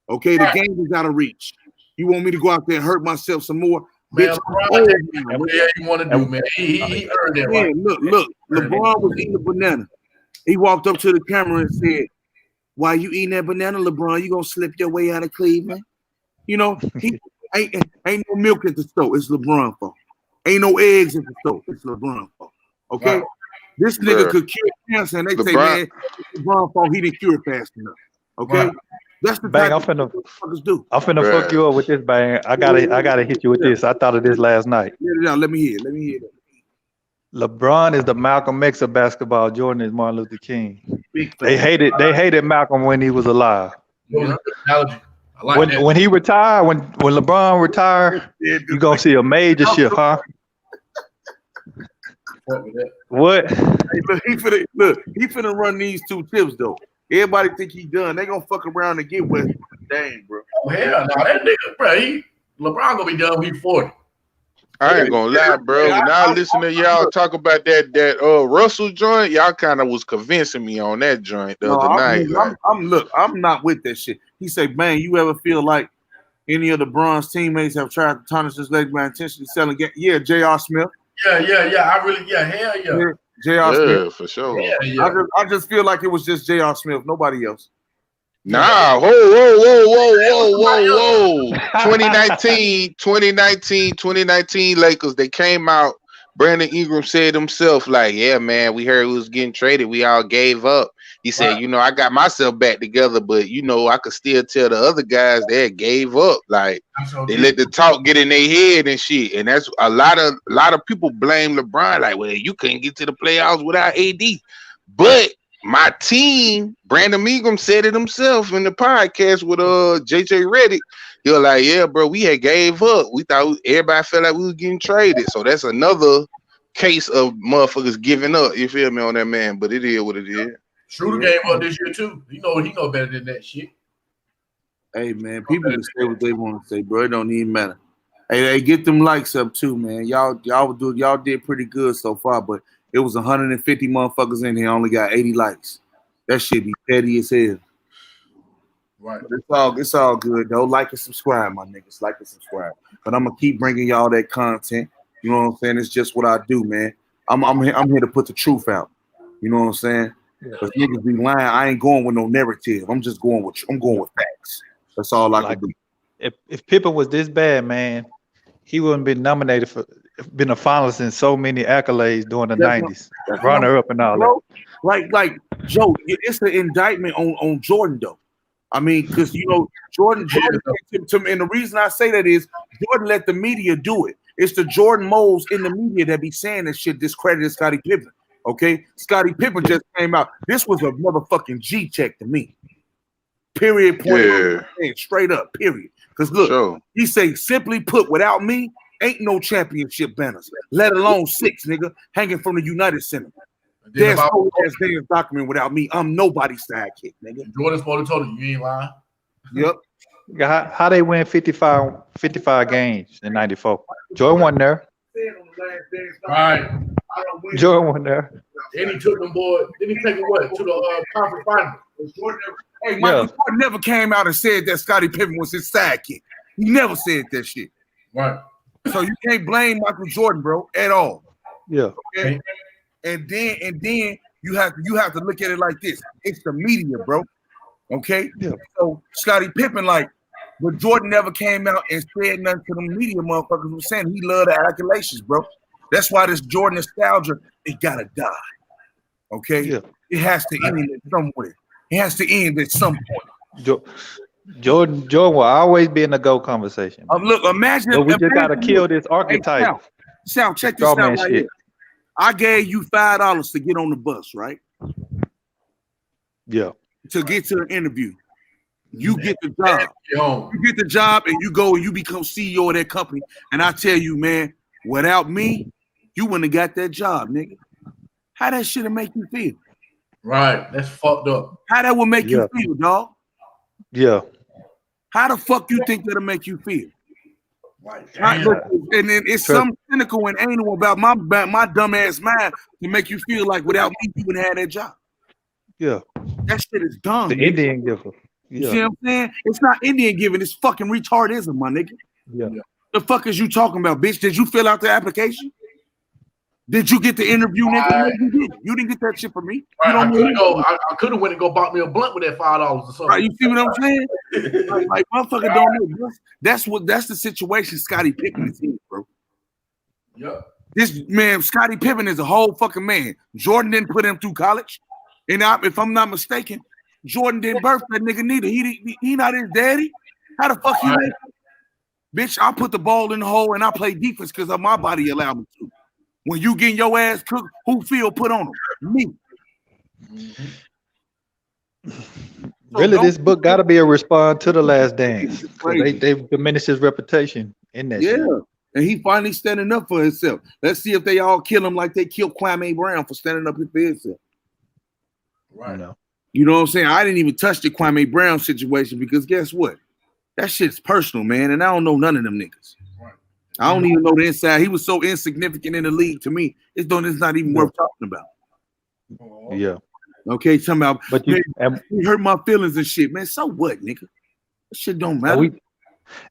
Okay, the game is out of reach. You want me to go out there and hurt myself some more? Man, Bitch, LeBron, you want to do, man. He earned that. Man, look. LeBron was eating a banana. He walked up to the camera and said, "Why you eating that banana, LeBron? You gonna slip your way out of Cleveland?" You know, he ain't no milk at the store. It's LeBron fault. Ain't no eggs at the store. It's LeBron fault. Okay. This nigga could cure cancer, and they say, man, it's LeBron fault. He didn't cure it fast enough. Okay, that's the Bang. I'm finna fuck you up with this, Bang. I gotta hit you with this. I thought of this last night. Let me hear that. LeBron is the Malcolm X of basketball. Jordan is Martin Luther King. They hated Malcolm when he was alive. When he retired, when LeBron retired, you gonna see a major shift, huh? What? Hey, he finna run these 2 tips though. Everybody think he done. They gonna fuck around and get West. Dang, bro. Oh hell no, that nigga, bro. LeBron gonna be done when he's 40. I ain't gonna lie, bro. When I listen to y'all talk about that Russell joint, y'all kind of was convincing me on that joint the other night. I'm not with that shit. He said, man, you ever feel like any of the Bronze teammates have tried to tarnish his leg by intentionally selling game? Yeah, J.R. Smith. Yeah. Hell yeah. J.R. Smith. For sure. Yeah. I just feel like it was just J.R. Smith, nobody else. Nah, whoa. 2019 Lakers, they came out. Brandon Ingram said himself, like, yeah, man, we heard we was getting traded. We all gave up. He said, you know, I got myself back together, but, you know, I could still tell the other guys they gave up. Like, they let the talk get in their head and shit. And that's a lot of people blame LeBron. Like, well, you couldn't get to the playoffs without AD. But my team, Brandon Ingram said it himself in the podcast with JJ Redick. He was like, yeah, bro, we had gave up. We thought everybody felt like we was getting traded. So that's another case of motherfuckers giving up. You feel me on that, man? But it is what it is. Schroeder gave up this year too. He know better than that shit. Hey man, people can say what they want to say, bro. It don't even matter. Hey, get them likes up too, man. Y'all did pretty good so far, but it was 150 motherfuckers in here. Only got 80 likes. That shit be petty as hell. Right. It's all good though. Like and subscribe, my niggas. Like and subscribe. But I'm gonna keep bringing y'all that content. You know what I'm saying? It's just what I do, man. I'm here to put the truth out. You know what I'm saying? Because niggas be lying. I ain't going with no narrative. I'm going with facts. That's all I can do. If Pippen was this bad, man, he wouldn't been nominated for been a finalist in so many accolades during the '90s, runner up and all that. Like Joe, it's an indictment on Jordan though. I mean, because you know Jordan and the reason I say that is Jordan let the media do it. It's the Jordan moles in the media that be saying that shit discredited Scottie Pippen. Okay, Scottie Pippen just came out. This was a motherfucking G check to me. Period. Point. Straight up. Period. Because look, he say simply put, without me, ain't no championship banners, let alone 6, nigga, hanging from the United Center. There's no damn document without me. I'm nobody's sidekick, nigga. Jordan's supposed to told you ain't lying. Yep. How they win 55 games in '94? Jordan wasn't there. Right. Jordan wasn't there. And he took them boy. Then he take them what to the conference final. Hey, Michael Jordan never came out and said that Scottie Pippen was his sidekick. He never said that shit. Right. So you can't blame Michael Jordan, bro, at all. Yeah. Okay? And then you have to look at it like this. It's the media, bro. Okay? Yeah. So Scottie Pippen, but Jordan never came out and said nothing to the media motherfuckers who saying he loved the accolations, bro. That's why this Jordan nostalgia, it gotta die. Okay? Yeah. It has to end at somewhere. It has to end at some point. Jordan will always be in the GOAT conversation. Look, imagine. But we just gotta kill this archetype. Sal, check this out right here. I gave you $5 to get on the bus, right? Yeah. To get to an interview. You get the job. You get the job and you go and you become CEO of that company. And I tell you, man, without me, you wouldn't have got that job, nigga. How that shit'll make you feel? Right. That's fucked up. How that would make you feel, dog? Yeah. How the fuck you think that'll make you feel? And then it's some cynical and anal about my dumb ass mind to make you feel like without me you wouldn't have that job. Yeah. That shit is dumb. The Indian giver. You see what I'm saying? It's not Indian giving, it's fucking retardism, my nigga. Yeah. The fuck is you talking about, bitch? Did you fill out the application? Did you get the interview, nigga? No, you didn't. You didn't get that shit from me. Right. I could have went and go bought me a blunt with that $5 or something. Right, you see what I'm saying? like motherfucker don't know. That's the situation Scottie Pippen is in, bro. Yeah. This man, Scottie Pippen is a whole fucking man. Jordan didn't put him through college. And if I'm not mistaken, Jordan didn't birth that nigga neither. He not his daddy. How the fuck he make it? Bitch, I put the ball in the hole and I play defense because of my body allowed me to. When you getting your ass cooked, who feel put on them? Me. Really, this book got to be a response to The Last Dance. They diminished his reputation in that shit. And he finally standing up for himself. Let's see if they all kill him like they killed Kwame Brown for standing up for himself. Right. You know what I'm saying? I didn't even touch the Kwame Brown situation because guess what? That shit's personal, man. And I don't know none of them niggas. I don't even know the inside. He was so insignificant in the league to me. It's not even worth talking about. Yeah. Okay, talking about, but he hurt my feelings and shit, man. So what, nigga? That shit don't matter.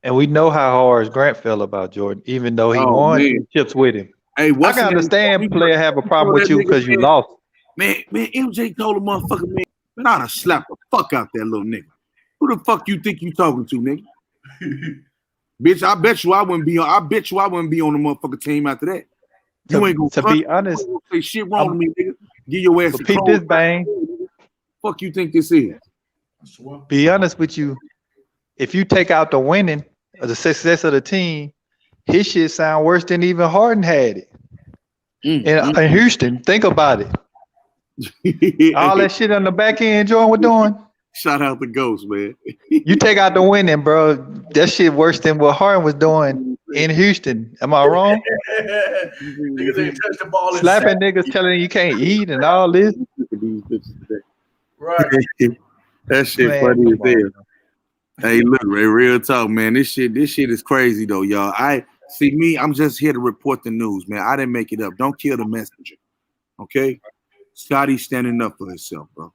And we know how hard Grant felt about Jordan, even though he won chips with him. Hey, I can understand player have a problem with you because you lost. Man, MJ told a motherfucker, man, I'd have slapped the fuck out that little nigga. Who the fuck you think you talking to, nigga? Bitch, I bet you I wouldn't be on the motherfucking team after that. You ain't gonna be honest. Say shit wrong to me, nigga. Give your ass repeat this bang. Fuck you think this is? Be honest with you. If you take out the winning or the success of the team, his shit sound worse than even Harden had it. In Houston, think about it. All that shit on the back end Jordan was doing. Shout out the Ghost, man. You take out the winning, bro. That shit worse than what Harden was doing in Houston. Am I wrong? Niggas ain't touch the ball. Slapping niggas, telling you can't eat and all this. Right. That shit man, funny as hell. Hey, look, Ray, real talk, man. This shit is crazy though, y'all. I'm just here to report the news, man. I didn't make it up. Don't kill the messenger. Okay? Scotty's standing up for himself, bro.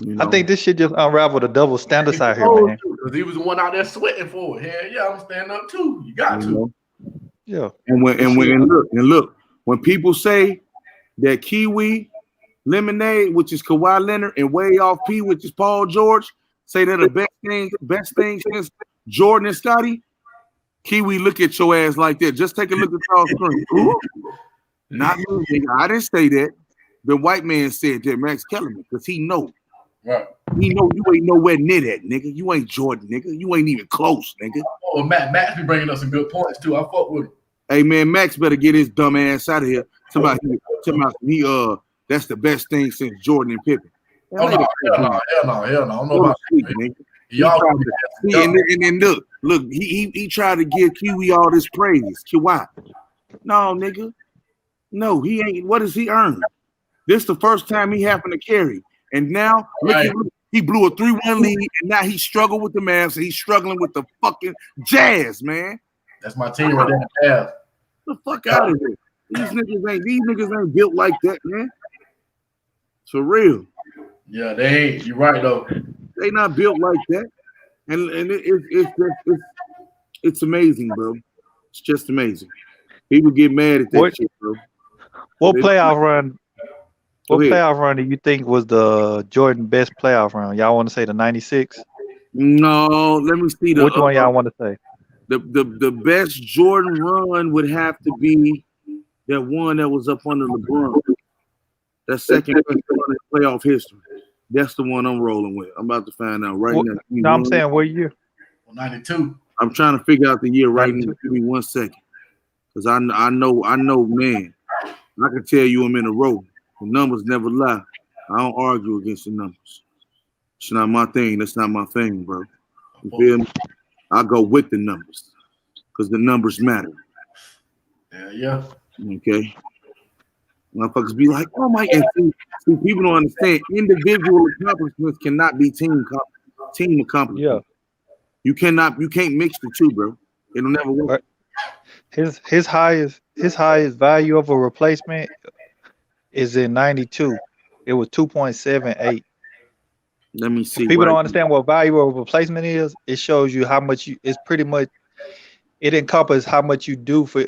You know? I think this shit just unraveled the double standards out here, man. Because he was the one out there sweating for it. Hell yeah, I'm standing up too. You got to. know? Yeah. And look, when people say that Kiwi Lemonade, which is Kawhi Leonard, and Way Off P, which is Paul George, say they're the best thing since Jordan and Scotty, Kiwi look at your ass like that. Just take a look at y'all screen. Ooh. Not me, nigga. I didn't say that. The white man said that, Max Kellerman, because he know. Right. He know you ain't nowhere near that, nigga. You ain't Jordan, nigga. You ain't even close, nigga. Oh, Max be bringing us some good points too. I fuck with him. Hey man, Max better get his dumb ass out of here. Somebody that's the best thing since Jordan and Pippen. Oh, no, hell no. I don't know about that. And then look, he tried to give Kiwi all this praise. Why? No, nigga. No, he ain't. What does he earn? This the first time he happened to carry. And now he blew a 3-1 lead, and now he struggled with the Mavs, and he's struggling with the fucking Jazz, man. That's my team right there. Yeah. The fuck out of here. These niggas ain't built like that, man. For real. Yeah, they ain't. You're right though. They not built like that. And it's amazing, bro. It's just amazing. People get mad at that shit, bro. What playoff run do you think was the Jordan best playoff run? Y'all want to say the 96? No, let me see. Which one y'all want to say? The best Jordan run would have to be that one that was up under LeBron. That second best run in playoff history. That's the one I'm rolling with. I'm about to find out right now. No, I'm saying what year? 92. I'm trying to figure out the year right now. Give me 1 second. Because I know, man. I can tell you I'm in a row. The numbers never lie. I don't argue against the numbers. It's not my thing. That's not my thing, bro. You feel me? I go with the numbers. Because the numbers matter. Yeah. Okay. Motherfuckers be like, oh my, and see, people don't understand. Individual accomplishments cannot be team accomplishments. Yeah. You can't mix the two, bro. It'll never work. His highest value of a replacement is in 92. It was 2.78. Let me see. People don't understand what value of a replacement is. It shows you how much it's pretty much. It encompasses how much you do for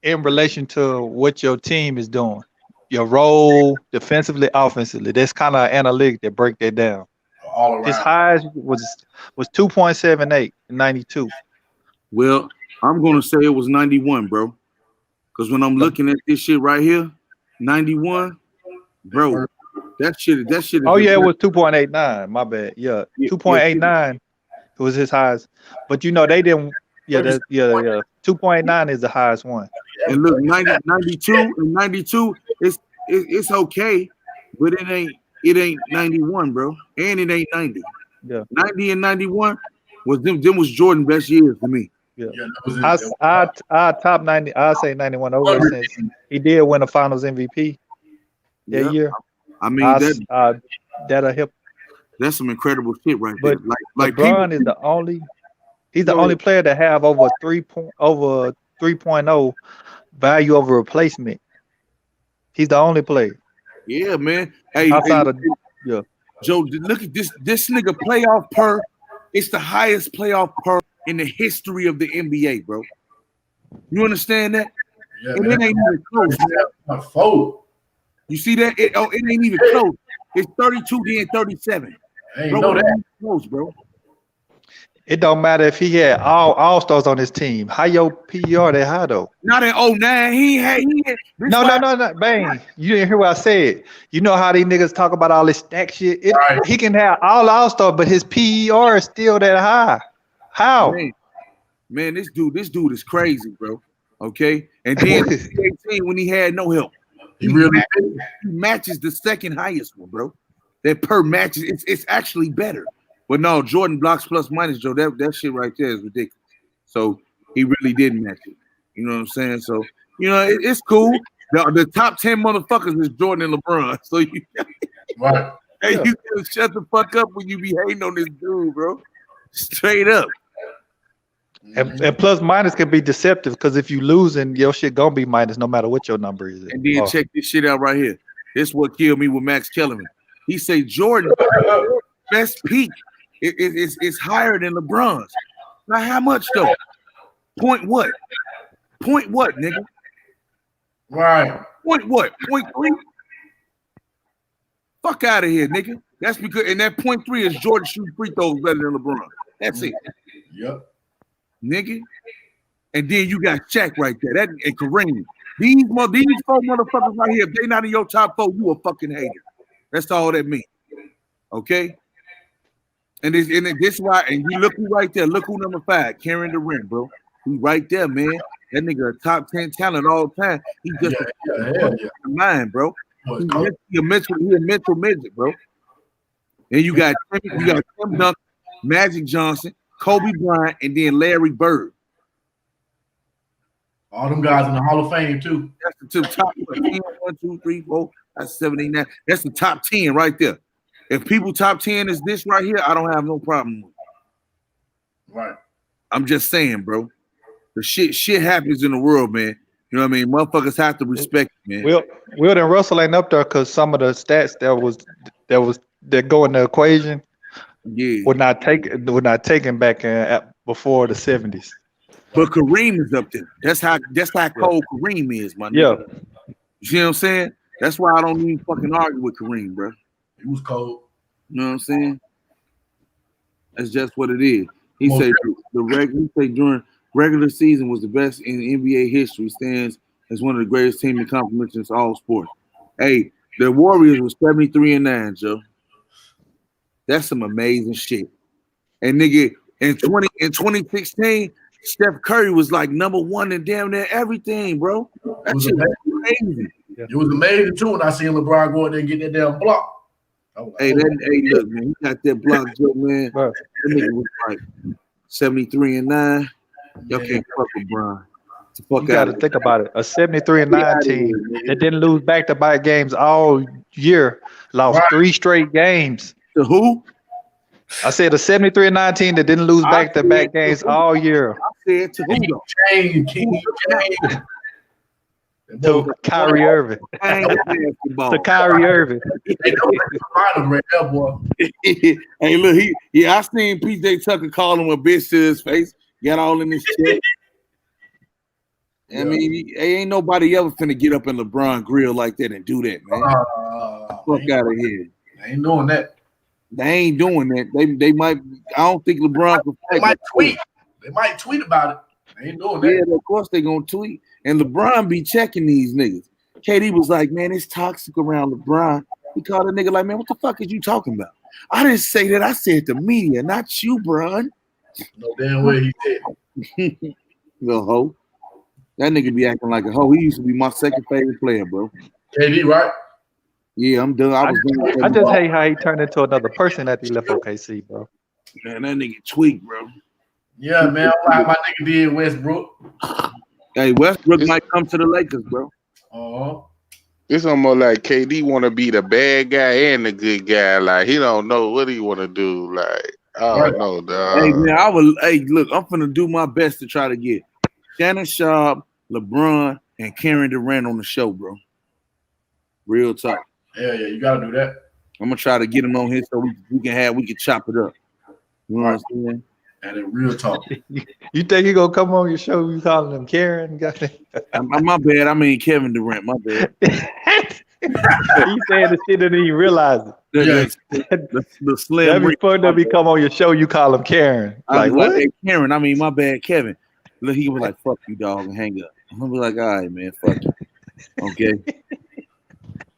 in relation to what your team is doing, your role defensively, offensively. That's kind of analytic that break that down. All around. His highest was 2.78 in 92. Well, I'm gonna say it was 91, bro. Because when I'm looking at this shit right here, 91, bro, that shit. Oh yeah, it was 2.89. My bad. Yeah, 2.89 was his highest. But you know they didn't. Yeah, 2.9 is the highest one. And look, 92, it's okay, but it ain't 91, bro, and it ain't 90. Yeah, 90 and 91 was them was Jordan best years for me. Yeah, I top 90. I say 91 over since he did win the Finals MVP that year. I mean that'll help. That's some incredible shit right there. Like LeBron is the only. He's the only player to have over 3.0 value over replacement. He's the only player. Yeah, man. Hey, Joe, look at this nigga playoff per. It's the highest playoff per in the history of the NBA, bro. You understand that? Yeah, and man. it ain't even close. You see that? It ain't even close. It's 32 then 37. I ain't know that. Close, bro. It don't matter if he had all stars on his team. How your PER that high though? Not in 09. He had. No, Bang. You didn't hear what I said. You know how these niggas talk about all this stack shit? He can have all stars, but his PER is still that high. How? Man, this dude is crazy, bro. Okay. And then 18 when he had no help. He matches the second highest one, bro. That per match it's actually better. But no, Jordan blocks plus minus, Joe. That shit right there is ridiculous. So he really didn't match it. You know what I'm saying? So it's cool. The top 10 motherfuckers is Jordan and LeBron. So you right. Hey, you can shut the fuck up when you be hating on this dude, bro. Straight up. And plus minus can be deceptive because if you losing, your shit gonna be minus no matter what your number is. And then check this shit out right here. This is what killed me with Max Kellerman. He say Jordan best peak is higher than LeBron's. Now how much though? Point what? Point what, nigga? Right. Point what? Point 3? Fuck out of here, nigga. That's because and that point 3 is Jordan shooting free throws better than LeBron. That's it. Yep. Nigga. And then you got Shaq right there. That and Kareem. These 4 motherfuckers right here, if they not in your top 4, you a fucking hater. That's all that means. Okay? And this is why, and you look who right there. Look who number 5, Kevin Durant, bro. He right there, man. That nigga a top 10 talent all the time. He just a mind, bro. He a mental midget, bro. And you got Tim Duncan, Magic Johnson, Kobe Bryant, and then Larry Bird. All them guys in the Hall of Fame too. That's the top 10, 1, 2, 3, 4. That's 7, 8, 9. That's the top 10 right there. If people top 10 is this right here, I don't have no problem with it. Right. I'm just saying, bro. The shit happens in the world, man. You know what I mean? Motherfuckers have to respect it, man. Will and Russell ain't up there because some of the stats that go in the equation were not taken back before the 70s. But Kareem is up there. That's how cold Kareem is, my nigga. Yeah. You see what I'm saying? That's why I don't even fucking argue with Kareem, bro. He was cold. You know what I'm saying? That's just what it is. He said during regular season was the best in NBA history, stands as one of the greatest team accomplishments in all sports. Hey, the Warriors was 73-9, Joe. That's some amazing shit. And nigga, in 2016, Steph Curry was like number 1 in damn near everything, bro. That shit was crazy. It was amazing too when I seen LeBron go in there and get that damn block. Hey, look, man, he got that block, Joe, man. That nigga was like 73-9. Y'all can't fuck LeBron. You got to think about it. A 73-9 team that didn't lose back-to-back games all year, lost 3 straight games. To who? I said a 73-9 team that didn't lose back-to-back games all year. I said to who though? To Kyrie Irving. To Kyrie Irving. Hey, look, I seen PJ Tucker call him a bitch to his face. Got all in his shit. I mean, ain't nobody ever finna get up in LeBron grill like that and do that, man. Fuck out of here. They ain't doing that. They ain't doing that. They might. I don't think LeBron can fight. They might tweet. They might tweet about it. They ain't doing that. Yeah, of course they gonna tweet. And LeBron be checking these niggas. KD was like, man, it's toxic around LeBron. He called a nigga like, man, what the fuck is you talking about? I didn't say that. I said the media, not you, Bron. No damn way he did. The hoe. That nigga be acting like a hoe. He used to be my second favorite player, bro. KD, right? Yeah, I'm done. I just hate how he turned into another person after he left OKC, bro. Man, that nigga tweaked, bro. Yeah, man. Like my nigga did Westbrook. Hey, Westbrook might come to the Lakers, bro. It's almost like KD want to be the bad guy and the good guy. Like he don't know what he want to do. Like I don't know, dog. Hey man, look, I'm finna do my best to try to get Shannon Sharp, LeBron, and Kevin Durant on the show, bro. Real talk. Yeah, you gotta do that. I'm gonna try to get him on here so we can chop it up. You know what I'm saying? And in real talk. You think he gonna come on your show? You calling him Karen? My bad. I mean Kevin Durant. My bad. He said the shit and he realized it. The slim. That'd be fun to be come on your show. You call him Karen. Like what? Hey, Karen. I mean my bad, Kevin. Look, he was like, "Fuck you, dog," and hang up. I'm gonna be like, "All right, man, fuck you." Okay.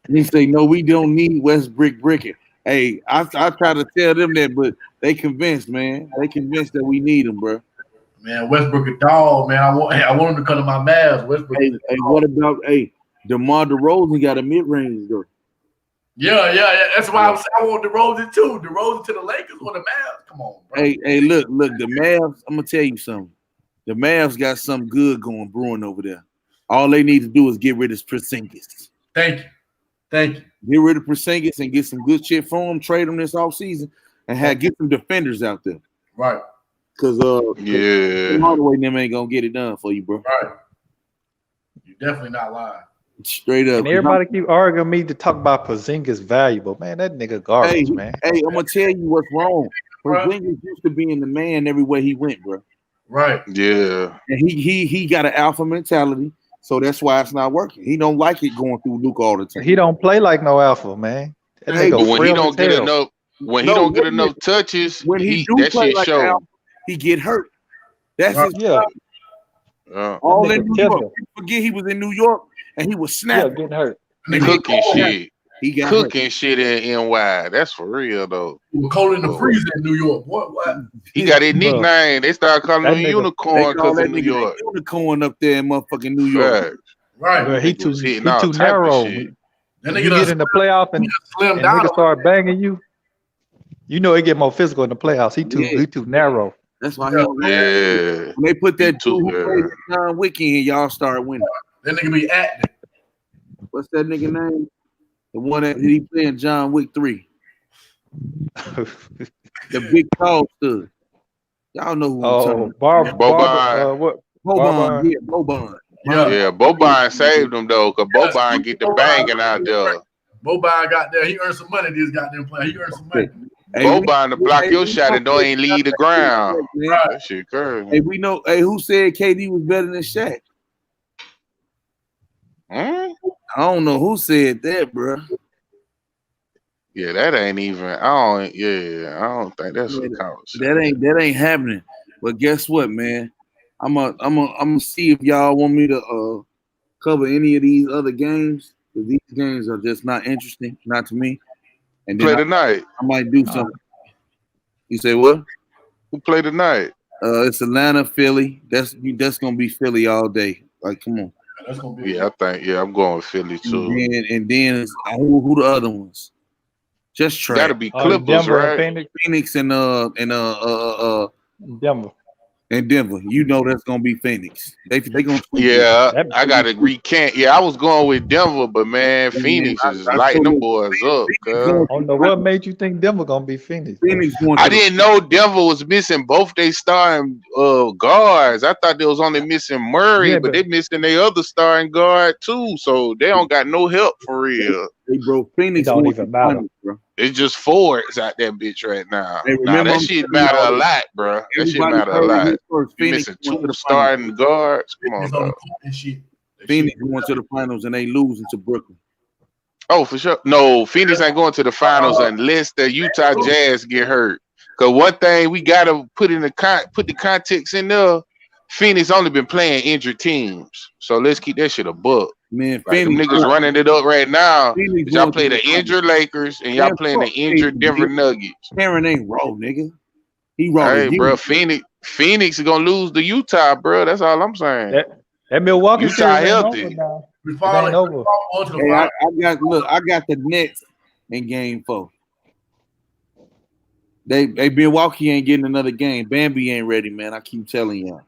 And he say, "No, we don't need West Bricket." Hey, I try to tell them that, but they convinced, man. They convinced that we need him, bro. Man, Westbrook a dog, man. I want him to cut to my Mavs. Westbrook. Hey, what about DeMar DeRozan got a mid range though? Yeah. That's why I want DeRozan too. DeRozan to the Lakers or the Mavs. Come on, bro. Hey, look, the Mavs. I'm gonna tell you something. The Mavs got something good brewing over there. All they need to do is get rid of Porzingis. Thank you. Get rid of Porzingis and get some good shit for him. Trade him this offseason and get some defenders out there. Right. Because Hardaway them ain't gonna get it done for you, bro. Right. You're definitely not lying. Straight up. And everybody keep arguing me to talk about Porzingis valuable. Man, that nigga garbage, Hey, man. hey, I'm gonna tell you what's wrong. Porzingis used to being the man everywhere he went, bro. Right. Yeah. And he got an alpha mentality, so that's why it's not working. He don't like it going through Luke all the time. He don't play like no alpha, man. That Hey, nigga But when he frail don't as get hell. enough, when he No, don't get wait a enough minute. touches, When he do that play shit like an show. alpha, he get hurt. That's Right. his Yeah. problem. All That in nigga New tender. York. People forget he was in New York and he was Yeah, snapping. getting hurt. And Cooking he shit. He got hurt. Cooking shit in NY. That's for real though. He was cold in the freezer in New York. What? He got his Bro, nickname. They started calling that him nigga, They Unicorn call because that of New nigga York. the unicorn up there in motherfucking New York. Right. Right. bro, That he nigga was too hitting all type of narrow. shit. That When nigga you done get in the playoff and slimmed down. niggas start banging you, you know it get more physical in the playoffs. He too narrow. That's why he don't like Yeah. when they put that dude who Yeah. played John Wick in, y'all start winning. That nigga be acting. What's that nigga name? The one that he playing John Wick 3. The big tall stud. Y'all know who I'm talking about. Boban. What? Boban, yeah, Boban. Yeah, Boban saved him though, cause Boban get the banging out there. Boban got there. He earned some money. This goddamn player. He earned some money. Boban to block your shot and don't ain't leave the ground. That shit crazy. Hey, we know. Hey, who said KD was better than Shaq? Hmm? I don't know who said that, bro. Yeah, that ain't even. I don't think that's a conversation. That ain't happening. But guess what, man? I'm gonna see if y'all want me to cover any of these other games. Because these games are just not interesting, not to me. And then Play tonight. I might do something. You say what? Who play tonight? It's Atlanta, Philly. That's gonna be Philly all day. Like, come on. That's gonna be. Yeah, I think. Yeah, I'm going with Philly too. And then who the other ones? Just trash. Got to be Clippers, right? Phoenix and Denver. And Denver, you know that's gonna be Phoenix. They gonna Yeah, I gotta recant. Yeah, I was going with Denver, but man, Phoenix is lighting them boys up. I don't know what made you think Denver gonna be Phoenix. I didn't know Denver was missing both their starting guards. I thought they was only missing Murray, but they missing their other starting guard too. So they don't got no help for real. Hey, bro, Phoenix don't even matter. Finals, bro. It's just forwards out that bitch right now. Hey, Nah, remember that I'm shit telling matter y'all a lot, bro. That shit everybody matter a heard lot. it first. You Phoenix missing went to two the starting guards. Come on, dog. Phoenix went to the finals and they losing to Brooklyn. Oh, for sure. No, Phoenix ain't going to the finals unless the Utah Jazz get hurt. Cause one thing we gotta put the context in there. Phoenix only been playing injured teams, so let's keep that shit a buck. Man, like Phoenix them niggas running it up right now. Phoenix Y'all going play to the the injured Lakers and y'all playing the injured Denver Nuggets. Aaron ain't raw, nigga. He raw. Hey, bro, Phoenix is gonna lose to Utah, bro. That's all I'm saying. That Milwaukee Utah series ain't healthy. over now. We It ain't over. Hey, I got the Nets in game 4. They Milwaukee ain't getting another game. Bambi ain't ready, man. I keep telling y'all.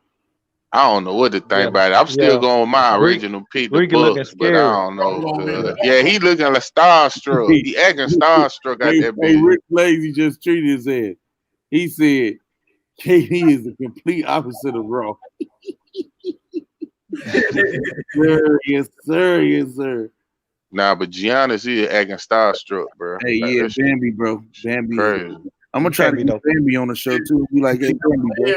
I don't know what to think about it. I'm still going with my original pick, the Bucks, but I don't know. Yeah, he looking like starstruck. He acting starstruck out that Hey, bitch. Rick Lazy just treated his head. He said, KD is the complete opposite of Raw. Yes, sir. Yes, sir. Nah, but Giannis is acting starstruck, bro. Hey, Like, yeah, that shit Bambi, bro. Bambi. crazy. I'm gonna try to get Bambi on the show too. Be like, hey, Bambi, bro. Yeah,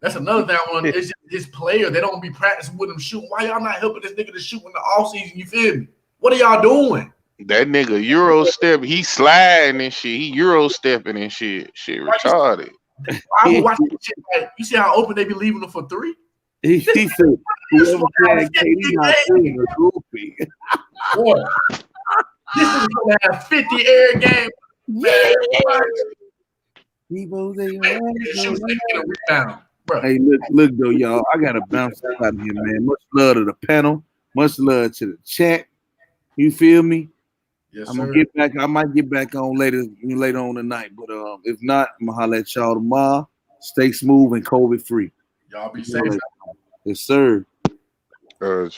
that's another thing I want. It's just his players. They don't be practicing with him shooting. Why y'all not helping this nigga to shoot in the offseason? You feel me? What are y'all doing? That nigga Euro step, he sliding and shit. He Euro stepping and shit. Shit retarded. I was watching this shit. Like, you see how open they be leaving them for 3? He said, whoever said KD not shooting a goofy. Boy, this is gonna have 50 air game. Hey, look though, y'all. I gotta bounce out of here, man. Much love to the panel. Much love to the chat. You feel me? Yes, I'm gonna sir. get back. I might get back on later on tonight, but if not, I'm gonna holler at y'all tomorrow. Stay smooth and COVID free. Y'all be safe. Yes, sir. Sure.